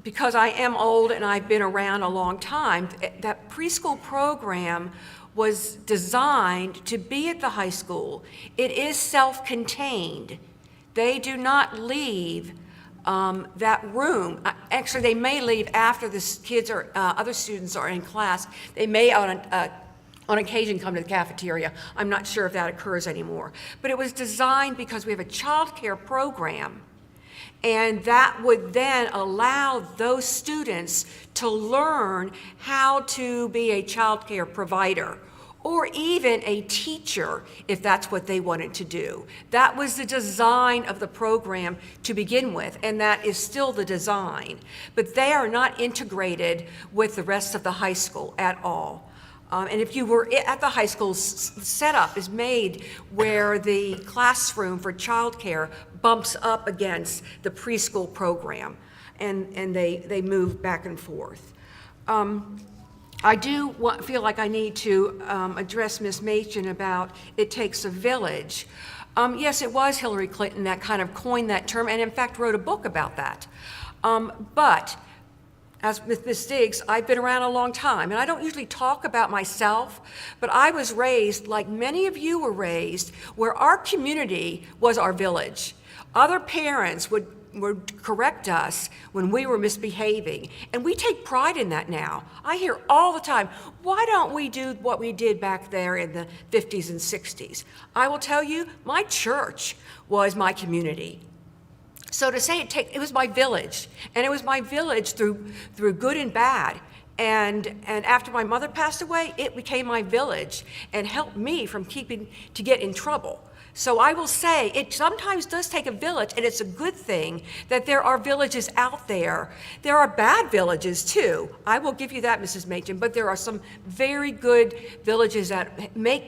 S4: because I am old and I've been around a long time, that preschool program was designed to be at the high school. It is self-contained. They do not leave that room. Actually, they may leave after the kids or other students are in class. They may on occasion come to the cafeteria. I'm not sure if that occurs anymore. But it was designed because we have a child care program. And that would then allow those students to learn how to be a child care provider or even a teacher if that's what they wanted to do. That was the design of the program to begin with, and that is still the design. But they are not integrated with the rest of the high school at all. And if you were at the high school, setup is made where the classroom for childcare bumps up against the preschool program, and they move back and forth. I do feel like I need to address Ms. Machen about it takes a village. Yes, it was Hillary Clinton that kind of coined that term, and in fact wrote a book about that. But as with Ms. Diggs, I've been around a long time, and I don't usually talk about myself, but I was raised, like many of you were raised, where our community was our village. Other parents would correct us when we were misbehaving, and we take pride in that now. I hear all the time, why don't we do what we did back there in the 50s and 60s? I will tell you, my church was my community. So to say it was my village, and it was my village through good and bad. And after my mother passed away, it became my village and helped me from to get in trouble. So I will say it sometimes does take a village, and it's a good thing that there are villages out there. There are bad villages too. I will give you that, Mrs. Machen, but there are some very good villages that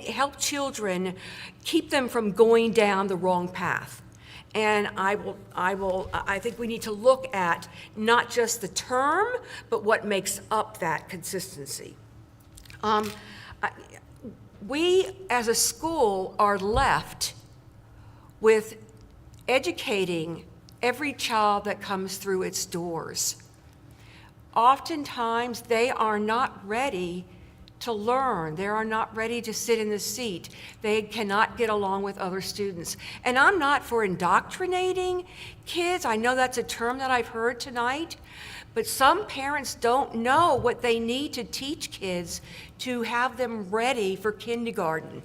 S4: help children, keep them from going down the wrong path. And I think we need to look at not just the term, but what makes up that consistency. We, as a school, are left with educating every child that comes through its doors. Oftentimes, they are not ready to learn. They are not ready to sit in the seat. They cannot get along with other students. And I'm not for indoctrinating kids. I know that's a term that I've heard tonight, but some parents don't know what they need to teach kids to have them ready for kindergarten.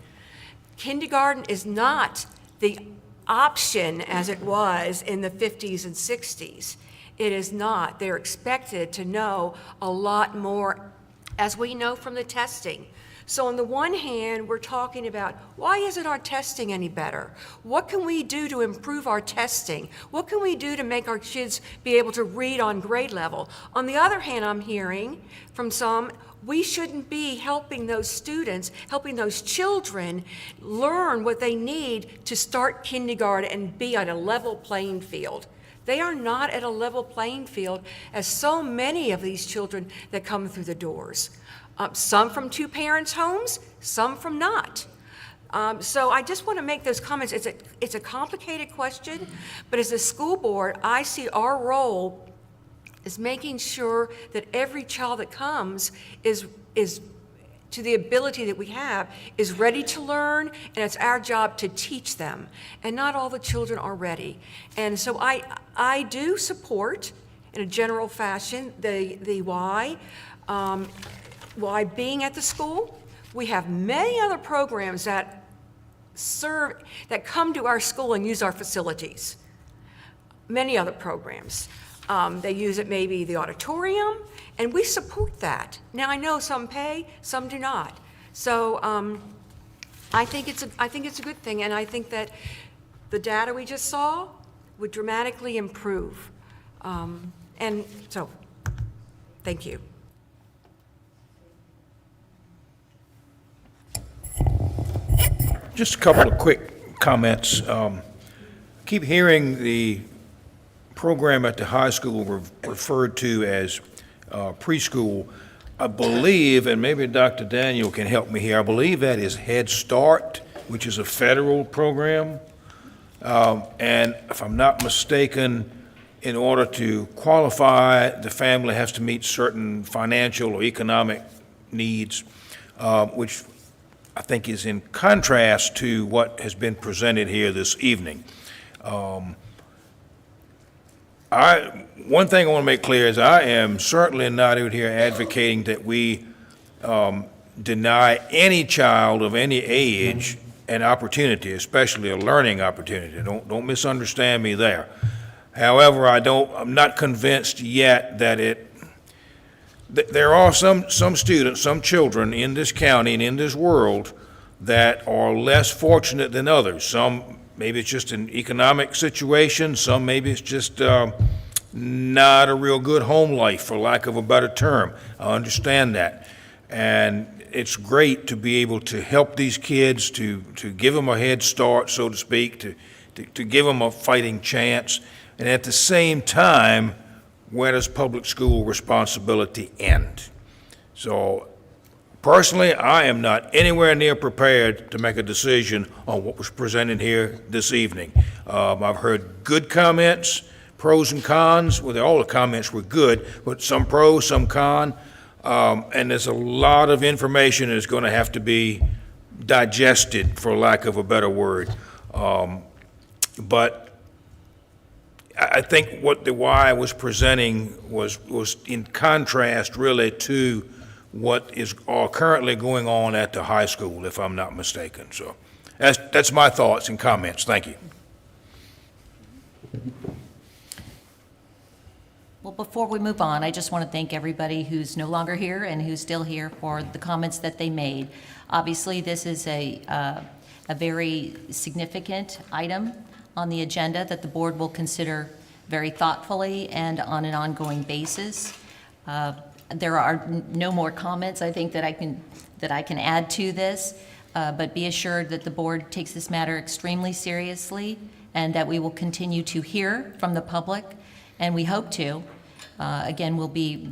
S4: Kindergarten is not the option as it was in the 50s and 60s. It is not. They're expected to know a lot more, as we know from the testing. So on the one hand, we're talking about, why isn't our testing any better? What can we do to improve our testing? What can we do to make our kids be able to read on grade level? On the other hand, I'm hearing from some, we shouldn't be helping those students, helping those children learn what they need to start kindergarten and be on a level playing field. They are not at a level playing field as so many of these children that come through the doors. Some from two parents' homes, some from not. So I just want to make those comments. It's a complicated question, but as a school board, I see our role is making sure that every child that comes is to the ability that we have, is ready to learn, and it's our job to teach them. And not all the children are ready. And so I do support, in a general fashion, the why. Why being at the school. We have many other programs that come to our school and use our facilities. Many other programs. They use it, maybe the auditorium, and we support that. Now I know some pay, some do not. So I think it's a good thing, and I think that the data we just saw would dramatically improve. And so, thank you.
S9: Just a couple of quick comments. Keep hearing the program at the high school referred to as preschool. I believe, and maybe Dr. Daniel can help me here, I believe that is Head Start, which is a federal program. And if I'm not mistaken, in order to qualify, the family has to meet certain financial or economic needs, which I think is in contrast to what has been presented here this evening. One thing I want to make clear is I am certainly not out here advocating that we deny any child of any age an opportunity, especially a learning opportunity. Don't misunderstand me there. However, I'm not convinced yet that there are some students, some children in this county and in this world that are less fortunate than others. Some, maybe it's just an economic situation. Some, maybe it's just not a real good home life, for lack of a better term. I understand that. And it's great to be able to help these kids, to give them a head start, so to speak, to give them a fighting chance. And at the same time, where does public school responsibility end? So personally, I am not anywhere near prepared to make a decision on what was presented here this evening. I've heard good comments, pros and cons. Well, all the comments were good, but some pros, some con. And there's a lot of information that's going to have to be digested, for lack of a better word. But I think what the why I was presenting was in contrast really to what is currently going on at the high school, if I'm not mistaken. So that's my thoughts and comments. Thank you.
S12: Well, before we move on, I just want to thank everybody who's no longer here and who's still here for the comments that they made. Obviously, this is a very significant item on the agenda that the board will consider very thoughtfully and on an ongoing basis. There are no more comments, I think, that I can add to this, but be assured that the board takes this matter extremely seriously and that we will continue to hear from the public, and we hope to. Again, we'll be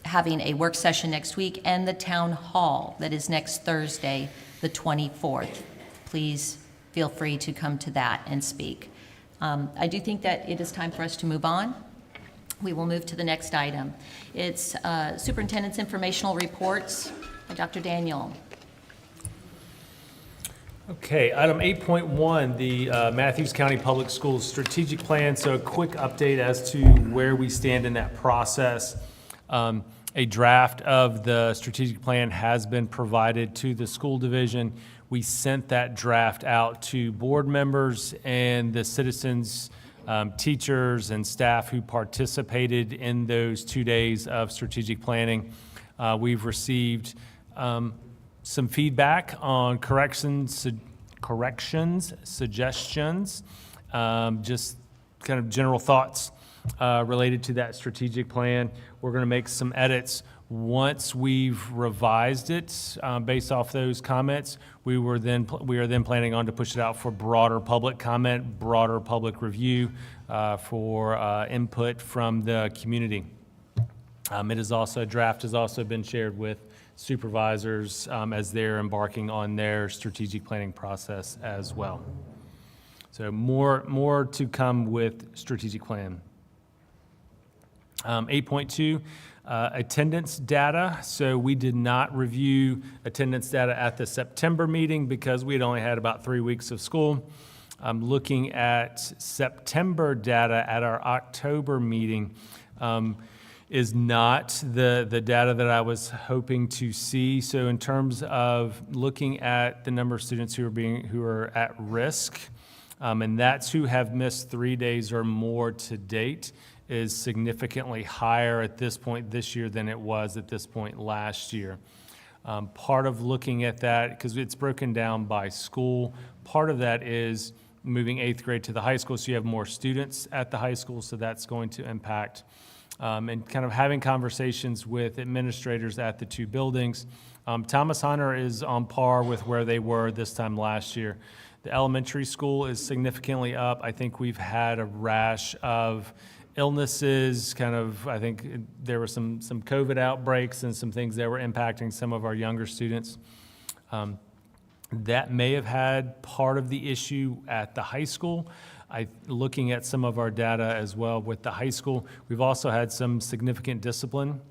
S12: having a work session next week and the town hall that is next Thursday, the 24th. Please feel free to come to that and speak. I do think that it is time for us to move on. We will move to the next item. It's superintendent's informational reports. Dr. Daniel.
S2: Okay, item 8.1, the Matthews County Public Schools Strategic Plan. So a quick update as to where we stand in that process. A draft of the strategic plan has been provided to the school division. We sent that draft out to board members and the citizens, teachers and staff who participated in those 2 days of strategic planning. We've received some feedback on corrections, suggestions, just kind of general thoughts related to that strategic plan. We're going to make some edits once we've revised it based off those comments. We are then planning on to push it out for broader public comment, broader public review for input from the community. Draft has also been shared with supervisors as they're embarking on their strategic planning process as well. So more to come with strategic plan. 8.2, attendance data. So we did not review attendance data at the September meeting because we had only had about 3 weeks of school. Looking at September data at our October meeting, is not the data that I was hoping to see. So in terms of looking at the number of students who are at risk, and that's who have missed 3 days or more to date, is significantly higher at this point this year than it was at this point last year. Part of looking at that, because it's broken down by school, part of that is moving 8th grade to the high school, so you have more students at the high school, so that's going to impact. And kind of having conversations with administrators at the 2 buildings. Thomas Hunter is on par with where they were this time last year. The elementary school is significantly up. I think we've had a rash of illnesses, I think there were some COVID outbreaks and some things that were impacting some of our younger students. That may have had part of the issue at the high school. Looking at some of our data as well with the high school, we've also had some significant discipline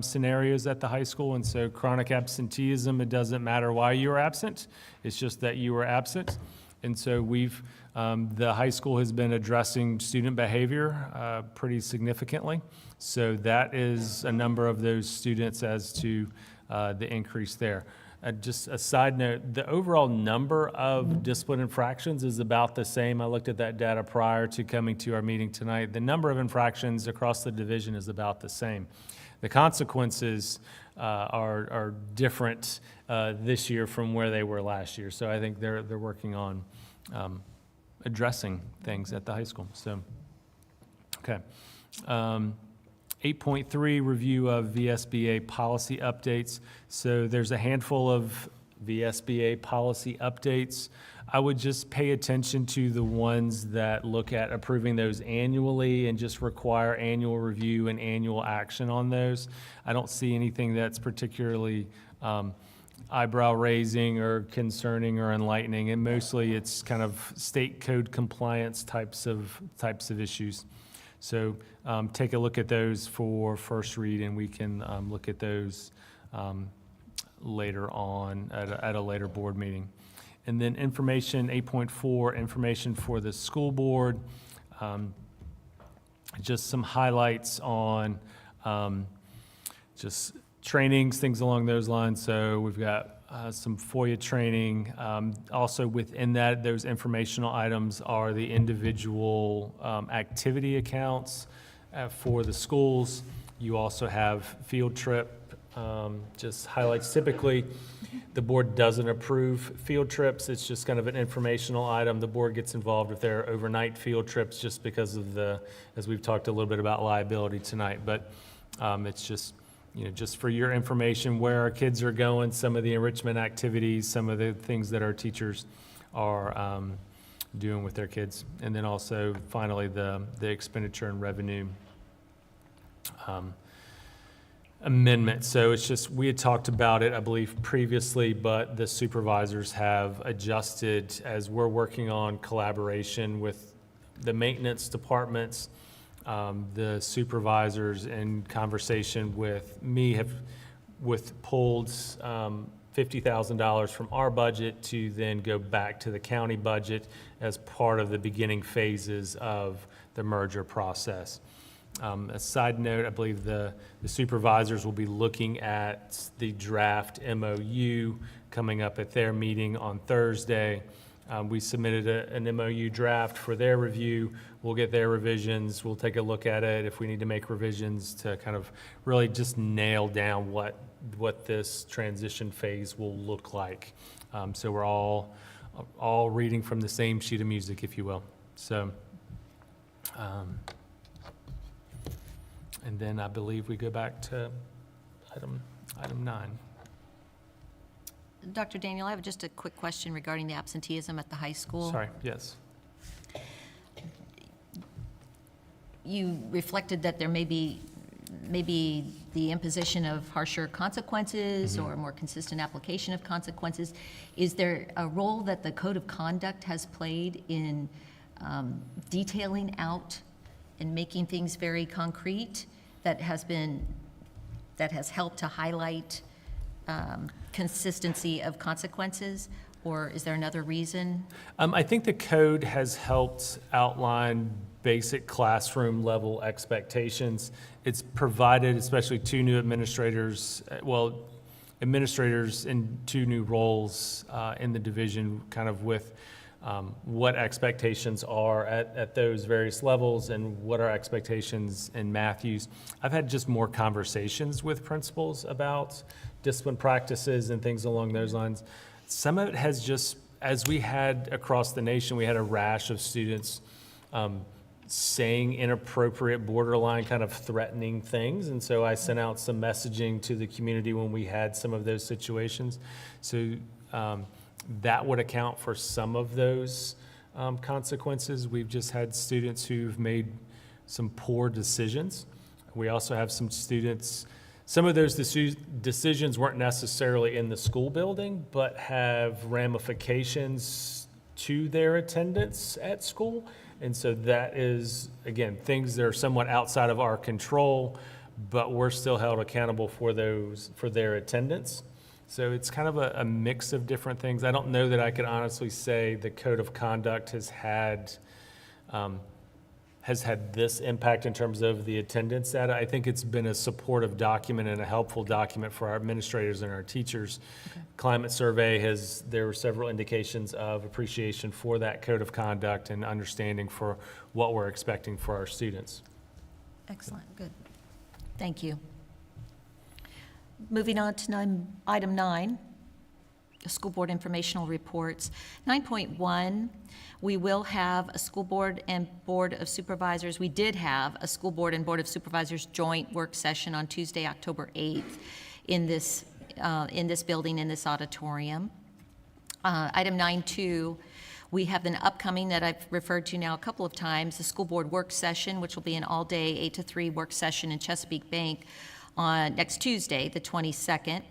S2: scenarios at the high school, and so chronic absenteeism, it doesn't matter why you were absent, it's just that you were absent. And so the high school has been addressing student behavior pretty significantly. So that is a number of those students as to the increase there. Just a side note, the overall number of discipline infractions is about the same. I looked at that data prior to coming to our meeting tonight. The number of infractions across the division is about the same. The consequences are different this year from where they were last year. So I think they're working on addressing things at the high school. So, okay. 8.3, review of VSBA policy updates. So there's a handful of VSBA policy updates. I would just pay attention to the ones that look at approving those annually and just require annual review and annual action on those. I don't see anything that's particularly eyebrow raising or concerning or enlightening, and mostly it's kind of state code compliance types of issues. So take a look at those for first read, and we can look at those later on at a later board meeting. And then information, 8.4, information for the school board. Just some highlights on just trainings, things along those lines. So we've got some FOIA training. Also within that, those informational items are the individual activity accounts for the schools. You also have field trip, just highlights. Typically, the board doesn't approve field trips. It's just kind of an informational item. The board gets involved if there are overnight field trips just because of as we've talked a little bit about liability tonight. But it's just, just for your information, where our kids are going, some of the enrichment activities, some of the things that our teachers are doing with their kids. And then also, finally, the expenditure and revenue amendment. So it's just, we had talked about it, I believe, previously, but the supervisors have adjusted as we're working on collaboration with the maintenance departments. The supervisors in conversation with me have pulled $50,000 from our budget to then go back to the county budget as part of the beginning phases of the merger process. A side note, I believe the supervisors will be looking at the draft MOU coming up at their meeting on Thursday. We submitted an MOU draft for their review. We'll get their revisions. We'll take a look at it if we need to make revisions to kind of really just nail down what this transition phase will look like. So we're all reading from the same sheet of music, if you will. So, and then I believe we go back to item 9.
S12: Dr. Daniel, I have just a quick question regarding the absenteeism at the high school.
S2: Sorry, yes.
S12: You reflected that there may be the imposition of harsher consequences or a more consistent application of consequences. Is there a role that the code of conduct has played in detailing out and making things very concrete that has helped to highlight consistency of consequences, or is there another reason?
S2: I think the code has helped outline basic classroom level expectations. It's provided, especially two new administrators, administrators in 2 new roles in the division, kind of with what expectations are at those various levels and what are expectations in Matthews. I've had just more conversations with principals about discipline practices and things along those lines. Some of it has just, as we had across the nation, we had a rash of students saying inappropriate, borderline kind of threatening things. And so I sent out some messaging to the community when we had some of those situations. So that would account for some of those consequences. We've just had students who've made some poor decisions. We also have some students, some of those decisions weren't necessarily in the school building, but have ramifications to their attendance at school. And so that is, again, things that are somewhat outside of our control, but we're still held accountable for their attendance. So it's kind of a mix of different things. I don't know that I could honestly say the code of conduct has had this impact in terms of the attendance data. I think it's been a supportive document and a helpful document for our administrators and our teachers. Okay. Climate survey there were several indications of appreciation for that code of conduct and understanding for what we're expecting for our students.
S12: Excellent, good. Thank you. Moving on to item 9, the school board informational reports. 9.1, we will have a school board and board of supervisors. We did have a school board and board of supervisors joint work session on Tuesday, October 8th in this building, in this auditorium. Item 9.2, we have an upcoming that I've referred to now a couple of times, the school board work session, which will be an all-day 8 to 3 work session in Chesapeake Bank on next Tuesday, the 22nd.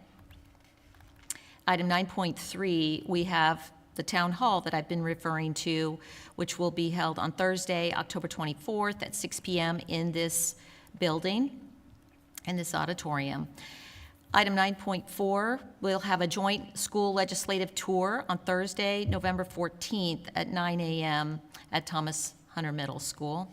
S12: Item 9.3, we have the town hall that I've been referring to, which will be held on Thursday, October 24th at 6 p.m. in this building, in this auditorium. Item 9.4, we'll have a joint school legislative tour on Thursday, November 14th at 9 a.m. at Thomas Hunter Middle School.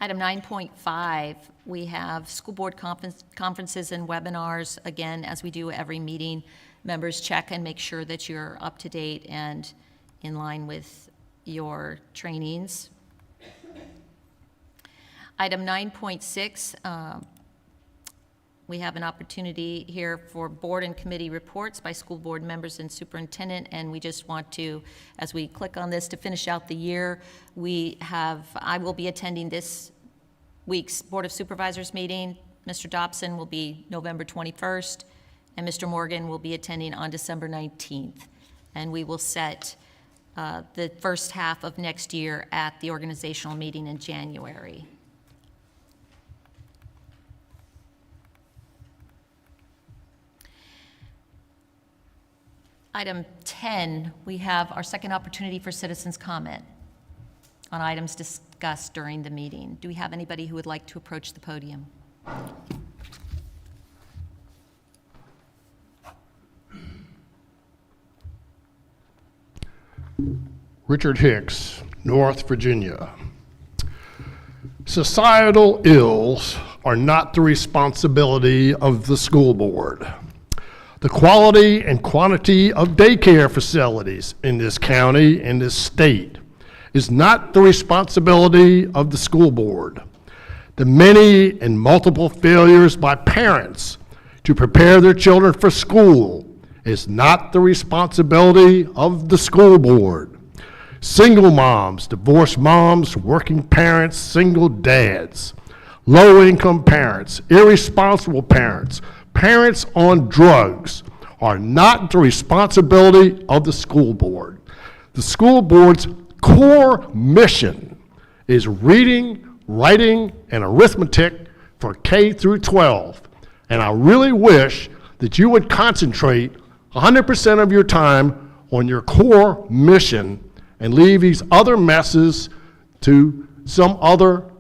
S12: Item 9.5, we have school board conferences and webinars. Again, as we do every meeting, members check and make sure that you're up to date and in line with your trainings. Item 9.6, we have an opportunity here for board and committee reports by school board members and superintendent, and we just want to, as we click on this to finish out the year, I will be attending this week's Board of Supervisors meeting. Mr. Dobson will be November 21st, and Mr. Morgan will be attending on December 19th. And we will set the first half of next year at the organizational meeting in January. Item 10, we have our second opportunity for citizens' comment on items discussed during the meeting. Do we have anybody who would like to approach the podium?
S20: Richard Hicks, North Virginia. Societal ills are not the responsibility of the school board. The quality and quantity of daycare facilities in this county and this state is not the responsibility of the school board. The many and multiple failures by parents to prepare their children for school is not the responsibility of the school board. Single moms, divorced moms, working parents, single dads, low-income parents, irresponsible parents, parents on drugs are not the responsibility of the school board. The school board's core mission is reading, writing, and arithmetic for K through 12. And I really wish that you would concentrate 100% of your time on your core mission and leave these other messes to some other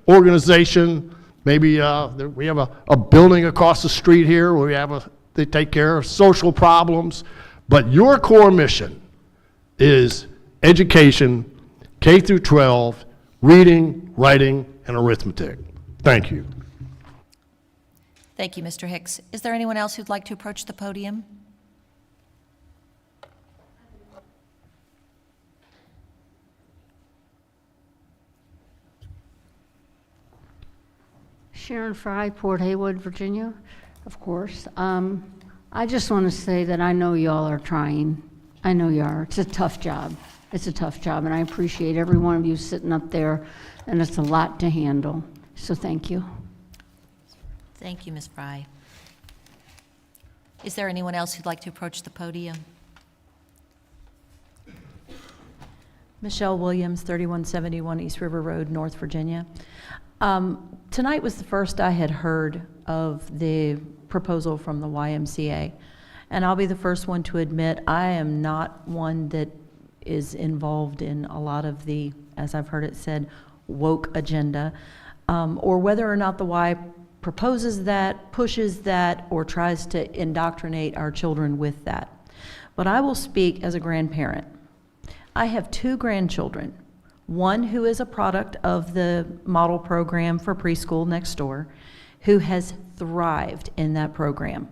S20: organization. Maybe we have a building across the street here where they take care of social problems. But your core mission is education, K through 12, reading, writing, and arithmetic. Thank you.
S12: Thank you, Mr. Hicks. Is there anyone else who'd like to approach the podium?
S21: Sharon Fry, Port Haywood, Virginia, of course. I just want to say that I know y'all are trying. I know you are. It's a tough job. It's a tough job, and I appreciate every one of you sitting up there, and it's a lot to handle. So thank you.
S12: Thank you, Ms. Fry. Is there anyone else who'd like to approach the podium?
S1: Michelle Williams, 3171 East River Road, North Virginia. Tonight was the first I had heard of the proposal from the YMCA, and I'll be the first one to admit I am not one that is involved in a lot of the, as I've heard it said, woke agenda, or whether or not the Y proposes that, pushes that, or tries to indoctrinate our children with that. But I will speak as a grandparent. I have 2 grandchildren, one who is a product of the model program for preschool next door, who has thrived in that program.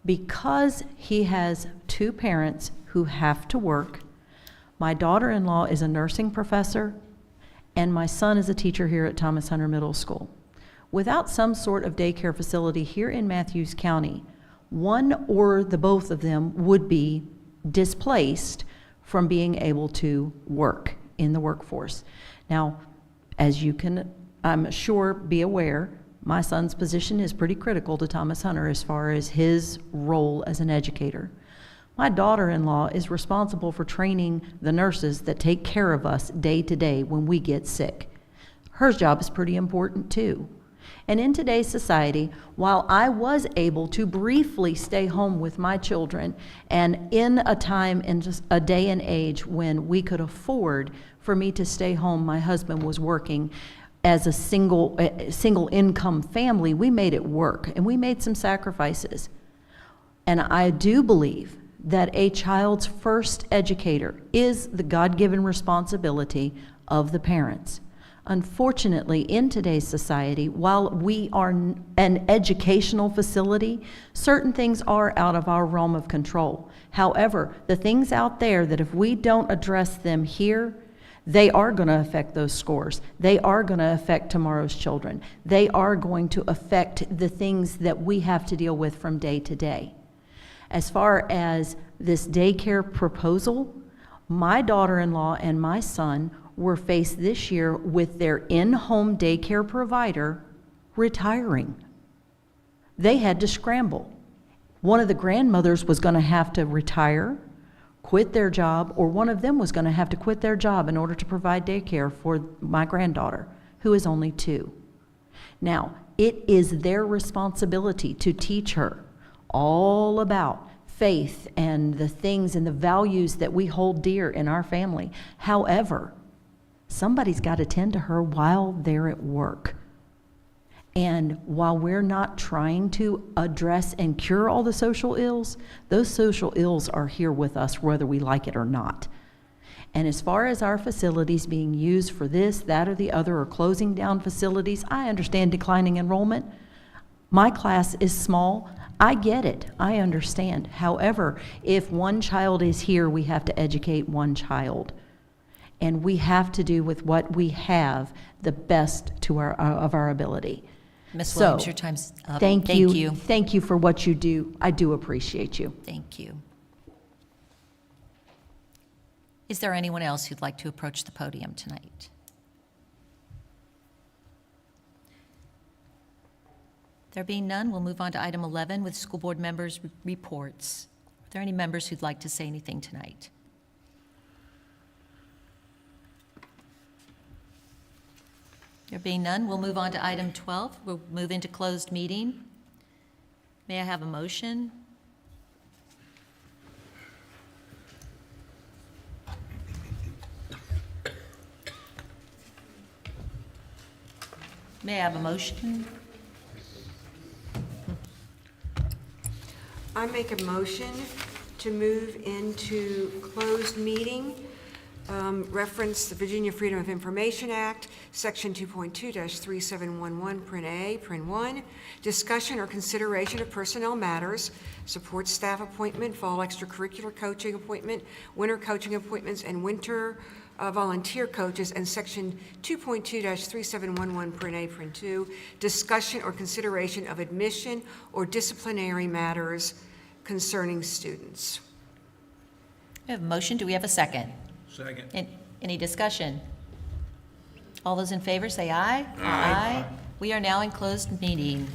S1: Because he has 2 parents who have to work, my daughter-in-law is a nursing professor, and my son is a teacher here at Thomas Hunter Middle School. Without some sort of daycare facility here in Matthews County, one or the both of them would be displaced from being able to work in the workforce. Now, as you can, I'm sure, be aware, my son's position is pretty critical to Thomas Hunter as far as his role as an educator. My daughter-in-law is responsible for training the nurses that take care of us day to day when we get sick. Her job is pretty important too. And in today's society, while I was able to briefly stay home with my children, and in a time, in just a day and age when we could afford for me to stay home, my husband was working as a single income family, we made it work, and we made some sacrifices. And I do believe that a child's first educator is the God-given responsibility of the parents. Unfortunately, in today's society, while we are an educational facility, certain things are out of our realm of control. However, the things out there that if we don't address them here, they are going to affect those scores. They are going to affect tomorrow's children. They are going to affect the things that we have to deal with from day to day. As far as this daycare proposal, my daughter-in-law and my son were faced this year with their in-home daycare provider retiring. They had to scramble. One of the grandmothers was going to have to retire, quit their job, or one of them was going to have to quit their job in order to provide daycare for my granddaughter, who is only 2. Now, it is their responsibility to teach her all about faith and the things and the values that we hold dear in our family. However, somebody's got to tend to her while they're at work. And while we're not trying to address and cure all the social ills, those social ills are here with us whether we like it or not.
S10: And as far as our facilities being used for this, that, or the other, or closing down facilities, I understand declining enrollment. My class is small. I get it. I understand. However, if one child is here, we have to educate one child. And we have to do with what we have the best to of our ability.
S12: Ms. Williams, your time's up.
S10: Thank you. Thank you for what you do. I do appreciate you.
S12: Thank you. Is there anyone else who'd like to approach the podium tonight? There being none, we'll move on to item 11 with school board members' reports. Are there any members who'd like to say anything tonight? There being none, we'll move on to item 12. We'll move into closed meeting. May I have a motion? May I have a motion?
S4: I make a motion to move into closed meeting, reference the Virginia Freedom of Information Act, Section 2.2-3711, Print A, Print 1, discussion or consideration of personnel matters, support staff appointment, fall extracurricular coaching appointment, winter coaching appointments, and winter volunteer coaches, and Section 2.2-3711, Print A, Print 2, discussion or consideration of admission or disciplinary matters concerning students.
S12: We have a motion. Do we have a second?
S9: Second.
S12: Any discussion? All those in favor say aye. Aye. We are now in closed meeting.